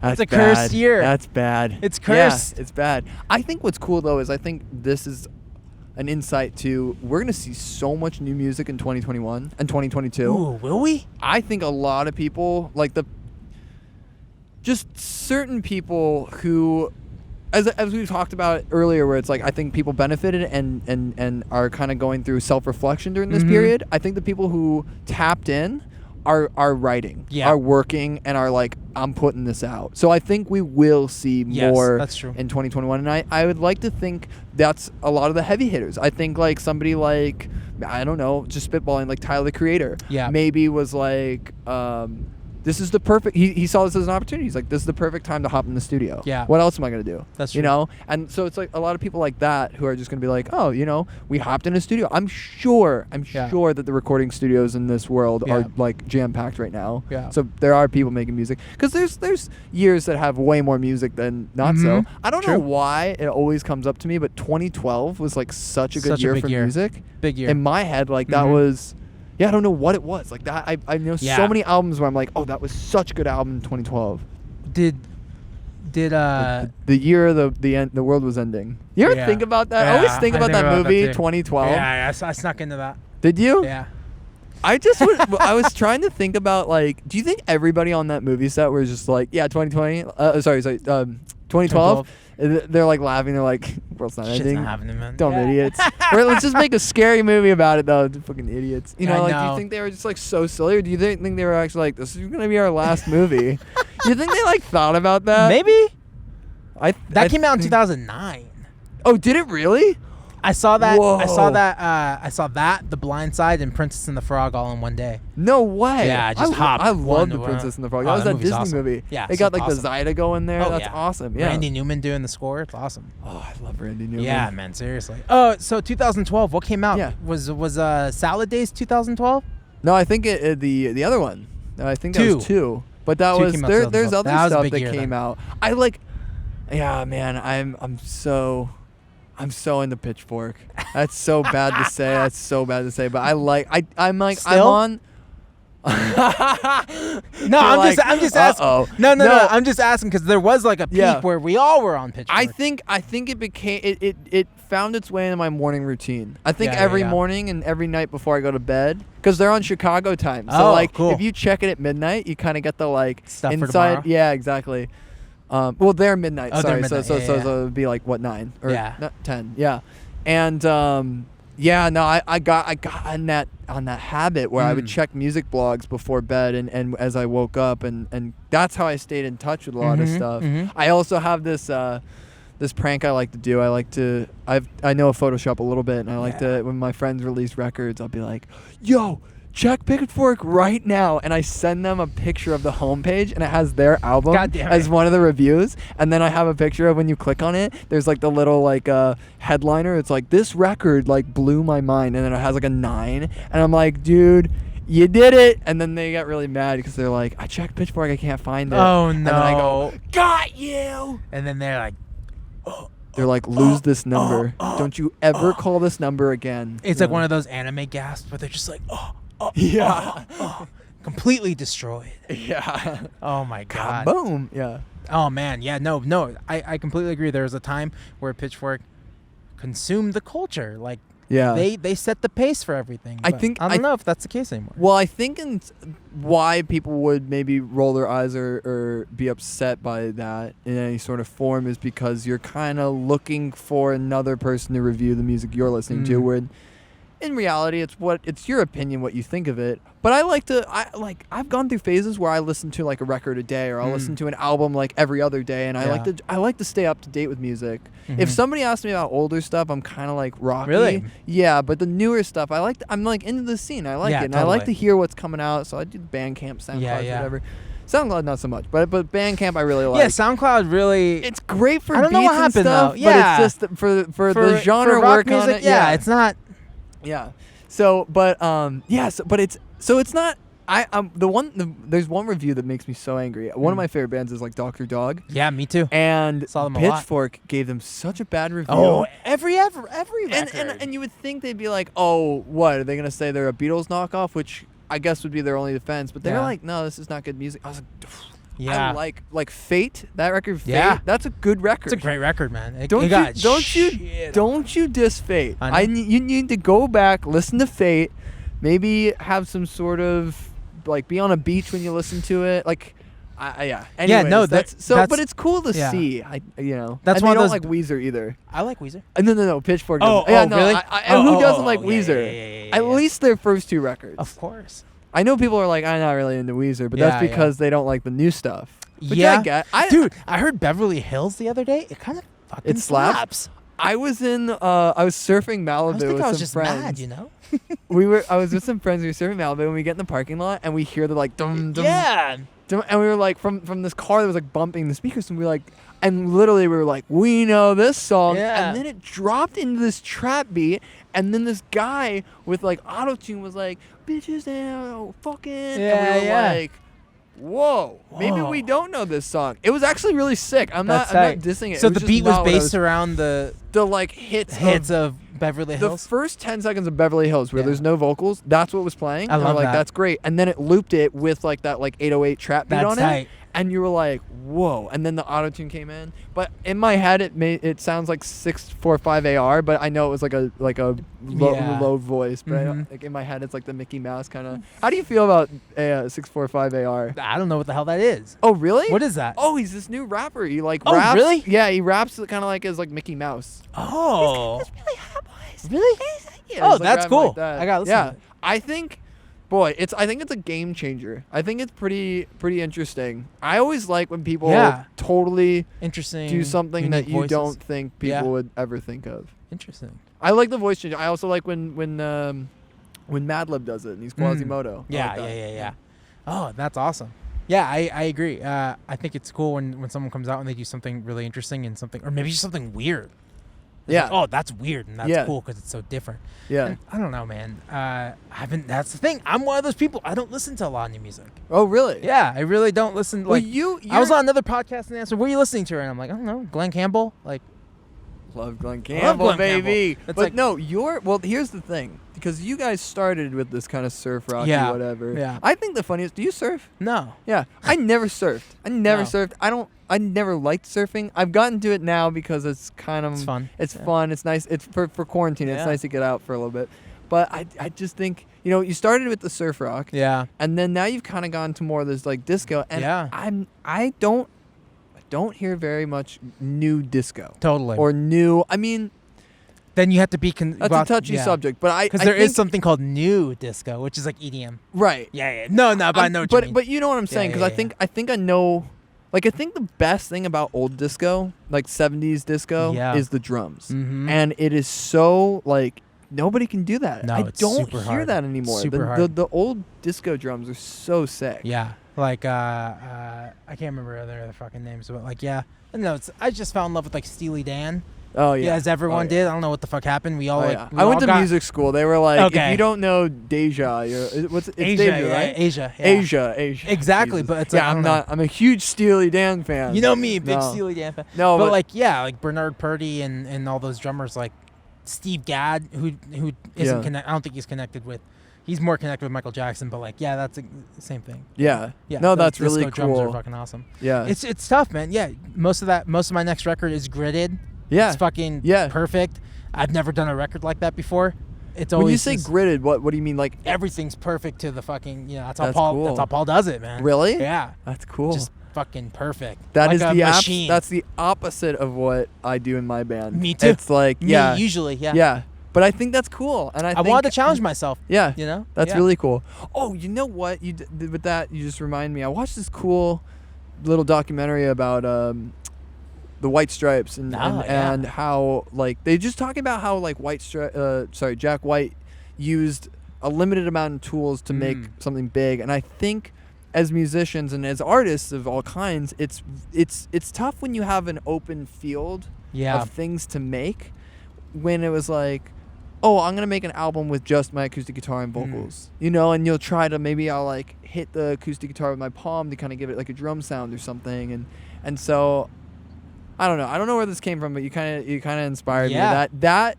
That's a cursed year. That's bad. It's cursed. Yeah, it's bad. I think what's cool though is I think this is an insight to we're gonna see so much new music in 2021 and 2022. Ooh, will we? I think a lot of people like just certain people who, as we talked about earlier, where it's like I think people benefited and are kind of going through self-reflection during this period. I think the people who tapped in are writing, are working, and are like, I'm putting this out. So I think we will see more that's true. In 2021. And I would like to think that's a lot of the heavy hitters. I think like somebody like, I don't know, just spitballing, like Tyler the Creator. Yeah. Maybe was like, this is the perfect, he saw this as an opportunity. He's like, this is the perfect time to hop in the studio. Yeah. What else am I going to do? That's true. And so it's like a lot of people like that who are just going to be like, oh, we hopped in a studio. I'm sure that the recording studios in this world are like jam-packed right now. Yeah. So there are people making music. Because there's years that have way more music than not so. I don't know why it always comes up to me, but 2012 was like such a good year for music. Big year. In my head, like that was... Yeah, I don't know what it was. Like that, I know so many albums where I'm like, oh, that was such a good album in 2012. Did Did the year the world was ending. You ever think about that? I always think about that movie, 2012. Yeah, I snuck into that. Did you? Yeah. I was trying to think about, like, do you think everybody on that movie set was just like, yeah, 2020? 2012? They're like laughing. They're like, world's not ending. Not happening, man. Dumb idiots. Or let's just make a scary movie about it, though. Fucking idiots. You know, do you think they were just like so silly, or do you think they were actually like, this is gonna be our last movie? You think they like thought about that? Maybe. That came out in 2009. Oh, did it really? I saw that. Whoa. I saw that, The Blind Side, and Princess and the Frog all in one day. No way. Yeah, just hopped. I love The Princess and the Frog. That was that Disney movie. Yeah, they got like the Zydeco in there. Oh, That's awesome. Yeah. Randy Newman doing the score. It's awesome. Oh, I love Randy Newman. Yeah, man, seriously. Oh, so 2012. What came out? Yeah. Was Salad Days 2012? No, I think the other one. I think that was 2. But that was there's other stuff that came out. I like. Yeah, man. I'm so into Pitchfork. That's so bad to say. That's so bad to say. But I'm on. No, I'm just asking. No, I'm just asking because there was like a peak where we all were on Pitchfork. I think it became it found its way into my morning routine. I think every morning and every night before I go to bed, because they're on Chicago time. So cool. If you check it at midnight, you kind of get the like stuff inside. For tomorrow? Yeah, exactly. Well, they're midnight. Oh, sorry. they're midnight. So it would be like what 9 or not 10. Yeah, and I got on that habit where I would check music blogs before bed and as I woke up and that's how I stayed in touch with a lot of stuff. I also have this prank I like to do. I know Photoshop a little bit, and I like to, when my friends release records, I'll be like, yo, check Pitchfork right now, and I send them a picture of the homepage, and it has their album as one of the reviews, and then I have a picture of when you click on it, there's like the little like headliner. It's like, this record like blew my mind, and then it has like a 9, and I'm like, dude, you did it. And then they get really mad because they're like, I checked Pitchfork, I can't find it. Oh no. And then I go, got you. And then they're like, they're like, lose this number. Don't you ever call this number again. It's like one of those anime gasps where they're just like, completely destroyed. Yeah. Oh my god. Boom. Yeah. Oh man. Yeah. No. I completely agree. There was a time where Pitchfork consumed the culture. Like, they set the pace for everything. I don't know if that's the case anymore. Well, I think why people would maybe roll their eyes or be upset by that in any sort of form is because you're kind of looking for another person to review the music you're listening to, where in reality, it's your opinion, what you think of it. But I've gone through phases where I listen to like a record a day, or I'll listen to an album like every other day, and I like to stay up to date with music. If somebody asks me about older stuff, I'm kind of like rocky. Really? Yeah, but the newer stuff, I'm like into the scene. I like it, and I like to hear what's coming out. So I do Bandcamp, SoundCloud, whatever. SoundCloud not so much, but Bandcamp I really like. Yeah, SoundCloud really. It's great for beats know what and stuff, though. Yeah. But it's just for the genre rock work music, on it. Yeah, it's not. Yeah. So, but it's not. There's one review that makes me so angry. One of my favorite bands is like Dr. Dog. Yeah, me too. And saw them Pitchfork gave them such a bad review. Oh, every record. And you would think they'd be like, oh, what are they gonna say? They're a Beatles knockoff, which I guess would be their only defense. But they're like, no, this is not good music. I was like, yeah, I like Fate. That record, Fate, that's a good record. It's a great record, man. Don't you diss Fate. You need to go back, listen to Fate, maybe have some sort of like be on a beach when you listen to it. Like, Anyways, but it's cool to see. That's why I don't like Weezer either. I like Weezer. No, Pitchfork. Really? Who doesn't like Weezer? Yeah, At least their first 2 records. Of course. I know people are like, I'm not really into Weezer, but that's because they don't like the new stuff. But dude, I heard Beverly Hills the other day. It kind of fucking slaps. I was surfing Malibu with some friends. Mad, you know. I was with some friends. We were surfing Malibu, and we get in the parking lot, and we hear the like dum dum. Yeah. And we were like from this car that was like bumping the speakers, and we were like, and literally we were like, we know this song. Yeah. And then it dropped into this trap beat, and then this guy with like auto-tune was like, bitches now, fucking. And we were like, whoa, maybe we don't know this song. It was actually really sick. I'm not dissing it. So the beat was based around the like hits of Beverly Hills. The first 10 seconds of Beverly Hills where there's no vocals, that's what was playing. I love that. That's great. And then it looped it with like that like 808 trap beat on it. and you were like, whoa, and then the auto-tune came in. But in my head, it sounds like 645 AR, but I know it was like a low voice. But like in my head, it's like the Mickey Mouse kind of. How do you feel about 645 AR? I don't know what the hell that is. Oh, really? What is that? Oh, he's this new rapper. He like Oh, raps. really? Yeah, he raps kind of like as like Mickey Mouse. Oh. It's really hot voice. Really? Yeah, Oh, he's, like, that's rapping cool. like that. I gotta listen to it. I think, boy, I think it's a game changer. I think it's pretty interesting. I always like when people totally interesting do something that you voices. don't think people would ever think of. Interesting. I like the voice change. I also like when Madlib does it and he's Quasimodo. Yeah. Oh, that's awesome. Yeah, I agree. I think it's cool when someone comes out and they do something really interesting and something, or maybe just something weird. It's like, oh, that's weird and that's cool because it's so different. Yeah. And I don't know, man. That's the thing. I'm one of those people. I don't listen to a lot of new music. Oh, really? Yeah, I really don't listen. Well, like, I was on another podcast and they asked, "What are you listening to?" And I'm like, I don't know, Glenn Campbell. Like, love Glenn Campbell, baby. Campbell. But like, no, well, here's the thing. Because you guys started with this kind of surf rocky whatever. Yeah. I think the funniest. Do you surf? No. Yeah. I never surfed. I surfed. I never liked surfing. I've gotten to it now because it's kind of. It's fun. It's fun. It's nice. It's for quarantine. It's nice to get out for a little bit. But I just think, you started with the surf rock. Yeah. And then now you've kind of gone to more of this like disco. And I don't hear very much new disco. Totally. Or new. I mean. Then you have to be that's a touchy subject, but because there is something called new disco, which is like EDM. Right. Yeah. No, but I know what you mean. But you know what I'm saying, because I think I know. Like, I think the best thing about old disco, like 70s disco, is the drums, and it is so like nobody can do that. No, I it's don't super hear hard. that anymore. Super hard. The old disco drums are so sick. Yeah. Like I can't remember their fucking names, but like no, I just fell in love with like Steely Dan. Oh yeah, as everyone did. I don't know what the fuck happened. We all I went to music school. They were like, if you don't know Deja, it's Asia, Deja, right? Asia. Jesus. Exactly, but it's I'm a huge Steely Dan fan. You know me, big Steely Dan fan. No, but like Bernard Purdie and all those drummers like Steve Gadd, who isn't connected. I don't think he's connected with. He's more connected with Michael Jackson, but like that's the same thing. Yeah. No, that's really cool. Drums are fucking awesome. Yeah. It's tough, man. Yeah, most of my next record is gridded. Yeah. It's fucking perfect. I've never done a record like that before. It's always when you say gridded, what do you mean? Like everything's perfect to the fucking that's how Paul cool. That's how Paul does it, man. Really? Yeah. That's cool. Just fucking perfect. That like is a the machine. That's the opposite of what I do in my band. Me too. It's like usually. Yeah. But I think that's cool, and I wanted to challenge myself. Yeah. That's really cool. Oh, you know what? You did with that. You just remind me. I watched this cool little documentary about the White Stripes and how like they just talking about how like Jack White used a limited amount of tools to make something big, and I think as musicians and as artists of all kinds, it's tough when you have an open field of things to make. When it was like, oh, I'm gonna make an album with just my acoustic guitar and vocals, and you'll try to maybe I'll like hit the acoustic guitar with my palm to kind of give it like a drum sound or something, and so. I don't know where this came from, but you kind of inspired me. That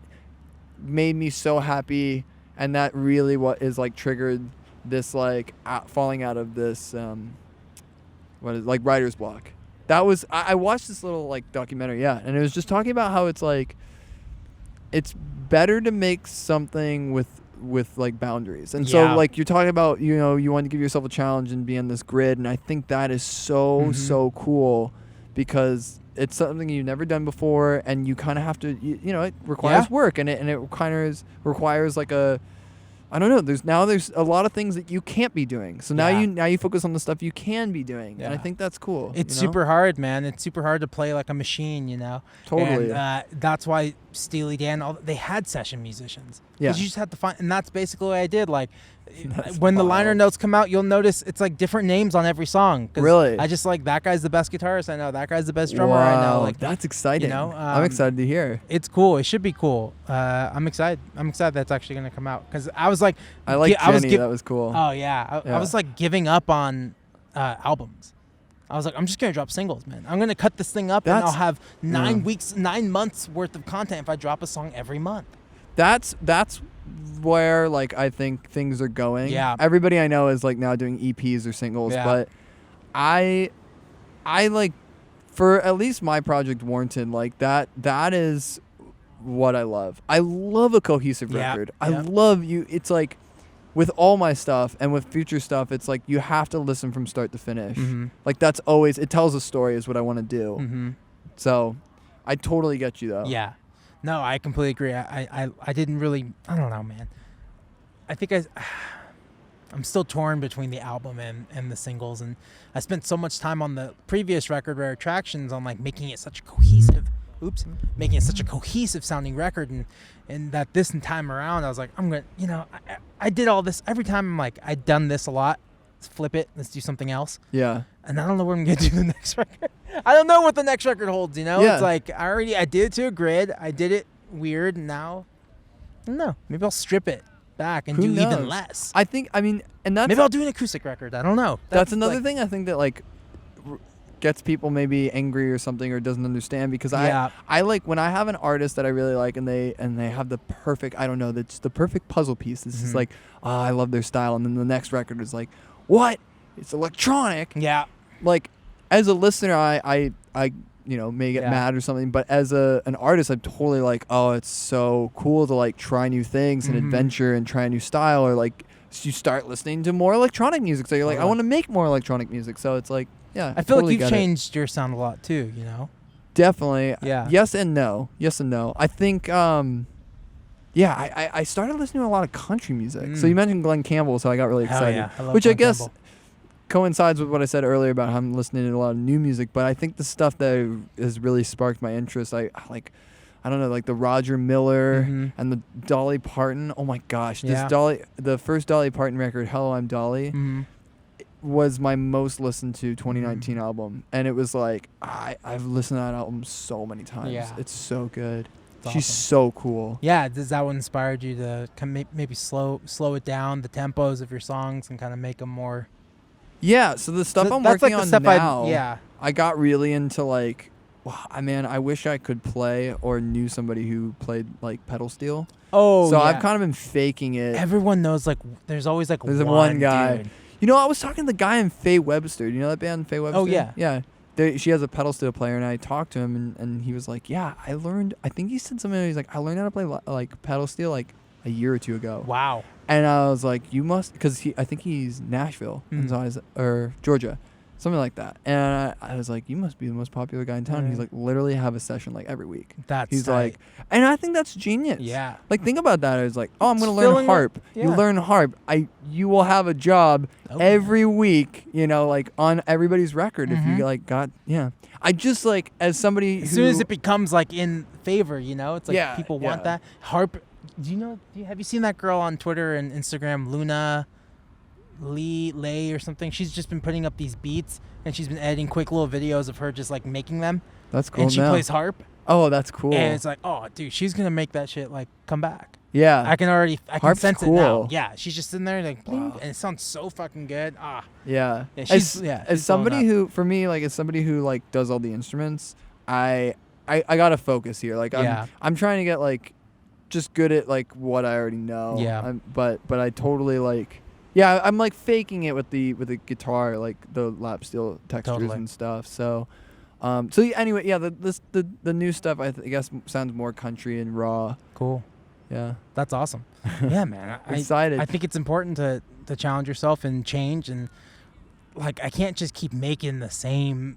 made me so happy, and that really what is like triggered this like falling out of this like writer's block. That was I watched this little like documentary, and it was just talking about how it's like it's better to make something with like boundaries, and so like you're talking about you want to give yourself a challenge and be on this grid, and I think that is so cool because it's something you've never done before, and you kind of have to, it requires work, and it kind of requires like I don't know. There's a lot of things that you can't be doing. So now you focus on the stuff you can be doing, and I think that's cool. It's super hard, man. It's super hard to play like a machine, Totally. And that's why Steely Dan, they had session musicians. Yeah. You just had to find, and that's basically what I did. Like when the liner notes come out, you'll notice it's like different names on every song. Really? I just like that guy's the best guitarist I know. That guy's the best drummer I know. Like that's exciting. I'm excited to hear. It's cool. It should be cool. I'm excited. I'm excited that's actually gonna come out because I was like, I like Jenny. That was cool. Oh yeah. I was like giving up on albums. I was like, I'm just gonna drop singles, man. I'm gonna cut this thing up, and I'll have 9 months worth of content if I drop a song every month. That's where like I think things are going. Yeah. Everybody I know is like now doing EPs or singles, but I I like, for at least my project Warrington, like that is what I love. I love a cohesive record. I love you. It's like with all my stuff and with future stuff, it's like you have to listen from start to finish. Like that's always, it tells a story is what I want to do. So I totally get you though. Yeah. No, I completely agree. I didn't really, I don't know, man. I think I'm still torn between the album and the singles, and I spent so much time on the previous record, Rare Attractions, on like making it such a cohesive sounding record, and that this time around I was like, I'm gonna, I did all this every time. I'm like, I'd done this a lot. Let's flip it. Let's do something else. Yeah. And I don't know what I'm gonna do the next record. I don't know what the next record holds. Yeah. It's like I did it to a grid. I did it weird. And now, I don't know. Maybe I'll strip it back and do even less. And that's maybe I'll do an acoustic record. I don't know. That's another thing I think that like gets people maybe angry or something or doesn't understand, because I like when I have an artist that I really like and they have the perfect, I don't know, that's the perfect puzzle piece. It's just like, oh, I love their style, and then the next record is like, what? It's electronic. Yeah. Like as a listener, I may get mad or something, but as an artist, I'm totally like, oh, it's so cool to like try new things and adventure and try a new style, or like you start listening to more electronic music. So you're like, I want to make more electronic music. So it's like, yeah. I feel totally like you've changed your sound a lot too, Definitely. Yeah. Yes and no. I think, I started listening to a lot of country music. So you mentioned Glenn Campbell, so I got really excited. Yeah. I love which Glenn I guess Campbell. Coincides with what I said earlier about how I'm listening to a lot of new music. But I think the stuff that has really sparked my interest, I don't know, like the Roger Miller and the Dolly Parton. Oh my gosh, the first Dolly Parton record, Hello, I'm Dolly, was my most listened to 2019 album, and it was like I've listened to that album so many times. Yeah. It's so good. It's She's awesome. so cool. Yeah, does that one inspired you to maybe slow it down, the tempos of your songs, and kind of make them more? Yeah, so the stuff I'm working on now, I got really into like, I wish I could play or knew somebody who played like pedal steel. Oh, so I've kind of been faking it. Everyone knows like there's always like one guy. Dude. I was talking to the guy in Faye Webster. Do you know that band, Faye Webster? Oh yeah, yeah. She has a pedal steel player, and I talked to him, and he was like, yeah, I think he said something. He's like, I learned how to play like pedal steel like a year or two ago. Wow. And I was like, you must, because I think he's Nashville, and so or Georgia, something like that. And I was like, you must be the most popular guy in town. He's like, literally have a session like every week. He's tight. Like, and I think that's genius. Yeah. Like, think about that. I was like, oh, I'm going to learn harp. You learn harp. You will have a job every week, like on everybody's record if you like I just like, as somebody as soon as it becomes like in favor, it's like people want that harp. Have you seen that girl on Twitter and Instagram, Luna Lay or something? She's just been putting up these beats, and she's been editing quick little videos of her just like making them. That's cool. And she plays harp. Oh, that's cool. And it's like, oh, dude, she's gonna make that shit like come back. Yeah. I can Harp's sense cool. it now. Yeah, she's just sitting there like, and it sounds so fucking good. Yeah. As somebody who, for me, like as somebody who like does all the instruments, I gotta focus here. Like I'm trying to get like just good at like what I already know. Yeah. But I totally like. Yeah, I'm like faking it with the guitar, like the lap steel textures and stuff. So, anyway, the new stuff I guess sounds more country and raw. Cool. Yeah, that's awesome. Yeah, man. Excited. I think it's important to challenge yourself and change, and like I can't just keep making the same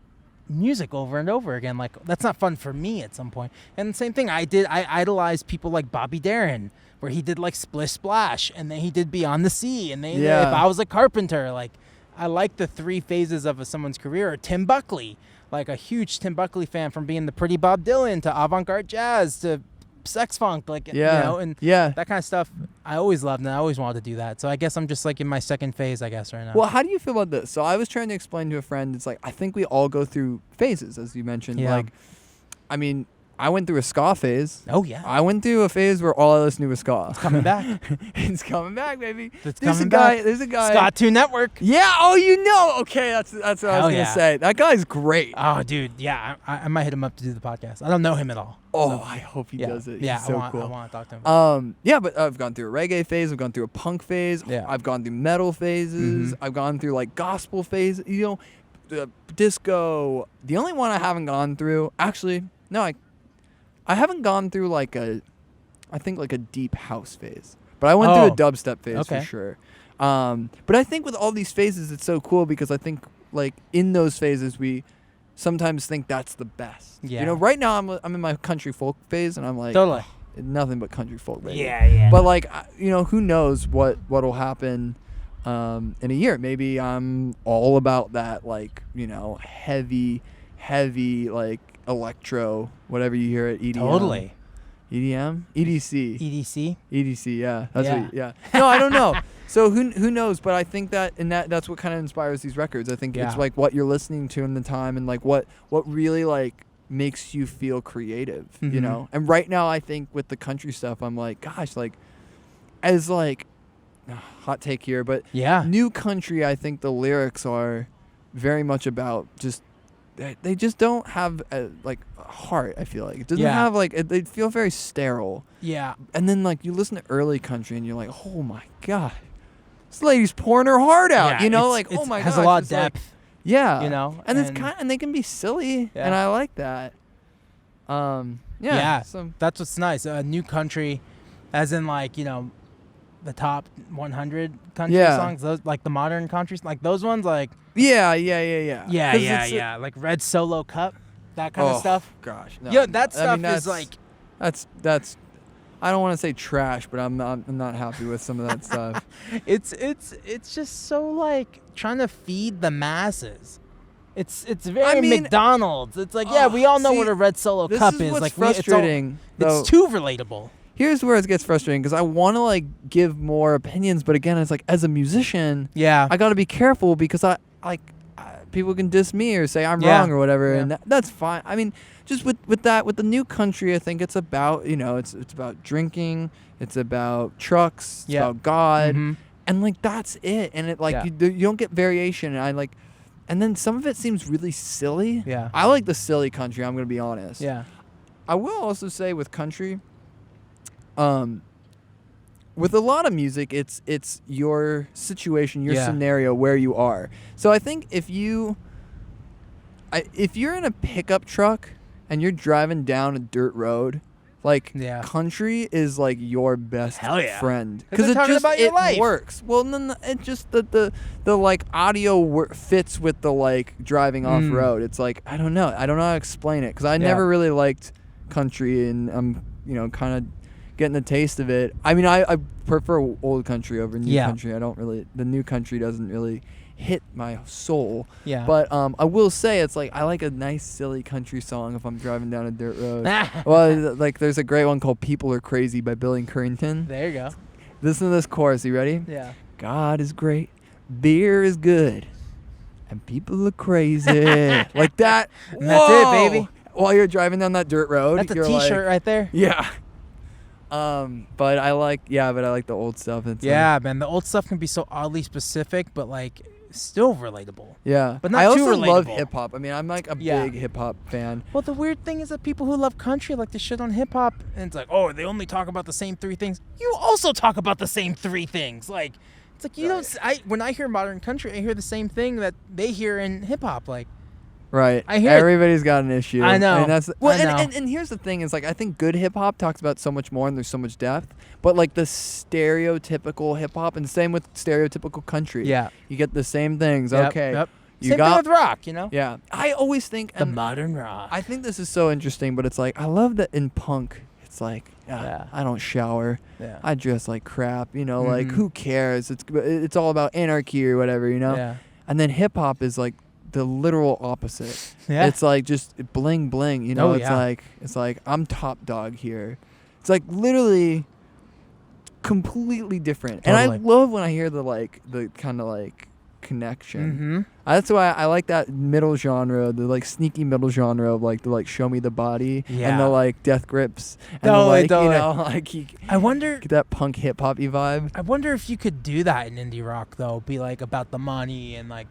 music over and over again. Like that's not fun for me at some point. And the same thing I idolized people like Bobby Darin, where he did like Splish Splash, and then he did Beyond the Sea, and then if I was a carpenter, like I like the three phases of someone's career. Or Tim Buckley, like a huge Tim Buckley fan, from being the pretty Bob Dylan to avant-garde jazz to sex funk, like that kind of stuff. I always loved, and I always wanted to do that. So I guess I'm just like in my second phase, I guess, right now. Well, how do you feel about this? So I was trying to explain to a friend, it's like I think we all go through phases, as you mentioned. Yeah. Like, I mean, I went through a ska phase. Oh yeah. I went through a phase where all I listened to was ska. It's coming back. It's coming back, baby. There's a guy. Ska 2 Network. Yeah. Oh, okay. That's what I was gonna say. That guy's great. Oh, dude. Yeah. I might hit him up to do the podcast. I don't know him at all. Oh, so. I hope he does it. Yeah. He's so cool. I want to talk to him. Yeah, but I've gone through a reggae phase. I've gone through a punk phase. Yeah. I've gone through metal phases. I've gone through like gospel phase. disco. The only one I haven't gone through, actually, no, I haven't gone through like a deep house phase. But I went through a dubstep phase for sure. But I think with all these phases, it's so cool because I think like in those phases we sometimes think that's the best. Yeah. You know, right now I'm in my country folk phase, and I'm like, totally. Nothing but country folk, baby. Yeah. But like, who knows what'll happen in a year? Maybe I'm all about that, like, heavy like electro, whatever you hear at EDM. Totally. EDM? EDC. EDC? EDC, yeah. No, I don't know. So who knows? But I think that's what kind of inspires these records. I think it's like what you're listening to in the time, and like what really like makes you feel creative, Mm-hmm. And right now I think with the country stuff, I'm like, gosh, like as like hot take here, but new country, I think the lyrics are very much about just they just don't have a heart. I feel like it doesn't have they feel very sterile. Yeah. And then like you listen to early country and you're like, oh my god, this lady's pouring her heart out. Oh my god, has a lot of depth. Yeah. And it's and they can be silly, and I like that. So that's what's nice. New country, as in like the top 100 country songs, those like the modern countries, like those ones, like yeah. Like Red Solo Cup, that kind of stuff. Gosh, that stuff is like that's. I don't want to say trash, but I'm not happy with some of that stuff. It's just so like trying to feed the masses. It's very McDonald's. It's like we all know what a Red Solo Cup is. Like frustrating. It's too relatable. Here's where it gets frustrating because I want to like give more opinions, but again, it's like as a musician, I got to be careful because I people can diss me or say I'm wrong or whatever, and that's fine. I mean, just with the new country, I think it's about it's about drinking, it's about trucks, it's about God, and like that's it. And it like you don't get variation. And and then some of it seems really silly. Yeah, I like the silly country. I'm gonna be honest. Yeah, I will also say with country, with a lot of music, it's your situation, your scenario, where you are. So I think if you're in a pickup truck and you're driving down a dirt road, like country is like your best friend because it works. Well, then it just the like audio fits with the like driving off road. It's like I don't know how to explain it because I never really liked country, and I'm kind of getting the taste of it. I mean, I prefer old country over new country. The new country doesn't really hit my soul. Yeah. But I will say it's like I like a nice silly country song if I'm driving down a dirt road. Well, like there's a great one called "People Are Crazy" by Billy Currington. There you go. Listen to this chorus. You ready? Yeah. God is great, beer is good, and people are crazy. Like that. And that's it, baby. While you're driving down that dirt road, that's a T-shirt right there. Yeah. But I like the old stuff. It's man, the old stuff can be so oddly specific, but like still relatable. Yeah, but not I too also relatable. love hip hop. I mean, I'm like a big hip hop fan. Well, the weird thing is that people who love country like to shit on hip hop, and it's like, oh, they only talk about the same 3 things. You also talk about the same 3 things. Like, it's like you don't. When I hear modern country, I hear the same thing that they hear in hip hop. Like. Right. Everybody's got an issue. I know. And here's the thing is like I think good hip hop talks about so much more and there's so much depth. But like the stereotypical hip hop, and same with stereotypical country. Yeah. You get the same things. Okay. Yep. Same thing with rock, Yeah. I always think the modern rock. I think this is so interesting, but it's like I love that in punk it's like I don't shower. Yeah. I dress like crap, like who cares? It's all about anarchy or whatever, Yeah. And then hip hop is like the literal opposite. Yeah. It's like just bling bling, it's like I'm top dog here. It's like literally completely different. Totally. And I love when I hear the kind of like connection. Mm-hmm. That's why I like that middle genre, the like sneaky middle genre of like the like show me the body and the like death grips and I wonder that punk hip hop vibe. I wonder if you could do that in indie rock though, be like about the money and like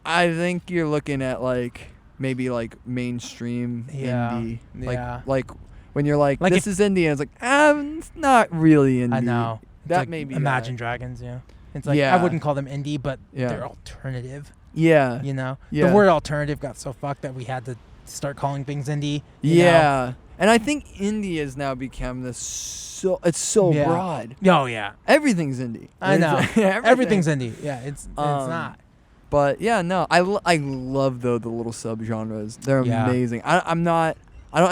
I think you're looking at like maybe like mainstream indie. Like when you're like this is indie, and it's like it's not really indie. I know. That like may be Imagine Dragons, It's like I wouldn't call them indie, but they're alternative. Yeah. You know? Yeah. The word alternative got so fucked that we had to start calling things indie. Yeah. Know? And I think indie has now become this it's so broad. Oh, yeah. Everything's indie. I know. Everything's indie. Yeah, it's not. But yeah, no, I love though the little subgenres. They're amazing. I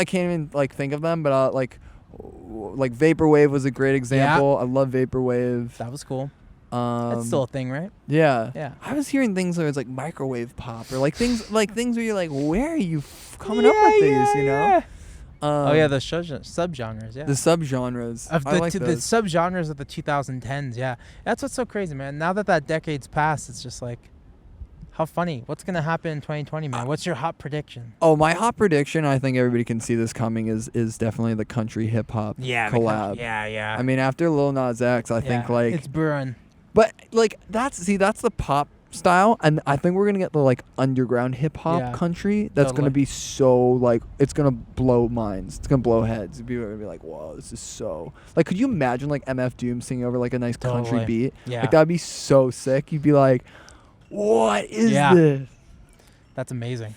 can't even like think of them, but like vaporwave was a great example. I love vaporwave. That was cool. That's still a thing, right? Yeah. Yeah. I was hearing things where it's like microwave pop or like things where you're like, where are you coming up with these? You know? The subgenres. Yeah. The subgenres of I like the subgenres of the 2010s. Yeah, that's what's so crazy, man. Now that decade's passed, it's just like, how funny. What's gonna happen in 2020, man? What's your hot prediction? Oh, my hot prediction, I think everybody can see this coming, is definitely the country hip hop collab. Yeah. I mean, after Lil Nas X, I think like it's brewing. But like that's the pop style, and I think we're gonna get the like underground hip hop country that's gonna be so like, it's gonna blow minds, it's gonna blow heads. People are gonna be like, whoa, this is so like, could you imagine like MF Doom singing over like a nice country beat? Yeah, like that'd be so sick. You'd be like, what is this? That's amazing.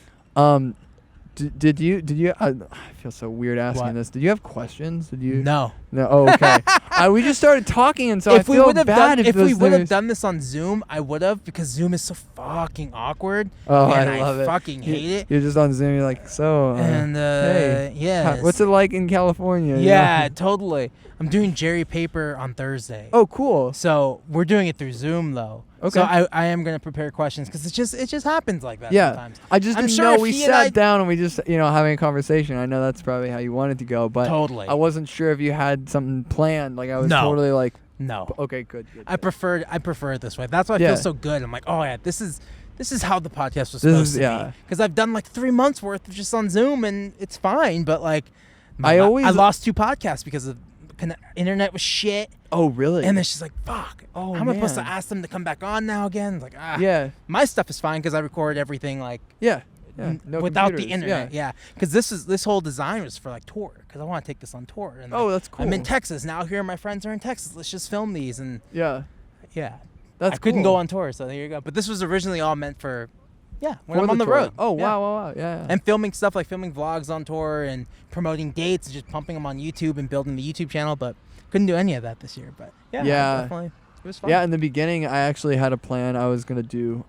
Did you I feel so weird asking this. Did you have questions? Did you? No. Oh, okay. We just started talking, and so I feel bad if we would have done this on Zoom, I would have, because Zoom is so fucking awkward. Oh, I love it. Fucking hate it. You're just on Zoom. You're like, so. Hey, what's it like in California? Yeah, totally. I'm doing Jerry Paper on Thursday. Oh, cool. So we're doing it through Zoom though. Okay. So I am gonna prepare questions, because it just happens like that sometimes. I just didn't know. We sat down and we just having a conversation. I know that's probably how you wanted to go, but totally. I wasn't sure if you had something planned. Like I was totally like, no. Okay, good. I prefer it this way. That's why I feel so good. I'm like, oh yeah, this is how the podcast was supposed to be. Because I've done like 3 months worth of just on Zoom, and it's fine. But like, I lost 2 podcasts because of internet was shit. Oh, really? And then she's like, fuck. Oh, how am I supposed to ask them to come back on now again? Like, my stuff is fine because I record everything like no without the computers. internet. Because this whole design was for like tour, because I want to take this on tour. And that's cool. I'm in Texas now. Here my friends are in Texas. Let's just film these. And I couldn't go on tour, so there you go. But this was originally all meant for when I'm on the road. Oh, wow. Yeah. And filming stuff, like filming vlogs on tour and promoting dates and just pumping them on YouTube and building the YouTube channel. But couldn't do any of that this year. But definitely. It was fun. Yeah, in the beginning, I actually had a plan I was going to do.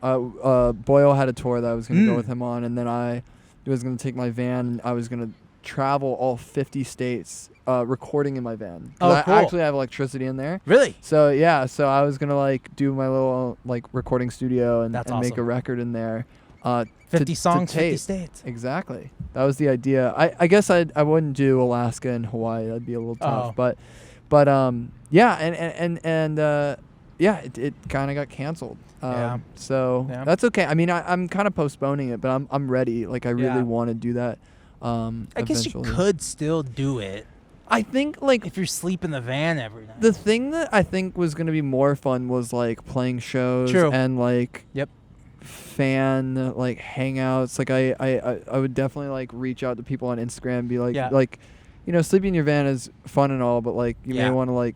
Boyle had a tour that I was going to go with him on, and then I was going to take my van, and I was going to travel all 50 states recording in my van. Oh, cool. I actually have electricity in there. Really? So, so I was going to like do my little like recording studio and make a record in there. 50 songs, 50 states. Exactly. That was the idea. I guess I wouldn't do Alaska and Hawaii. That'd be a little tough. But it kind of got canceled. So that's okay. I mean, I'm kind of postponing it, but I'm ready. Like I really want to do that. I guess you could still do it. I think like if you're sleeping in the van every night. The thing that I think was going to be more fun was like playing shows and like fan like hangouts. Like I would definitely like reach out to people on Instagram and be like sleeping in your van is fun and all, but like you may want to like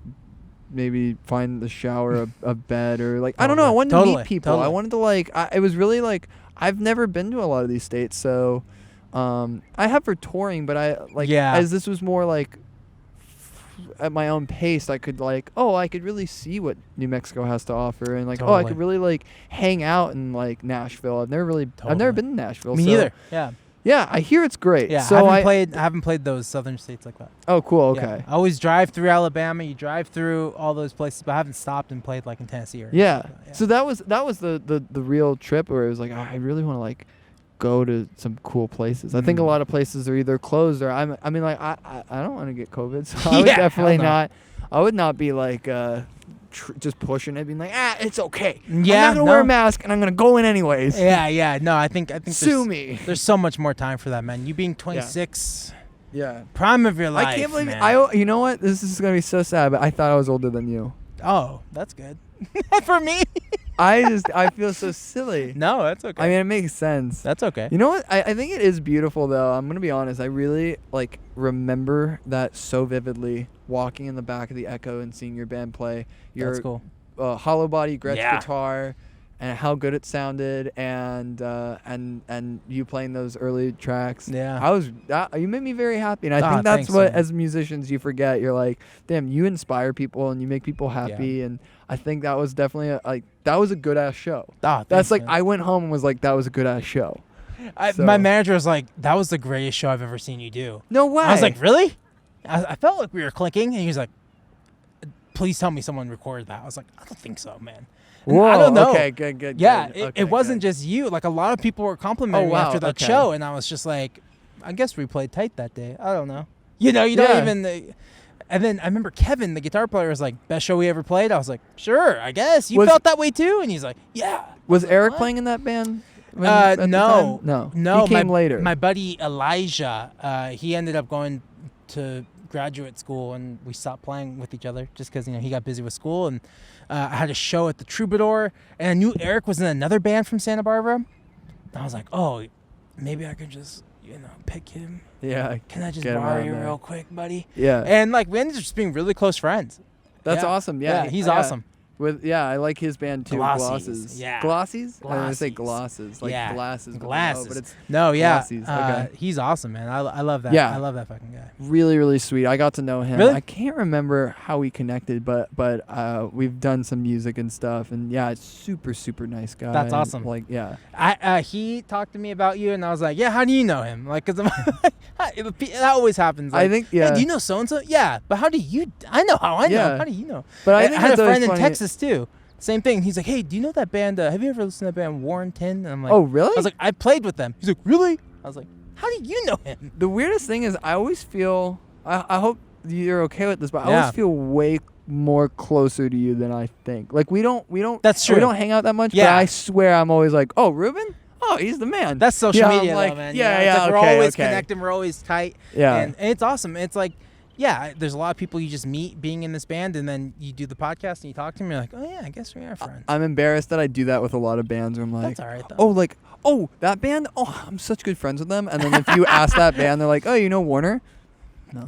maybe find the shower a bed or like I don't know. I wanted to meet people. I wanted to like it was really like I've never been to a lot of these states, so I have for touring, but I like as this was more like at my own pace, I could like I could really see what New Mexico has to offer, and like I could really like hang out in like Nashville. I've never been to Nashville. Me neither. Yeah, I hear it's great. Yeah, so I haven't played those southern states like that. Oh, cool. Okay. Yeah. I always drive through Alabama. You drive through all those places, but I haven't stopped and played like in Tennessee or So that was the real trip where it was like I really want to like go to some cool places. I think a lot of places are either closed or I mean like I don't want to get COVID, so I would definitely not. I would not be like just pushing it, being like it's okay. I'm not gonna wear a mask and I'm gonna go in anyways. No, I think sue me. There's so much more time for that, man. You being 26, prime of your life. I can't believe man. You know what? This is gonna be so sad, but I thought I was older than you. Oh, that's good. For me. I feel so silly. No, that's okay. I mean, it makes sense. That's okay. You know what? I think it is beautiful, though. I'm going to be honest. I really, like, remember that so vividly, walking in the back of the Echo and seeing your band play. Your That's cool. hollow body Gretsch guitar, and how good it sounded, and you playing those early tracks. Yeah. You made me very happy, and I think that's thanks, what man. as musicians you forget. You're like, damn, you inspire people and you make people happy, and I think that was definitely that was a good ass show. That's like, man. I went home and was like, that was a good ass show. My manager was like, that was the greatest show I've ever seen you do. No way. I was like, really? I felt like we were clicking, and he was like, please tell me someone recorded that. I was like, I don't think so, man. Whoa, I don't know. Okay, good. Yeah, good. It wasn't just you. Like, a lot of people were complimenting me after that show, and I was just like, I guess we played tight that day. I don't know. You don't even... And then I remember Kevin, the guitar player, was like, best show we ever played? I was like, sure, I guess. You felt that way too? And he's like, yeah. Was Eric playing in that band? No. He came later. My buddy Elijah, he ended up going to graduate school, and we stopped playing with each other just because he got busy with school. And I had a show at the Troubadour, and I knew Eric was in another band from Santa Barbara. And I was like, oh, maybe I could just pick him. Yeah. Can I just borrow you real quick, buddy? Yeah. And like, we ended up just being really close friends. That's awesome. Yeah. He's awesome. I like his band too. Glosses. Yeah. Glossies? I was gonna say glosses. Like glasses. Glasses. But it's Glossies. Okay. He's awesome, man. I love that. Yeah. I love that fucking guy. Really, really sweet. I got to know him. Really? I can't remember how we connected, but we've done some music and stuff, and it's super, super nice guy. That's awesome. Like, yeah. He talked to me about you, and I was like, yeah, how do you know him? Like, cause that always happens. Like, I think, yeah. Hey, do you know so and so? Yeah, but how do you? I know how I know. How do you know? But I had a friend in funny. Texas too. Same thing. He's like, hey, do you know that band? Have you ever listened to that band Warrenton? And I'm like, oh, really? I was like, I played with them. He's like, really? I was like, how do you know him? The weirdest thing is, I always feel. I hope you're okay with this, but I always feel way more closer to you than I think. Like, we don't. That's true. We don't hang out that much. Yeah. But I swear, I'm always like, oh, Ruben. Oh, he's the man. That's social media, like, though, man. Yeah. Like, we're always connecting. We're always tight. Yeah. And it's awesome. It's like. Yeah, there's a lot of people you just meet being in this band, and then you do the podcast and you talk to them, and you're like, oh, yeah, I guess we are friends. I'm embarrassed that I do that with a lot of bands where I'm like, that's all right, though. Oh, that band? Oh, I'm such good friends with them. And then if you ask that band, they're like, oh, you know Warner? No.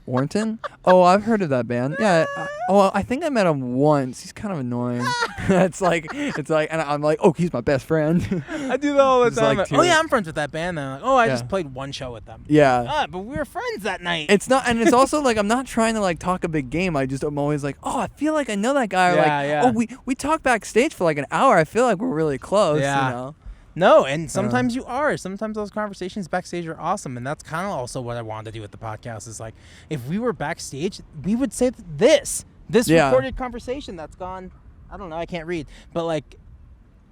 Warrenton? Oh, I've heard of that band. Yeah. I think I met him once. He's kind of annoying. it's like, and I'm like, oh, he's my best friend. I do that all the time. Like, oh yeah, I'm friends with that band. And I'm like, oh, I just played one show with them. Yeah. But we were friends that night. It's not, and it's also like, I'm not trying to like talk a big game. I'm always like, oh, I feel like I know that guy. Or oh, we talk backstage for like an hour. I feel like we're really close. Yeah. You know? No, and sometimes you are. Sometimes those conversations backstage are awesome, and that's kind of also what I wanted to do with the podcast. Is like, if we were backstage, we would say this recorded conversation that's gone. I don't know, I can't read, but like,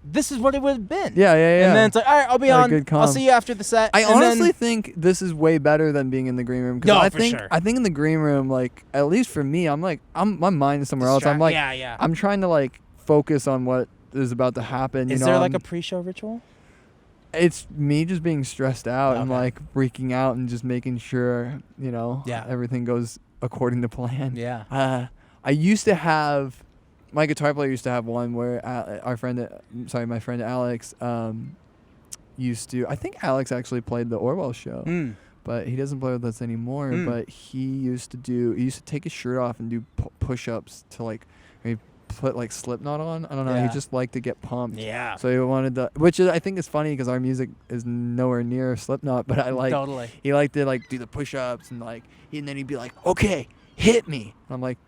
this is what it would have been. Yeah. And then it's like, all right, I'll be on. I'll see you after the set. I honestly think this is way better than being in the green room. No, for sure. I think in the green room, like, at least for me, my mind is somewhere else. I'm like, I'm trying to like focus on what is about to happen. Is there like a pre-show ritual? It's me just being stressed out and like freaking out and just making sure, everything goes according to plan. Yeah. I used to have, my guitar player used to have one where my friend Alex used to, I think Alex actually played the Orwell show, but he doesn't play with us anymore. But he used to take his shirt off and do push-ups to like, maybe put like Slipknot on. I don't know. He just liked to get pumped. Yeah. So he wanted to, which I think is funny because our music is nowhere near Slipknot, but I like. Totally. He liked to like do the push-ups and like, and then he'd be like, "Okay, hit me." And I'm like,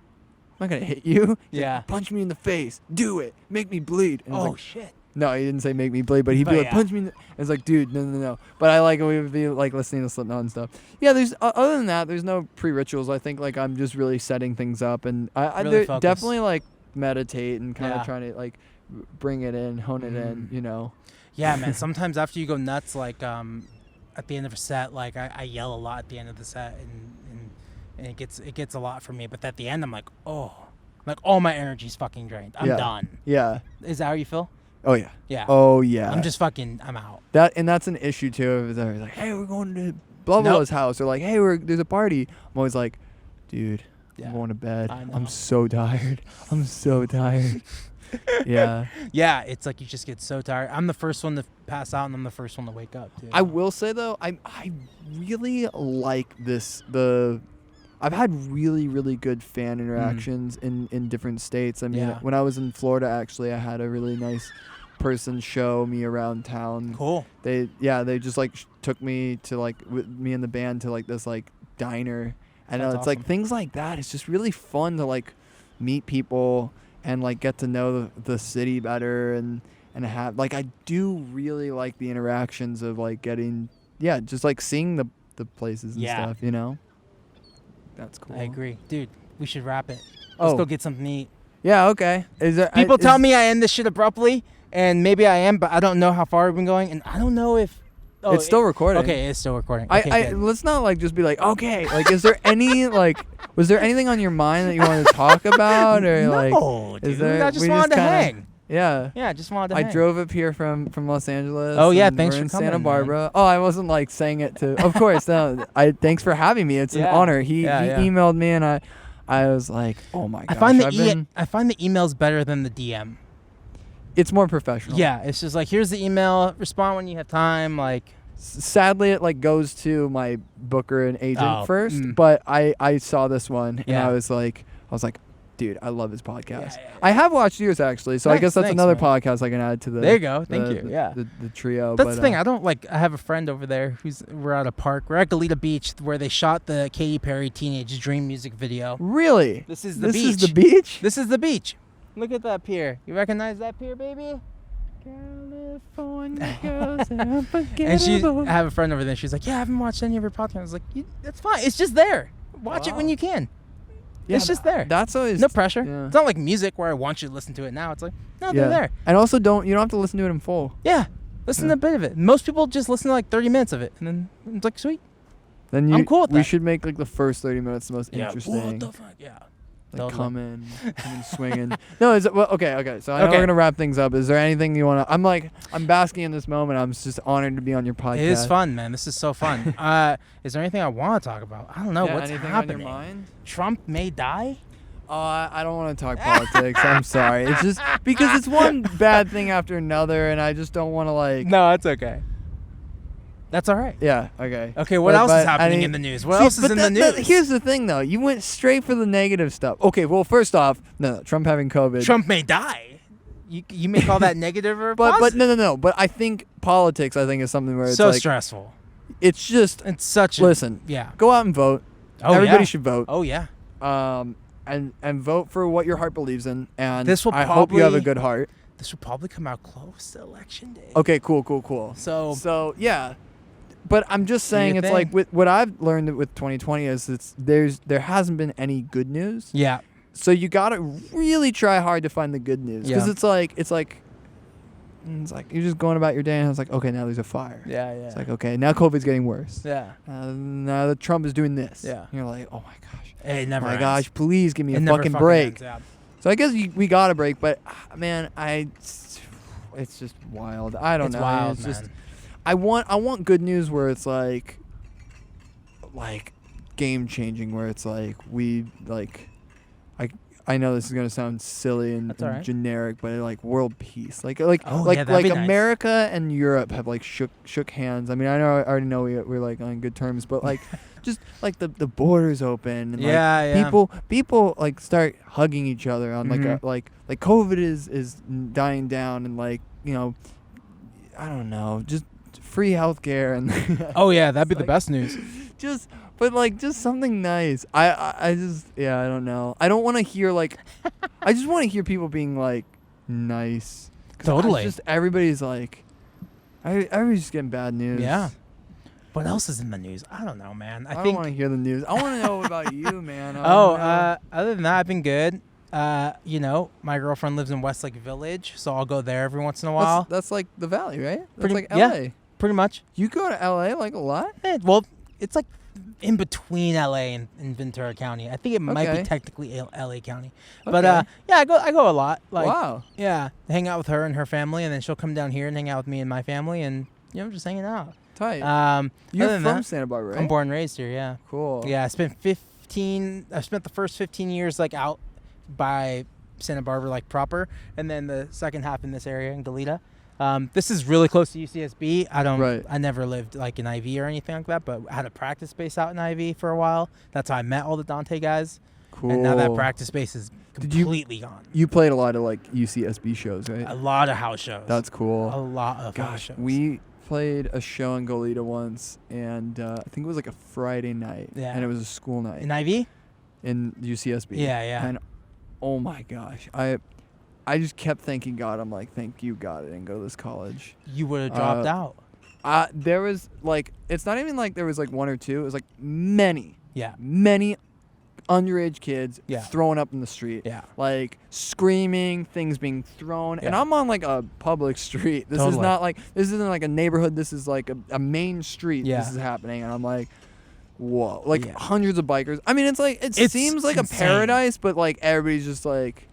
"I'm not gonna hit you." Yeah. Like, punch me in the face. Do it. Make me bleed. And oh shit. No, he didn't say make me bleed, but he'd be like, punch me in the... It's like, dude, no. But I like, we would be like listening to Slipknot and stuff. Yeah, there's, other than that, there's no pre-rituals. I think like I'm just really setting things up, and I really definitely like meditate and kind of trying to like bring it in, hone it in, Yeah, man. Sometimes after you go nuts, like at the end of a set, like I yell a lot at the end of the set, and it gets a lot for me. But at the end, I'm like, oh, like all my energy's fucking drained. I'm done. Yeah. Is that how you feel? Oh yeah. Yeah. Oh yeah. I'm out. That's an issue too. Is like, hey, we're going to blah blah's house, or like, hey, there's a party. I'm always like, dude, I'm going to bed. I'm so tired. Yeah. Yeah, it's like you just get so tired. I'm the first one to pass out, and I'm the first one to wake up, too. I will say though, I really like I've had really, really good fan interactions in different states. I mean, when I was in Florida, actually, I had a really nice person show me around town. Cool. They just like took me to like with me and the band to like this like diner, and it's awesome. Like things like that. It's just really fun to like meet people and like get to know the city better and have like I do really like the interactions of like getting just like seeing the places and stuff, you know. That's cool. I agree, dude. We should wrap it. Let's go get something to eat. Yeah, okay. People tell me I end this shit abruptly, and maybe I am, but I don't know how far we've been going, and I don't know if it's still recording. Okay, it's still recording. Okay, let's not like just be like, okay, like is there any like was there anything on your mind that you wanted to talk about or no, like dude, I just wanted to hang. Yeah, I just wanted to hang. I drove up here from Los Angeles. Oh yeah, thanks for coming. Santa Barbara. Man. Oh, I wasn't like saying it to. Of course, no. Thanks for having me. It's an honor. He emailed me and I was like, oh my gosh. I find the emails better than the DM. It's more professional. Yeah, it's just like here's the email. Respond when you have time. Like, sadly, it like goes to my booker and agent first. But I saw this one and I was like, dude, I love his podcast. Yeah. I have watched yours actually, so I guess that's another podcast I can add to the. There you go. Thank you. The trio. That's the thing. I have a friend over there we're at a park. We're at Goleta Beach where they shot the Katy Perry Teenage Dream music video. Really? This is the beach. This is the beach? This is the beach. Look at that pier. You recognize that pier, baby? California girls are unforgettable. I have a friend over there. She's like, I haven't watched any of her podcasts. I was like, that's fine. It's just there. Watch it when you can. Yeah, it's just there. That's always no pressure. Yeah. It's not like music where I want you to listen to it now. It's like they're there. And also you don't have to listen to it in full. Yeah, listen to a bit of it. Most people just listen to like 30 minutes of it, and then it's like sweet. Then I'm cool with that. We should make like the first 30 minutes the most interesting. What the fuck? Yeah. Like come in swinging. No, okay. So I know we're gonna wrap things up. Is there anything you wanna? I'm basking in this moment. I'm just honored to be on your podcast. It is fun, man. This is so fun. Is there anything I want to talk about? I don't know what's happening. On your mind? Trump may die. I don't want to talk politics. I'm sorry. It's just because it's one bad thing after another, and I just don't want to like. No, it's okay. That's all right. Yeah, okay. Okay, what else is happening in the news? What else is in the news? Here's the thing, though. You went straight for the negative stuff. Okay, well, first off, no, Trump having COVID. Trump may die. You may call that negative or positive? But no. But I think politics, is something where it's so like... stressful. It's just... It's such a... Listen. Yeah. Go out and vote. Oh, Everybody should vote. Oh, yeah. And vote for what your heart believes in. And I hope you have a good heart. This will probably come out close to Election Day. Okay, cool. So yeah. But I'm just saying, it's like with what I've learned with 2020 is there hasn't been any good news. Yeah. So you gotta really try hard to find the good news because it's like you're just going about your day and it's like, okay, now there's a fire. Yeah. It's like, okay, now COVID's getting worse. Yeah. Now that Trump is doing this. Yeah. And you're like, oh my gosh. It never ends. Gosh, please give me a fucking break. Ends, yeah. So I guess we got a break, but man, it's just wild. I don't know. It's wild, it's man. just. I want good news where it's like game changing, where it's like I know this is gonna sound silly and generic, but like world peace, like America and Europe have like shook hands. I mean, I already know we're like on good terms, but like just like the borders open and people like start hugging each other on like COVID is dying down and like, you know, I don't know, just free healthcare and that'd be the best news. Just something nice. I don't know. I don't want to hear like I just want to hear people being like nice. Totally. Just everybody's like everybody's just getting bad news. Yeah. What else is in the news? I don't know, man. I don't want to hear the news. I want to know about you, man. Other than that, I've been good. You know, my girlfriend lives in Westlake Village, so I'll go there every once in a while. That's like the Valley, right? That's like LA. Yeah, pretty much. You go to LA like a lot? Well, it's like in between LA and Ventura County. I think it might be technically LA County. But I go a lot. Like, wow. Yeah, hang out with her and her family, and then she'll come down here and hang out with me and my family, and just hanging out. Tight. You're from Santa Barbara, right? I'm born and raised here. Yeah. Cool. Yeah, I spent the first 15 years like out by Santa Barbara, like proper, and then the second half in this area in Goleta. This is really close to UCSB. Right. I never lived like in IV or anything like that, but I had a practice space out in IV for a while. That's how I met all the Dante guys. Cool. And now that practice space is completely gone. You played a lot of like UCSB shows, right? A lot of house shows. That's cool. A lot of house shows. We played a show in Goleta once, and I think it was like a Friday night. Yeah. And it was a school night. In IV? In UCSB. Yeah. And oh my gosh, I just kept thanking God. I'm like, thank you, God, I didn't go to this college. You would have dropped out. There was like, it's not even like there was like one or two. It was like many underage kids throwing up in the street. Yeah. Like screaming, things being thrown. Yeah. And I'm on like a public street. This isn't like a neighborhood. This is like a main street. Yeah. This is happening. And I'm like, whoa. Like hundreds of bikers. I mean, it seems like insane. A paradise, but like everybody's just like,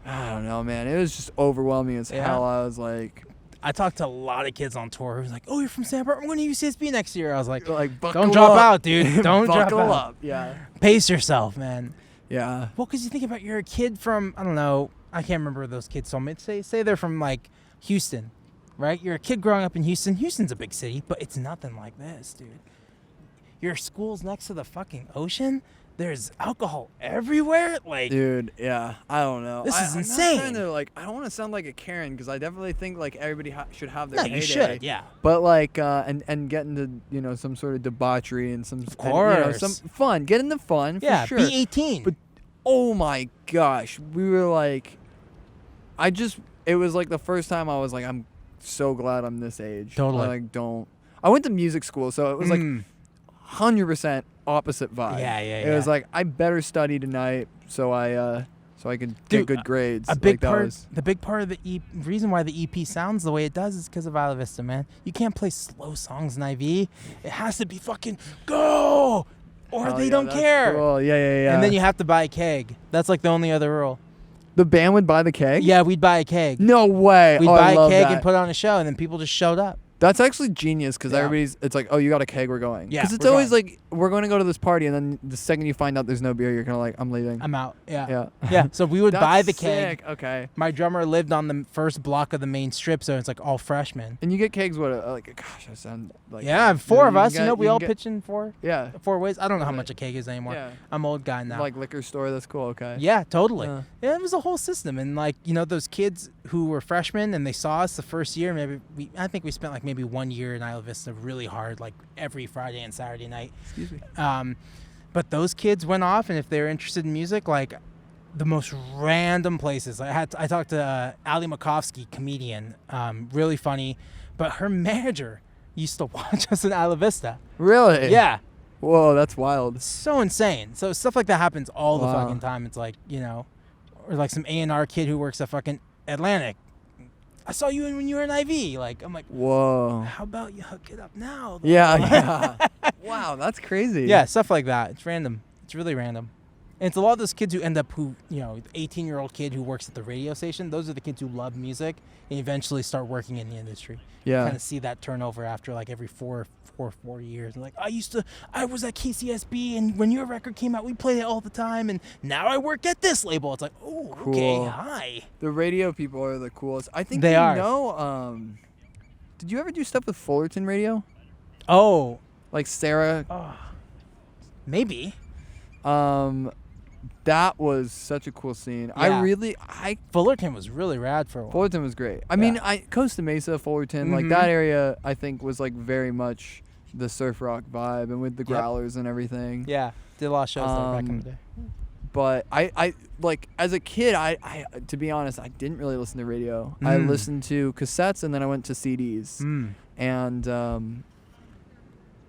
I don't know, man. It was just overwhelming as hell. I was like, I talked to a lot of kids on tour who was like, "Oh, you're from Santa Barbara. I'm going to UCSB next year." I was like "Don't drop out, dude. Don't drop out. Yeah, pace yourself, man." Yeah. Well, because you think about you're a kid from I don't know. I can't remember those kids. So say they're from like Houston, right? You're a kid growing up in Houston. Houston's a big city, but it's nothing like this, dude. Your school's next to the fucking ocean. There's alcohol everywhere, like dude. Yeah, I don't know. This is insane. I'm not I don't want to sound like a Karen because I definitely think like everybody should have their heyday. You should, yeah. But like, and get into some sort of debauchery and some, of course, some fun. Get into fun, for sure. Be 18. But oh my gosh, we were like, it was like the first time I was like, I'm so glad I'm this age. Totally. I went to music school, so it was like 100% opposite vibe. Yeah. It was like I better study tonight so I could get good grades. The big part of the reason why the EP sounds the way it does is because of Isla Vista, man. You can't play slow songs in IV. It has to be fucking go, or they don't care. Cool. Yeah. And then you have to buy a keg. That's like the only other rule. The band would buy the keg? Yeah, we'd buy a keg. No way. We'd buy a keg and put on a show, and then people just showed up. That's actually genius because it's like, oh, you got a keg, we're going. Yeah. Because it's always like, we're going to go to this party, and then the second you find out there's no beer, you're kind of like, I'm leaving. I'm out. Yeah. So we would buy the keg. Sick. Okay. My drummer lived on the first block of the main strip, so it's like all freshmen. And you get kegs, gosh, I sound like. Yeah, four of us. We all pitch in four. Yeah. 4 ways. I don't know how much a keg is anymore. Yeah. I'm an old guy now. Like liquor store, that's cool. Okay. Yeah, totally. Yeah, it was a whole system, and like those kids who were freshmen and they saw us the first year. I think we spent like maybe 1 year in Isla Vista really hard, like every Friday and Saturday night. Excuse me. But those kids went off, and if they were interested in music, like the most random places. I talked to Ali Makovsky, comedian, really funny, but her manager used to watch us in Isla Vista. Really? Yeah. Whoa, that's wild. It's so insane. So stuff like that happens all the fucking time. It's like, or like some A&R kid who works at fucking Atlantic. I saw you when you were in IV. Like, I'm like, whoa. How about you hook it up now? Though? Yeah. Wow, that's crazy. Yeah, stuff like that. It's random. It's really random. And it's a lot of those kids who end up the 18-year-old kid who works at the radio station. Those are the kids who love music and eventually start working in the industry. Yeah. You kind of see that turnover after like every 4 years. Like, I was at KCSB, and when your record came out, we played it all the time, and now I work at this label. It's like, oh, cool. Okay, hi. The radio people are the coolest. I think they are. Did you ever do stuff with Fullerton Radio? Oh. Like Sarah? Maybe. That was such a cool scene. Yeah. Fullerton was really rad for a while. Fullerton was great. I mean, Costa Mesa, Fullerton, like that area, I think was like very much the surf rock vibe, and with the growlers and everything. Yeah, did a lot of shows there back in the day. But I like as a kid, I to be honest, I didn't really listen to radio. I listened to cassettes, and then I went to CDs. And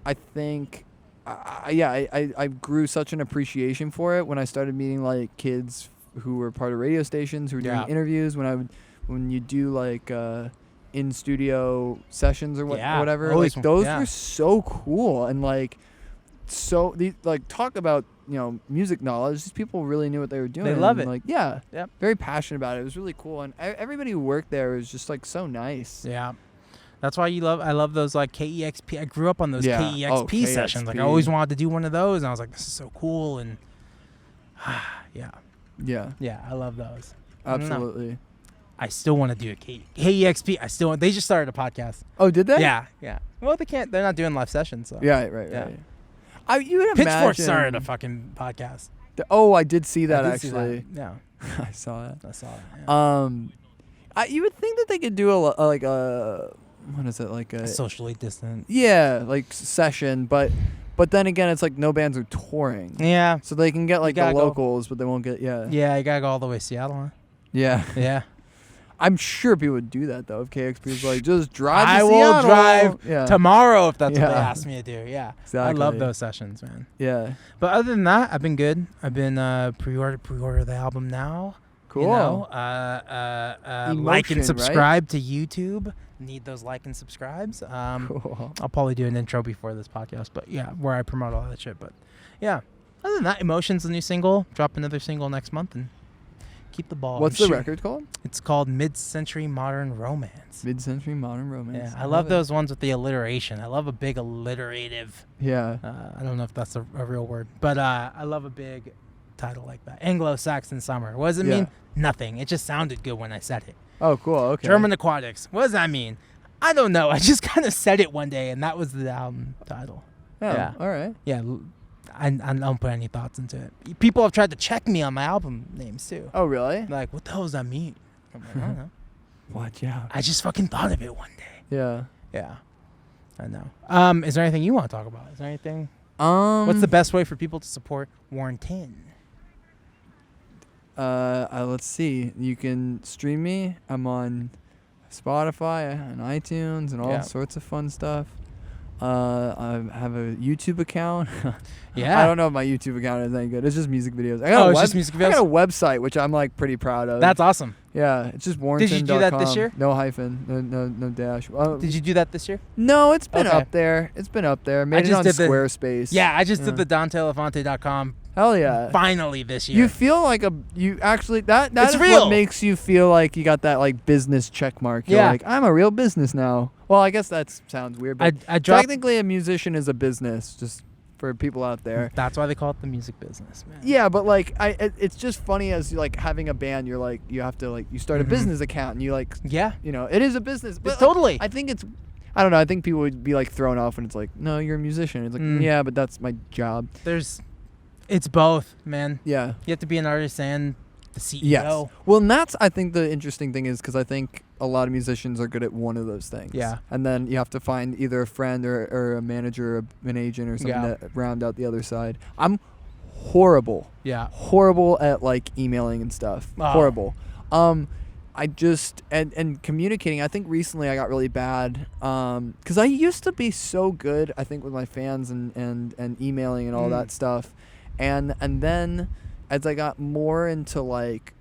I think. I grew such an appreciation for it when I started meeting like kids who were part of radio stations who were doing interviews. When you do like in studio sessions or whatever, like those were so cool, and like talk about music knowledge. These people really knew what they were doing. They love it. Like very passionate about it. It was really cool, and everybody who worked there was just like so nice. Yeah. That's why I love those like KEXP. I grew up on those KEXP sessions. Like I always wanted to do one of those, and I was like, this is so cool. And yeah, I love those. Absolutely. I still want to do a KEXP. I still want. They just started a podcast. Oh, did they? Yeah. Well, they can't. They're not doing live sessions. So. Yeah, right. You would Pitchfork imagine started a fucking podcast. I did see that actually. Yeah, I saw it. Yeah. You would think that they could do like a what is it, like a socially distant. Yeah, like session, but then again, it's like no bands are touring. Yeah. So they can get like the locals, but they won't get Yeah, you gotta go all the way to Seattle, huh? Yeah. Yeah. I'm sure people would do that though if KXP was like, just drive to Seattle. I will drive tomorrow if that's what they ask me to do. Yeah. Exactly. I love those sessions, man. Yeah. But other than that, I've been good. I've been pre-order the album now. Cool. You know, like and subscribe to YouTube. Need those like and subscribes. Cool. I'll probably do an intro before this podcast, but yeah, where I promote all that shit. But yeah, other than that, Emotions, the new single. Drop another single next month and keep the ball. What's the record called? It's called Mid-Century Modern Romance. Mid-Century Modern Romance. Yeah, I love those ones with the alliteration. I love a big alliterative. Yeah. I don't know if that's a real word, but I love a big title like that. Anglo-Saxon Summer. What does it mean? Nothing. It just sounded good when I said it. Oh, cool. Okay. German Aquatics. What does that mean? I don't know. I just kind of said it one day, and that was the album title. Oh, yeah. All right. Yeah. I don't put any thoughts into it. People have tried to check me on my album names, too. Oh, really? They're like, what the hell does that mean? I'm like, I don't know. Watch out. I just fucking thought of it one day. Yeah. Yeah. I know. Is there anything you want to talk about? Is there anything? What's the best way for people to support Warrenton? Let's see. You can stream me. I'm on Spotify and iTunes and all sorts of fun stuff. I have a YouTube account. Yeah. I don't know if my YouTube account is any good. It's just music videos. It's just music videos? I got a website, which I'm like pretty proud of. That's awesome. Yeah, it's just Warrenton.com. Did you do that this year? No hyphen, no dash. Did you do that this year? No, it's been up there. It's been up there. Made it on Squarespace. Yeah, I just did the DanteElephante.com. Hell yeah! Finally this year. You feel like that is real. What makes you feel like you got that like business check mark. You're like, I'm a real business now. Well, I guess that sounds weird, but technically a musician is a business, just for people out there. That's why they call it the music business, man. Yeah, but like it's just funny as like having a band. You're like you have to like you start a business account and you like it is a business. But totally. I think it's. I don't know. I think people would be like thrown off when it's like, no, you're a musician. It's like, yeah, but that's my job. It's both, man. Yeah. You have to be an artist and the CEO. Yes. Well, and that's, I think, the interesting thing is because I think a lot of musicians are good at one of those things. Yeah. And then you have to find either a friend or a manager or an agent or something to round out the other side. I'm horrible. Yeah. Horrible at, like, emailing and stuff. Oh. Horrible. I just, and communicating, I think recently I got really bad because I used to be so good, I think, with my fans and emailing and all that stuff. And then as I got more into like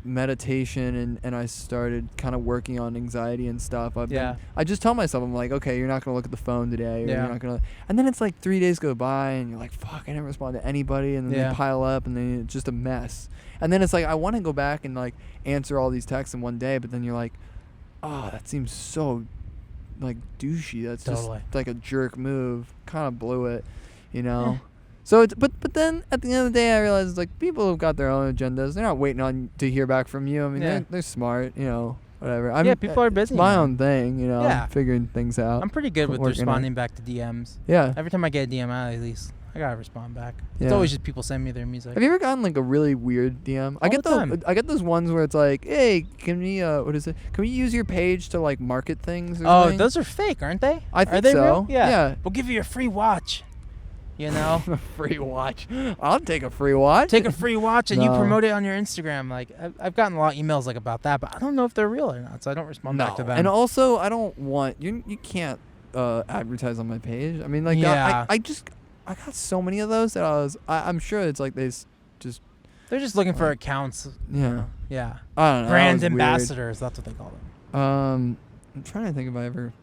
meditation and I started kind of working on anxiety and stuff, I just tell myself, I'm like, okay, you're not going to look at the phone today. Or you're not gonna, and then it's like 3 days go by and you're like, fuck, I didn't respond to anybody. And then they pile up and then it's just a mess. And then it's like, I want to go back and like answer all these texts in one day. But then you're like, oh, that seems so like douchey. That's just like a jerk move. Kind of blew it, you know? So it's, but then at the end of the day, I realized like people have got their own agendas. They're not waiting on to hear back from you. I mean, they're smart, you know, whatever. People are busy. It's my own thing, you know. I'm figuring things out. I'm pretty good with responding back to DMs. Yeah. Every time I get a DM out, at least I gotta respond back. It's always just people send me their music. Have you ever gotten like a really weird DM? I get those ones where it's like, hey, can we what is it? Can we use your page to like market things? Or something? Those are fake, aren't they? I think are they so. Real? Yeah. We'll give you a free watch. You know, a free watch. I'll take a free watch. Take a free watch and you promote it on your Instagram. Like I've gotten a lot of emails like about that, but I don't know if they're real or not, so I don't respond back to them. And also, I don't want you can't advertise on my page. I mean, like I got so many of those that I'm sure it's like they're just looking for accounts. Yeah. Yeah. I don't know. Brand ambassadors. That's what they call them. I'm trying to think if I ever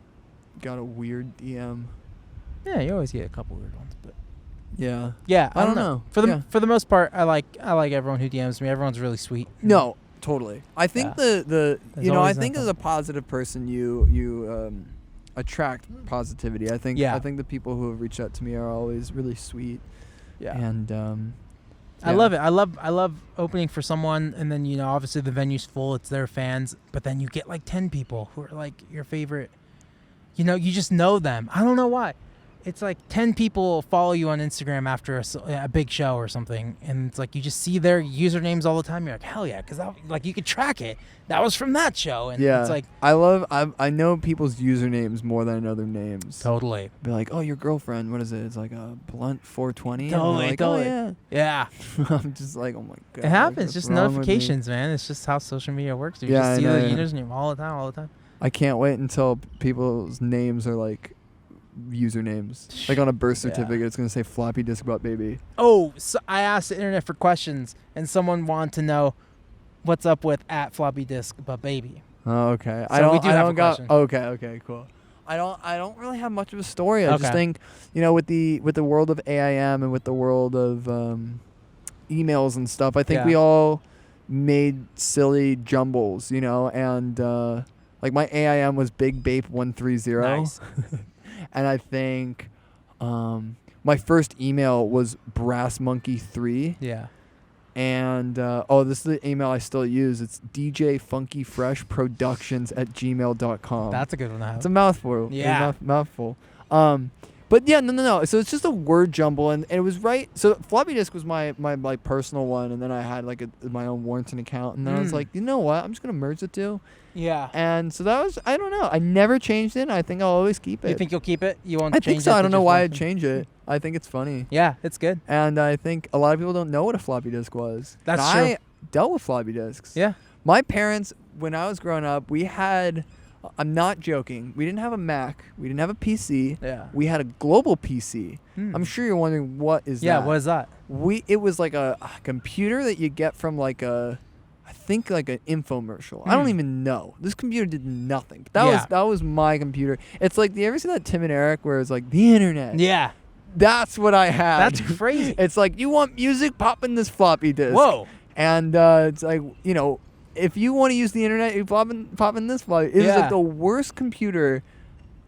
got a weird DM. Yeah, you always get a couple weird ones, but. Yeah. Yeah, I don't know. For the most part, I like everyone who DMs me. Everyone's really sweet. No, totally. I think I think as a positive person, you attract positivity. I think the people who have reached out to me are always really sweet. Yeah. And I love it. I love opening for someone, and then obviously the venue's full. It's their fans, but then you get like 10 people who are like your favorite. You just know them. I don't know why. It's like 10 people follow you on Instagram after a big show or something, and it's like you just see their usernames all the time. You're like, hell yeah, because like you could track it. That was from that show, and it's like I know people's usernames more than I know their names. Totally. Be like, oh, your girlfriend, what is it? It's like a blunt 420. Totally, like, totally. Oh, yeah. I'm just like, oh my god. It happens. Just notifications, man. It's just how social media works. You just see the username all the time. I can't wait until people's names are like usernames. Like on a birth certificate, it's gonna say floppy disk butt baby. Oh, so I asked the internet for questions, and someone wanted to know what's up with @floppy disk butt baby. Oh, okay. So we do have a question. Okay, cool. I don't really have much of a story. I just think, with the world of AIM and with the world of emails and stuff, I think we all made silly jumbles, and like my AIM was Big Bape 130. Nice. And I think my first email was Brass Monkey 3. Yeah. And this is the email I still use. It's djfunkyfreshproductions@gmail.com. That's a good one to have. It's a mouthful. Yeah. Mouthful. But yeah, no. So it's just a word jumble, and it was right. So floppy disk was my like personal one, and then I had like my own Warrington account, and then I was like, you know what? I'm just gonna merge the two. Yeah. And so that was, I don't know. I never changed it. I think I'll always keep it. You think you'll keep it? You won't change it? I think so. I don't know why I'd change it. I think it's funny. Yeah, it's good. And I think a lot of people don't know what a floppy disk was. That's true. I dealt with floppy disks. Yeah. My parents, when I was growing up, we had, I'm not joking, we didn't have a Mac. We didn't have a PC. Yeah. We had a global PC. I'm sure you're wondering, what is that? Yeah, what is that? It was like a computer that you get from like I think like an infomercial. I don't even know. This computer did nothing. That was my computer. It's like, do you ever see that Tim and Eric where it's like the internet? Yeah. That's what I had. That's crazy. It's like, you want music? Pop in this floppy disk. Whoa. And it's like, if you want to use the internet, you pop in this floppy. It was like the worst computer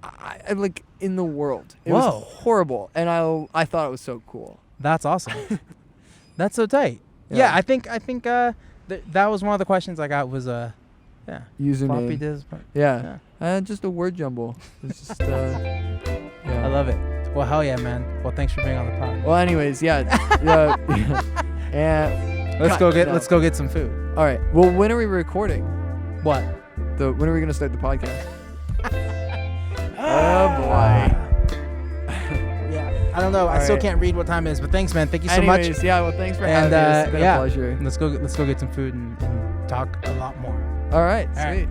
I like in the world. It was horrible. And I thought it was so cool. That's awesome. That's so tight. Yeah, I think that was one of the questions I got was username. Floppy disk. Yeah. Just a word jumble. It's just I love it. Well, hell yeah, man. Well, thanks for being on the pod. Well, anyways, and let's go get some food. All right. Well, when are we recording? What? When are we gonna start the podcast? Oh boy. I don't know. I still can't read what time it is, but thanks, man. Thank you so much. Yeah. Well, thanks for having me. It's been a pleasure. Let's go get some food and talk a lot more. All right. Sweet.